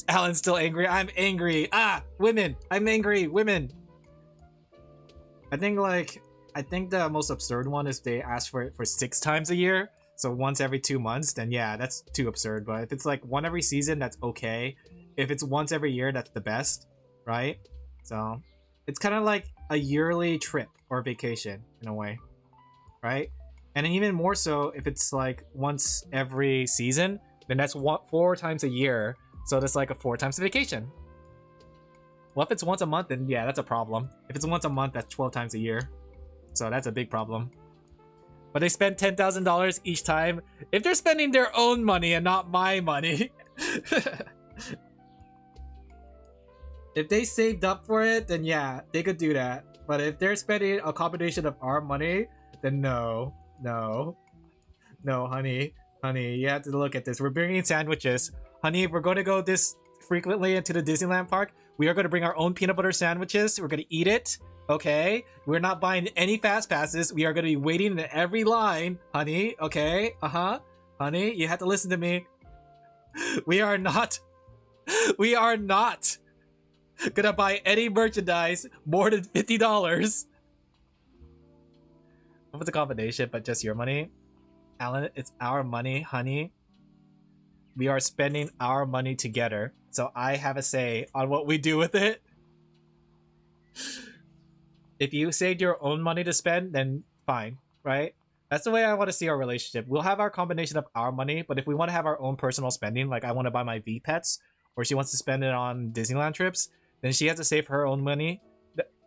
Alan's still angry. I'm angry. Women. I'm angry. Women. I think the most absurd one is they ask for it for 6 times a year. So once every 2 months, then yeah, that's too absurd. But if it's like 1 every season, that's okay. If it's once every year, that's the best, right? So it's kind of like a yearly trip or vacation in a way, right? And even more so if it's like once every season, then that's 4 times a year. So that's like a 4 times a vacation. Well, if it's once a month, then yeah, that's a problem. If it's once a month, that's 12 times a year. So that's a big problem. But they spend $10,000 each time. If they're spending their own money and not my money. If they saved up for it, then yeah, they could do that. But if they're spending a combination of our money, then no, honey, you have to look at this. We're bringing sandwiches. Honey, if we're going to go this frequently into the Disneyland park, we are going to bring our own peanut butter sandwiches. We're going to eat it. Okay? We're not buying any fast passes. We are going to be waiting in every line. Honey, okay? Honey, you have to listen to me. We are not gonna buy any merchandise more than $50. What's a combination, but just your money? Alan, it's our money, honey. We are spending our money together, so I have a say on what we do with it. If you saved your own money to spend, then fine, right? That's the way I want to see our relationship. We'll have our combination of our money, but if we want to have our own personal spending, like I want to buy my V pets, or she wants to spend it on Disneyland trips, then she has to save her own money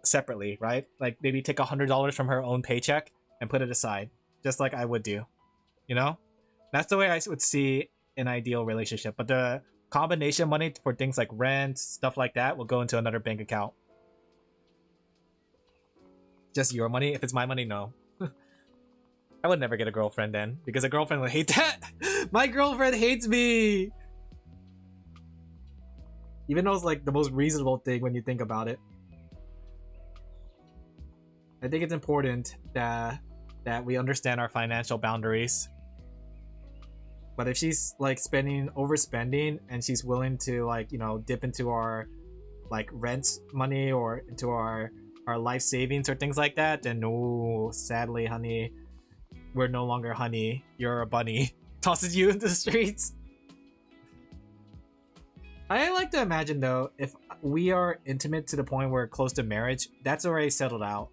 separately, right? Like maybe take $100 from her own paycheck and put it aside, just like I would do. You know? That's the way I would see an ideal relationship. But the combination money for things like rent, stuff like that, will go into another bank account. Just your money? If it's my money, no. I would never get a girlfriend then, because a girlfriend would hate that. My girlfriend hates me! Even though it's like the most reasonable thing when you think about it. I think it's important that we understand our financial boundaries. But if she's like overspending and she's willing to like, you know, dip into our like rent money or into our life savings or things like that, then no, sadly, honey, we're no longer honey. You're a bunny. Tosses you into the streets. I like to imagine though, if we are intimate to the point where we're close to marriage, that's already settled out.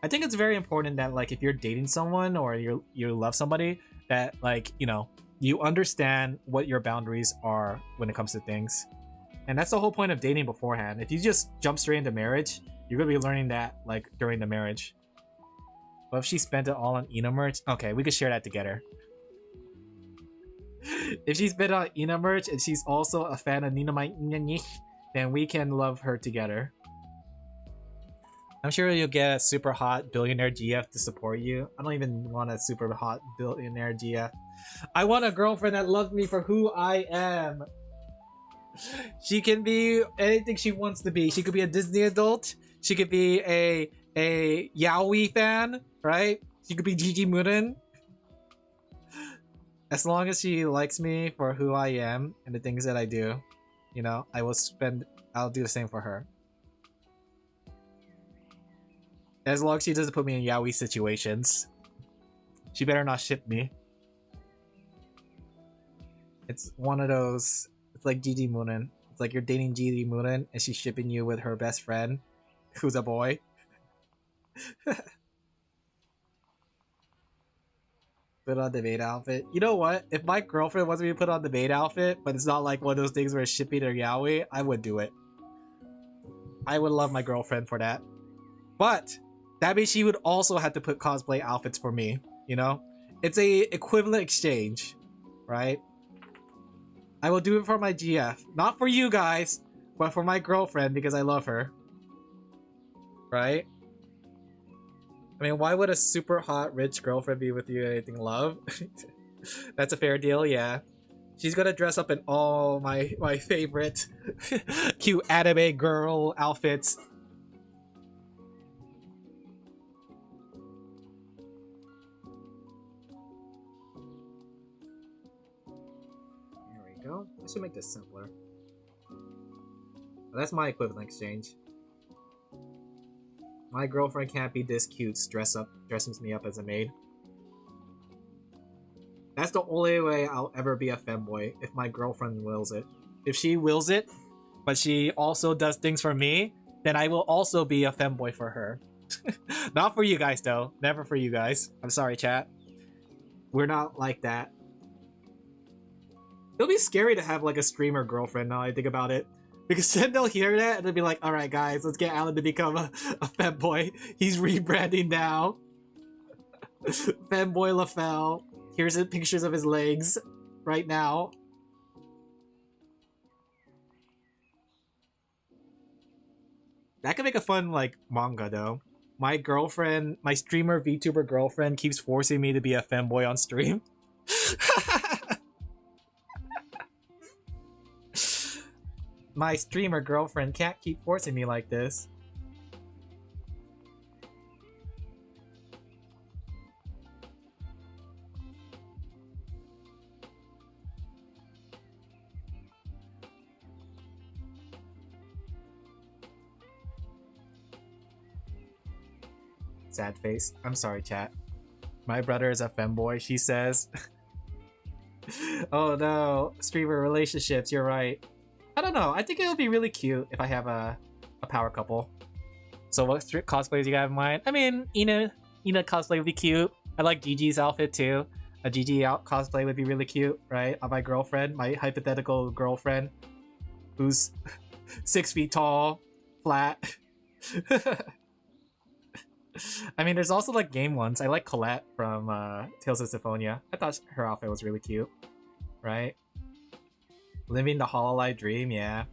I think it's very important that like if you're dating someone or you love somebody, that like, you know, you understand what your boundaries are when it comes to things. And that's the whole point of dating beforehand. If you just jump straight into marriage, you're gonna be learning that like during the marriage. But if she spent it all on Eno merch, okay, we could share that together. If she's been on Ina merch and she's also a fan of Nina then we can love her together. I'm sure you'll get a super hot billionaire GF to support you. I don't even want a super hot billionaire GF. I want a girlfriend that loves me for who I am. She can be anything she wants to be. She could be a Disney adult. She could be a yaoi fan, right? She could be Gigi Muren. As long as she likes me for who I am and the things that I do, you know, I'll do the same for her. As long as she doesn't put me in yaoi situations. She better not ship me. It's one of those, it's like Gigi Muren. It's like you're dating Gigi Muren and she's shipping you with her best friend, who's a boy. Put on the maid outfit. You know what? If my girlfriend wants me to put on the maid outfit, but it's not like one of those things where it's shipping or yaoi, I would do it. I would love my girlfriend for that. But that means she would also have to put cosplay outfits for me, you know? It's a equivalent exchange, right? I will do it for my GF. Not for you guys, but for my girlfriend because I love her. Right? I mean, why would a super hot rich girlfriend be with you anything love? That's a fair deal, yeah. She's gonna dress up in all my favorite cute anime girl outfits. There we go. I should make this simpler. That's my equivalent exchange. My girlfriend can't be this cute, dresses me up as a maid. That's the only way I'll ever be a femboy, if my girlfriend wills it. If she wills it, but she also does things for me, then I will also be a femboy for her. Not for you guys though. Never for you guys. I'm sorry, chat. We're not like that. It'll be scary to have like a streamer girlfriend now I think about it. Because then they'll hear that and they'll be like, alright guys, let's get Alin to become a femboy. He's rebranding now. Femboy Laphel. Here's the pictures of his legs right now. That could make a fun like manga though. My girlfriend, my streamer VTuber girlfriend keeps forcing me to be a femboy on stream. My streamer girlfriend can't keep forcing me like this. Sad face. I'm sorry, chat. My brother is a femboy, she says. Oh no, streamer relationships, you're right. I don't know. I think it would be really cute if I have a power couple. So what cosplays you got in mind? I mean, Ina cosplay would be cute. I like Gigi's outfit too. A Gigi out cosplay would be really cute, right? On my girlfriend, my hypothetical girlfriend, who's 6 feet tall, flat. I mean, there's also like game ones. I like Colette from Tales of Symphonia. I thought her outfit was really cute, right? Living the Hololive dream, yeah.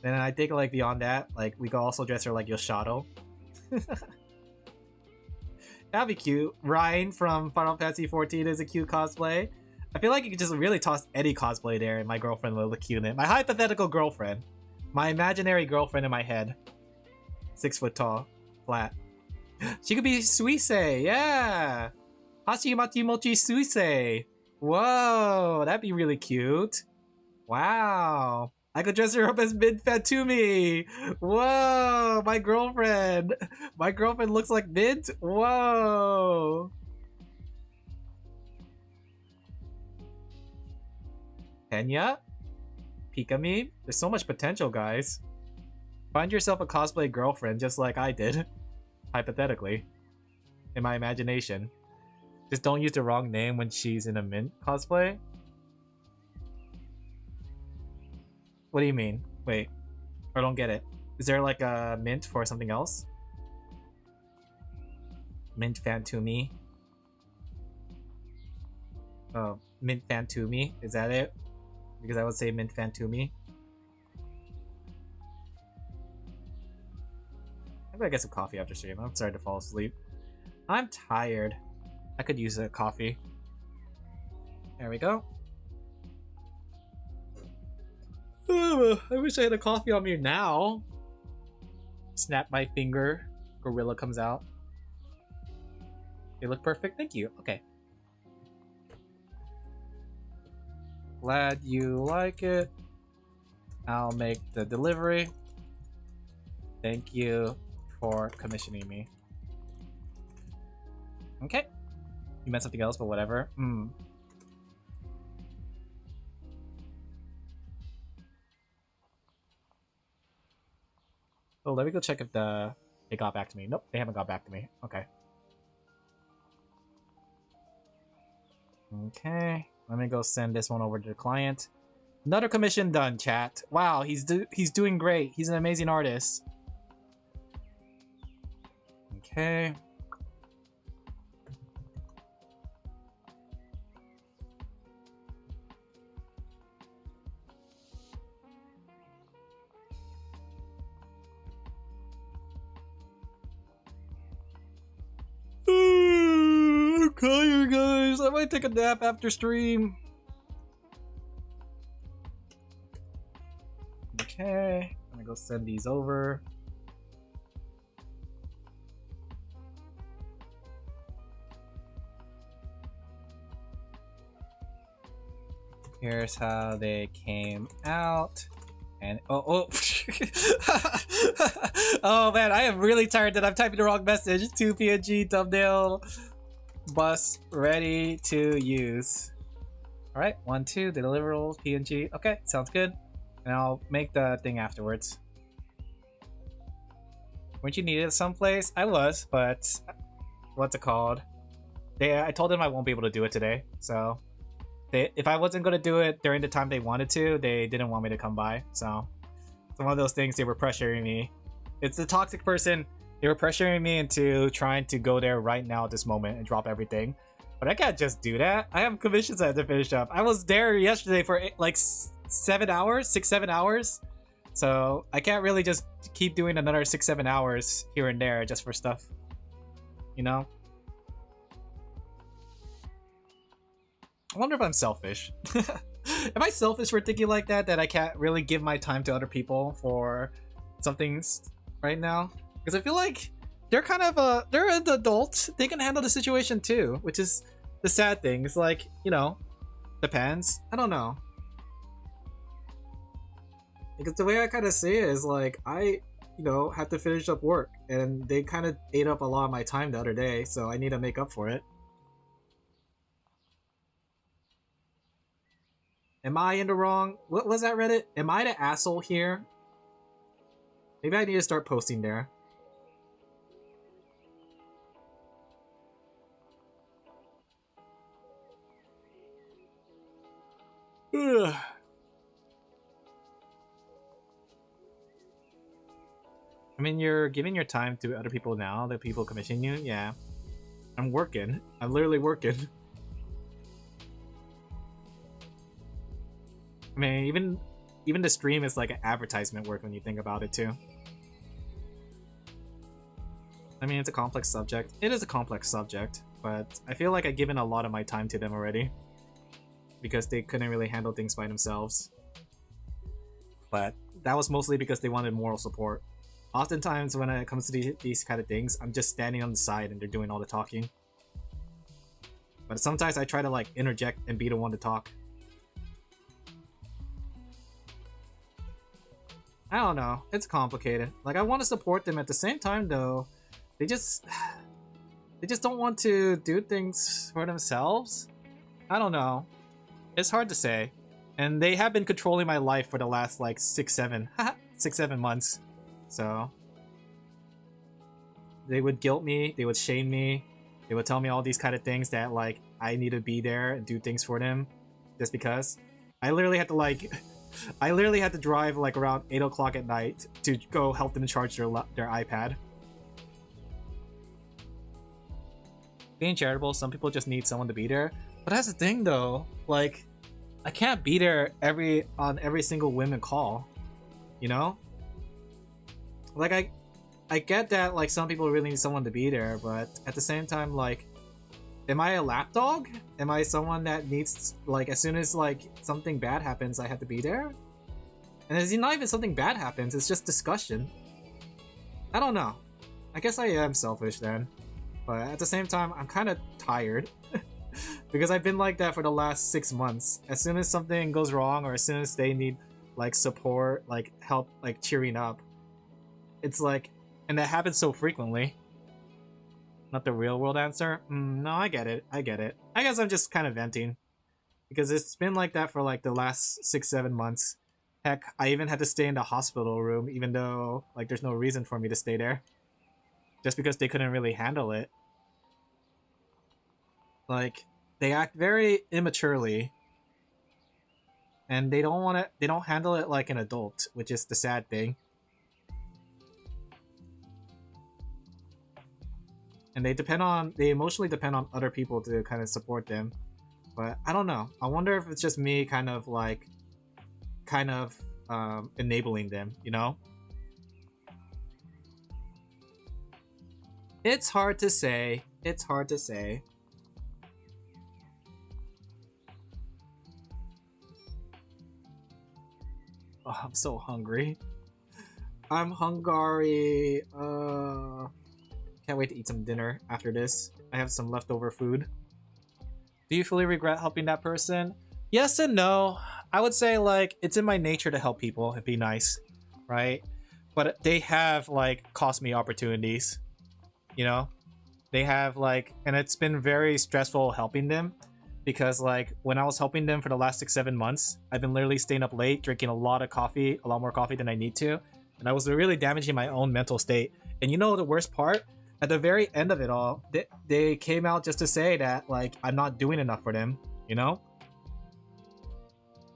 Then I think like beyond that, like we could also dress her like Yoshido. That'd be cute. Ryan from Final Fantasy 14 is a cute cosplay. I feel like you could just really toss any cosplay there and my girlfriend will look cute in it. My hypothetical girlfriend. My imaginary girlfriend in my head. 6 foot tall. Flat. She could be Suisei, yeah! Hashimati Mochi Suisei! Whoa, that'd be really cute. Wow. I could dress her up as Mid Fatumi! Whoa, my girlfriend! My girlfriend looks like Mid? Whoa! Kenya? Pikami? There's so much potential, guys. Find yourself a cosplay girlfriend just like I did. Hypothetically. In my imagination. Just don't use the wrong name when she's in a Mint cosplay. What do you mean? Wait. I don't get it. Is there like a Mint for something else? Mint Fantumi? Oh. Mint Fantumi. Is that it? Because I would say Mint Fantumi. I'm gonna get some coffee after stream. I'm sorry to fall asleep. I'm tired. I could use a coffee. There we go. I wish I had a coffee on me now. Snap my finger. Gorilla comes out. They look perfect. Thank you. Okay. Glad you like it. I'll make the delivery. Thank you for commissioning me. Okay. You meant something else, but whatever. Oh, let me go check if they got back to me. Nope, they haven't got back to me. Okay. Okay. Let me go send this one over to the client. Another commission done, chat. Wow, he's doing great. He's an amazing artist. Okay. I'm tired, guys. I might take a nap after stream. Okay, I'm gonna go send these over. Here's how they came out. And oh man, I am really tired that I'm typing the wrong message. 2 PNG thumbnail bus ready to use. All right, 1, 2 the deliverables PNG. Okay, sounds good. And I'll make the thing afterwards. Weren't you needed someplace? I was, but what's it called? I told them I won't be able to do it today, so. If I wasn't going to do it during the time they wanted to, they didn't want me to come by. So it's one of those things. They were pressuring me. It's the toxic person. They were pressuring me into trying to go there right now at this moment and drop everything. But I can't just do that. I have commissions I have to finish up. I was there yesterday for like 7 hours, 6-7 hours. So I can't really just keep doing another 6-7 hours here and there just for stuff, you know? I wonder if I'm selfish. Am I selfish for thinking like that I can't really give my time to other people for some things right now? Because I feel like they're kind of they're an adult. They can handle the situation too, which is the sad thing. It's like, you know, depends. I don't know. Because the way I kind of see it is like, I, you know, have to finish up work, and they kind of ate up a lot of my time the other day, so I need to make up for it. Am I in the wrong? What was that, Reddit? Am I the asshole here? Maybe I need to start posting there. Ugh. I mean, you're giving your time to other people now, that people commission you? Yeah. I'm working. I'm literally working. I mean, even the stream is like an advertisement work when you think about it too. I mean, it's a complex subject. It is a complex subject, but I feel like I've given a lot of my time to them already because they couldn't really handle things by themselves. But that was mostly because they wanted moral support. Oftentimes when it comes to these kind of things, I'm just standing on the side and they're doing all the talking. But sometimes I try to like interject and be the one to talk. I don't know. It's complicated. Like, I want to support them at the same time, though. They just don't want to do things for themselves. I don't know. It's hard to say. And they have been controlling my life for the last like 6-7 months. So they would guilt me. They would shame me. They would tell me all these kind of things that like I need to be there and do things for them, just because. I literally had to drive like around 8 o'clock at night to go help them charge their iPad. Being charitable, some people just need someone to be there. But that's the thing though, like I can't be there on every single women call, you know? Like I get that like some people really need someone to be there, but at the same time, like, am I a lapdog? Am I someone that needs, like, as soon as like something bad happens, I have to be there? And it's not even something bad happens, it's just discussion. I don't know. I guess I am selfish then. But at the same time, I'm kind of tired. Because I've been like that for the last 6 months. As soon as something goes wrong or as soon as they need like support, like help, like cheering up, it's like, and that happens so frequently. Not the real world answer? No, I get it. I get it. I guess I'm just kind of venting. Because it's been like that for like the last 6-7 months. Heck, I even had to stay in the hospital room even though like there's no reason for me to stay there. Just because they couldn't really handle it. Like, they act very immaturely. And they don't handle it like an adult, which is the sad thing. And they emotionally depend on other people to kind of support them. But I don't know. I wonder if it's just me kind of enabling them, you know? It's hard to say. It's hard to say. Oh, I'm so hungry. I'm hungry. Can't wait to eat some dinner after this. I have some leftover food. Do you fully regret helping that person? Yes and no. I would say like it's in my nature to help people and be nice, right? But they have like cost me opportunities, you know? They have like, and it's been very stressful helping them because like when I was helping them for the last 6-7 months, I've been literally staying up late, drinking a lot more coffee than I need to. And I was really damaging my own mental state. And you know the worst part? At the very end of it all, they came out just to say that like I'm not doing enough for them, you know?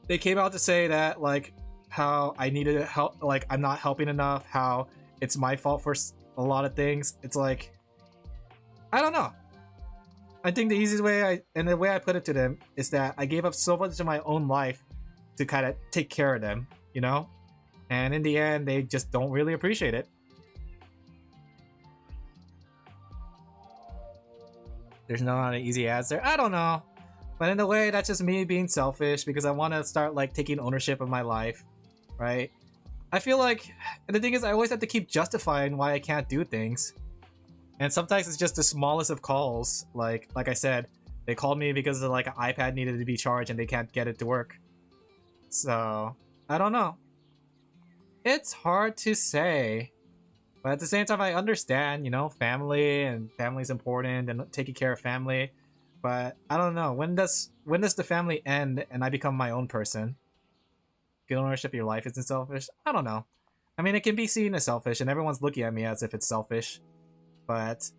They came out to say that like how I needed help, like I'm not helping enough, how it's my fault for a lot of things. It's like, I don't know. I think the easiest way the way I put it to them is that I gave up so much of my own life to kind of take care of them, you know? And in the end, they just don't really appreciate it. There's not an easy answer. I don't know. But in a way, that's just me being selfish because I want to start like taking ownership of my life, right? I feel like, and the thing is, I always have to keep justifying why I can't do things. And sometimes it's just the smallest of calls. Like I said, they called me because like an iPad needed to be charged and they can't get it to work. So, I don't know. It's hard to say. But at the same time, I understand, you know, family and family's important and taking care of family. But I don't know, when does the family end and I become my own person? Feel ownership of your life isn't selfish? I don't know. I mean, it can be seen as selfish and everyone's looking at me as if it's selfish. But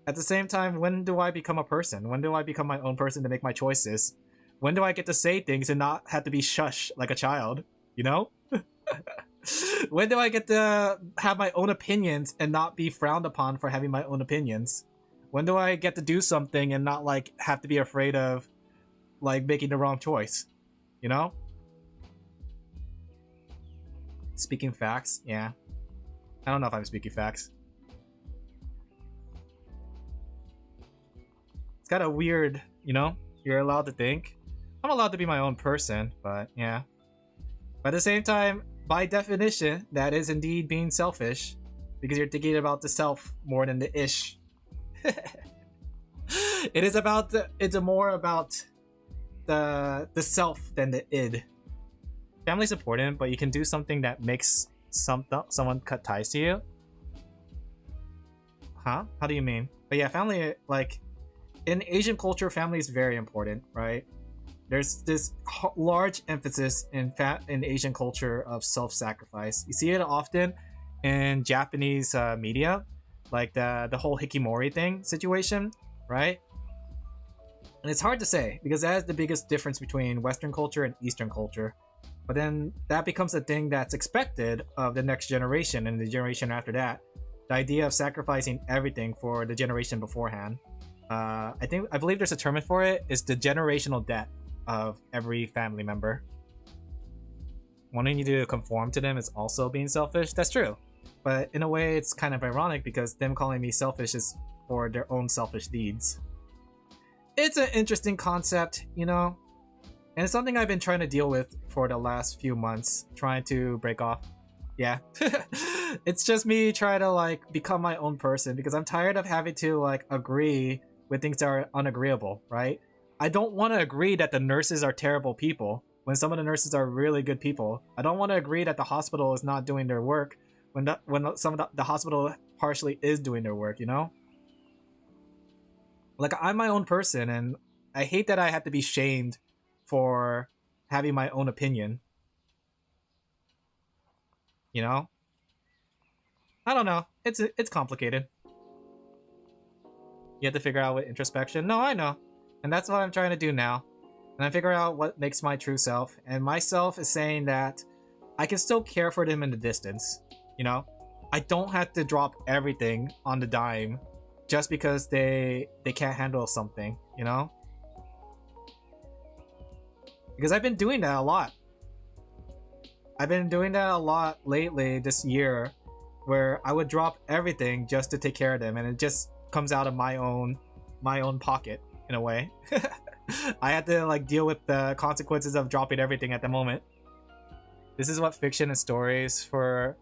at the same time, when do I become a person? When do I become my own person to make my choices? When do I get to say things and not have to be shush like a child? You know? When do I get to have my own opinions and not be frowned upon for having my own opinions? When do I get to do something and not like have to be afraid of like making the wrong choice? You know? Speaking facts? Yeah. I don't know if I'm speaking facts. It's kind of weird, you know? You're allowed to think. I'm allowed to be my own person, but yeah. But at the same time, by definition, that is indeed being selfish. Because you're thinking about the self more than the ish. It's more about the self than the id. Family's important, but you can do something that makes someone cut ties to you. Huh? How do you mean? But yeah, family, like in Asian culture, family is very important, right? There's this large emphasis in Asian culture of self-sacrifice. You see it often in Japanese media, like the whole hikimori thing situation, right? And it's hard to say because that is the biggest difference between Western culture and Eastern culture. But then that becomes a thing that's expected of the next generation and the generation after that. The idea of sacrificing everything for the generation beforehand. I believe there's a term for it. Is the generational debt of every family member. Wanting you to conform to them is also being selfish. That's true, but in a way, it's kind of ironic because them calling me selfish is for their own selfish deeds. It's an interesting concept, you know, and it's something I've been trying to deal with for the last few months, trying to break off. Yeah, it's just me trying to like become my own person because I'm tired of having to like agree with things that are unagreeable, right? I don't want to agree that the nurses are terrible people when some of the nurses are really good people. I don't want to agree that the hospital is not doing their work when some of the hospital partially is doing their work, you know? Like, I'm my own person, and I hate that I have to be shamed for having my own opinion. You know? I don't know. It's complicated. You have to figure out what introspection. No, I know. And that's what I'm trying to do now. And I figure out what makes my true self. And my self is saying that I can still care for them in the distance. You know? I don't have to drop everything on the dime just because they can't handle something, you know? Because I've been doing that a lot. I've been doing that a lot lately this year, where I would drop everything just to take care of them, and it just comes out of my own pocket in a way. I had to like deal with the consequences of dropping everything at the moment. This is what fiction and stories are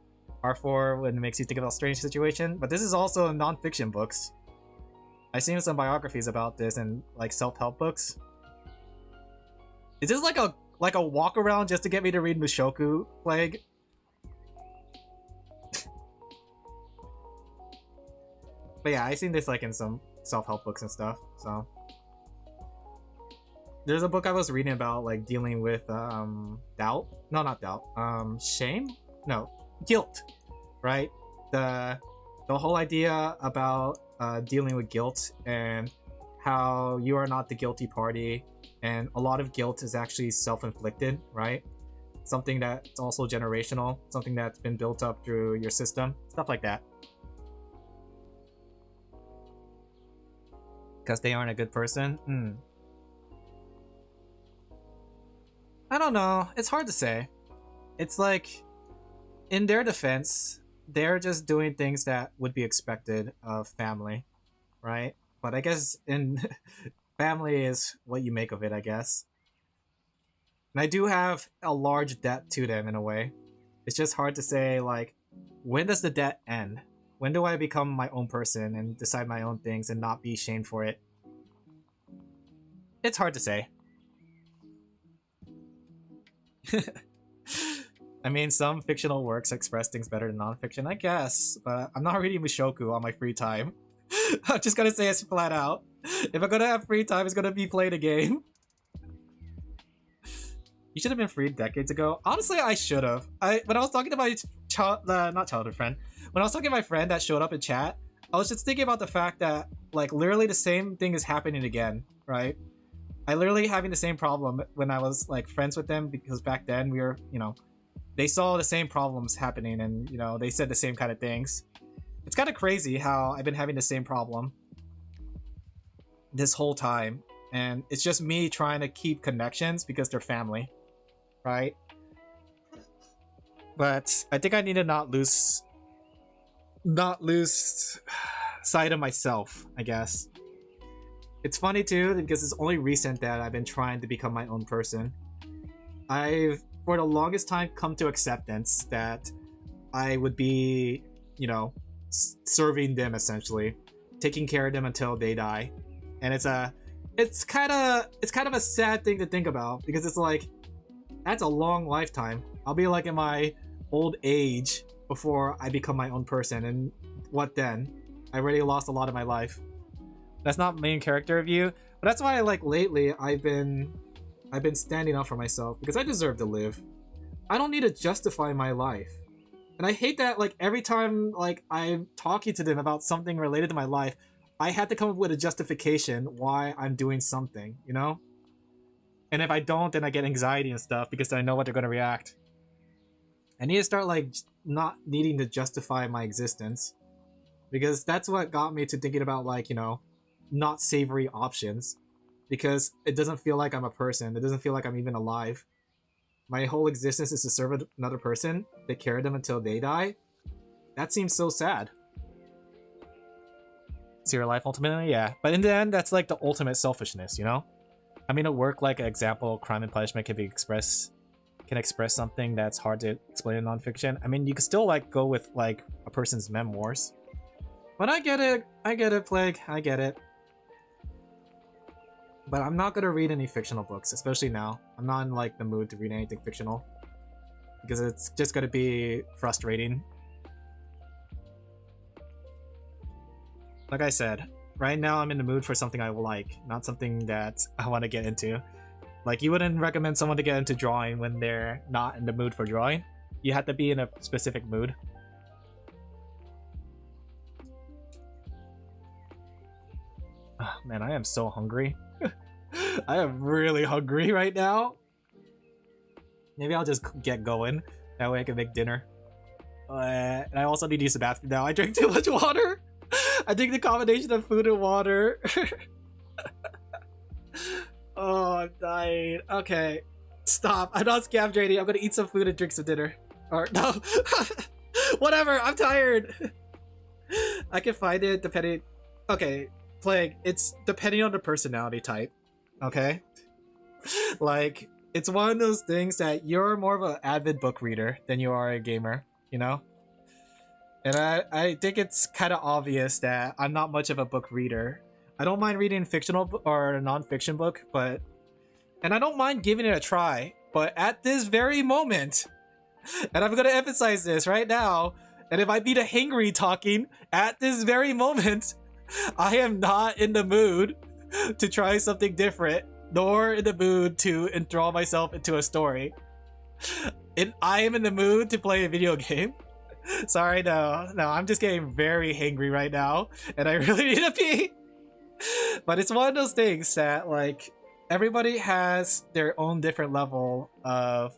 for when it makes you think about strange situation, but this is also non-fiction books. I've seen some biographies about this and like self-help books. Is this like a walk around just to get me to read Mushoku Plague? But yeah, I've seen this like in some self-help books and stuff, so. There's a book I was reading about like dealing with doubt. No, not doubt. Shame? No, guilt. Right? The whole idea about dealing with guilt and how you are not the guilty party, and a lot of guilt is actually self-inflicted, right? Something that's also generational, something that's been built up through your system, stuff like that. Because they aren't a good person? I don't know. It's hard to say. It's like, in their defense, they're just doing things that would be expected of family, right? But I guess in family is what you make of it, I guess. And I do have a large debt to them in a way. It's just hard to say, like, when does the debt end? When do I become my own person and decide my own things and not be shamed for it? It's hard to say. I mean, some fictional works express things better than non-fiction, I guess, but I'm not reading Mushoku on my free time. I'm just gonna say it's flat out. If I'm gonna have free time, it's gonna be playing a game. You should have been freed decades ago. Honestly, I should have. When I was talking to my not childhood friend, when I was talking to my friend that showed up in chat, I was just thinking about the fact that like literally the same thing is happening again, right? I literally having the same problem when I was like friends with them, because back then we were, you know, they saw the same problems happening and, you know, they said the same kind of things. It's kind of crazy how I've been having the same problem this whole time, and it's just me trying to keep connections because they're family, right? But I think I need to not lose sight of myself, I guess. It's funny too because it's only recent that I've been trying to become my own person. I've for the longest time come to acceptance that I would be, you know, serving them essentially, taking care of them until they die. And it's kind of a sad thing to think about because it's like that's a long lifetime. I'll be like in my old age before I become my own person, and what then? I already lost a lot of my life. That's not main character of you, but that's why like lately I've been standing up for myself because I deserve to live. I don't need to justify my life. And I hate that like every time like I'm talking to them about something related to my life, I had to come up with a justification why I'm doing something, you know? And if I don't, then I get anxiety and stuff because I know what they're going to react. I need to start like not needing to justify my existence, because that's what got me to thinking about like, you know, not savory options because it doesn't feel like I'm a person. It doesn't feel like I'm even alive. My whole existence is to serve another person, take care of them until they die. That seems so sad. It's your life ultimately, yeah. But in the end, that's like the ultimate selfishness, you know? I mean, at work, like an example, crime and punishment can express something that's hard to explain in nonfiction. I mean, you can still like go with like a person's memoirs. But I get it, Plague, I get it. But I'm not gonna read any fictional books, especially now. I'm not in like the mood to read anything fictional. Because it's just gonna be frustrating. Like I said, right now I'm in the mood for something I like, not something that I want to get into. Like, you wouldn't recommend someone to get into drawing when they're not in the mood for drawing. You have to be in a specific mood. Oh, man, I am so hungry. I am really hungry right now. Maybe I'll just get going. That way I can make dinner. And I also need to use the bathroom now. I drank too much water. I think the combination of food and water. Oh, I'm dying. Okay, stop. I'm not scam draining. I'm gonna eat some food and drink some dinner. Or no, whatever. I'm tired. I can find it depending. Okay, Plague. It's depending on the personality type. Okay, like it's one of those things that you're more of an avid book reader than you are a gamer. You know. And I think it's kind of obvious that I'm not much of a book reader. I don't mind reading fictional or a non-fiction book, and I don't mind giving it a try. But at this very moment, and I'm gonna emphasize this right now, and it might be the hangry talking, at this very moment, I am not in the mood to try something different, nor in the mood to enthrall myself into a story. And I am in the mood to play a video game. Sorry, no, I'm just getting very hangry right now, and I really need to pee. But it's one of those things that, like, everybody has their own different level of,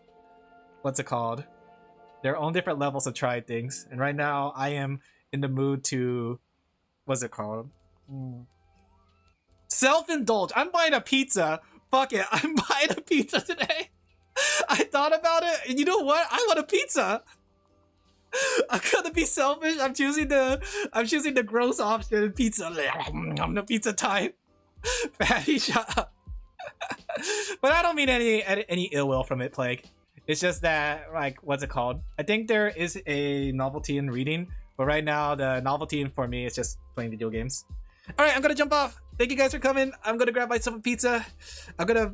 what's it called? Their own different levels of trying things. And right now, I am in the mood to, what's it called? Self-indulge. I'm buying a pizza. Fuck it, I'm buying a pizza today. I thought about it, and you know what? I want a pizza. I'm gonna be selfish. I'm choosing the gross option. Pizza. I'm the pizza type. Fatty, shut up. But I don't mean any ill will from it, Plague. It's just that, like, what's it called? I think there is a novelty in reading, but right now the novelty for me is just playing video games. All right, I'm gonna jump off. Thank you guys for coming. I'm gonna grab myself a pizza.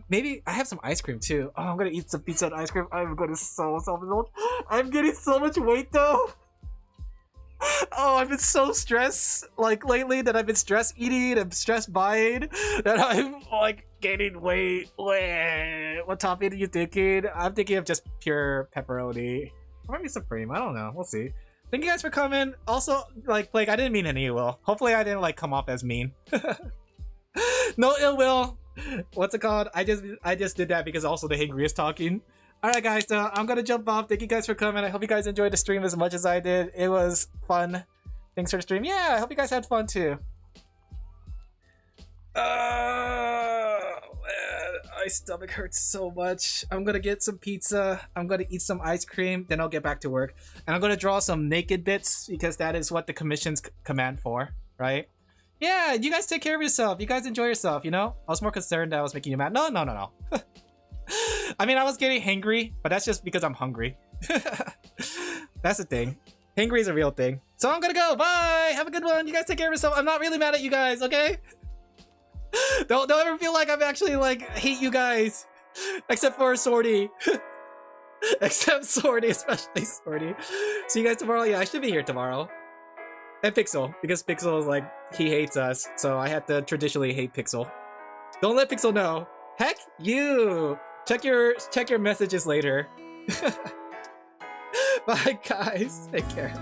Maybe I have some ice cream too. Oh, I'm gonna eat some pizza and ice cream. I'm gonna so self-indulge. I'm getting so much weight though. Oh, I've been so stressed like lately that I've been stress eating and stress buying that I'm like gaining weight. What topping are you thinking? I'm thinking of just pure pepperoni. Or maybe supreme. I don't know. We'll see. Thank you guys for coming. Also, like, I didn't mean any ill will. Hopefully I didn't, like, come off as mean. No ill will. What's it called? I just did that because also the hangry is talking. Alright, guys, I'm gonna jump off. Thank you guys for coming. I hope you guys enjoyed the stream as much as I did. It was fun. Thanks for the stream. Yeah, I hope you guys had fun, too. My stomach hurts so much. I'm gonna get some pizza. I'm gonna eat some ice cream. Then I'll get back to work. And I'm gonna draw some naked bits because that is what the commission's command for, right? Yeah, you guys take care of yourself. You guys enjoy yourself, you know? I was more concerned that I was making you mad. No. I mean, I was getting hangry, but that's just because I'm hungry. That's the thing. Hangry is a real thing. So I'm gonna go. Bye! Have a good one. You guys take care of yourself. I'm not really mad at you guys, okay? Don't ever feel like I'm actually like hate you guys, except for Swordy. Except Swordy, especially Swordy. See you guys tomorrow. Yeah, I should be here tomorrow. And Pixel, because Pixel is like he hates us, so I have to traditionally hate Pixel. Don't let Pixel know. Heck you. Check your messages later. Bye guys. Take care.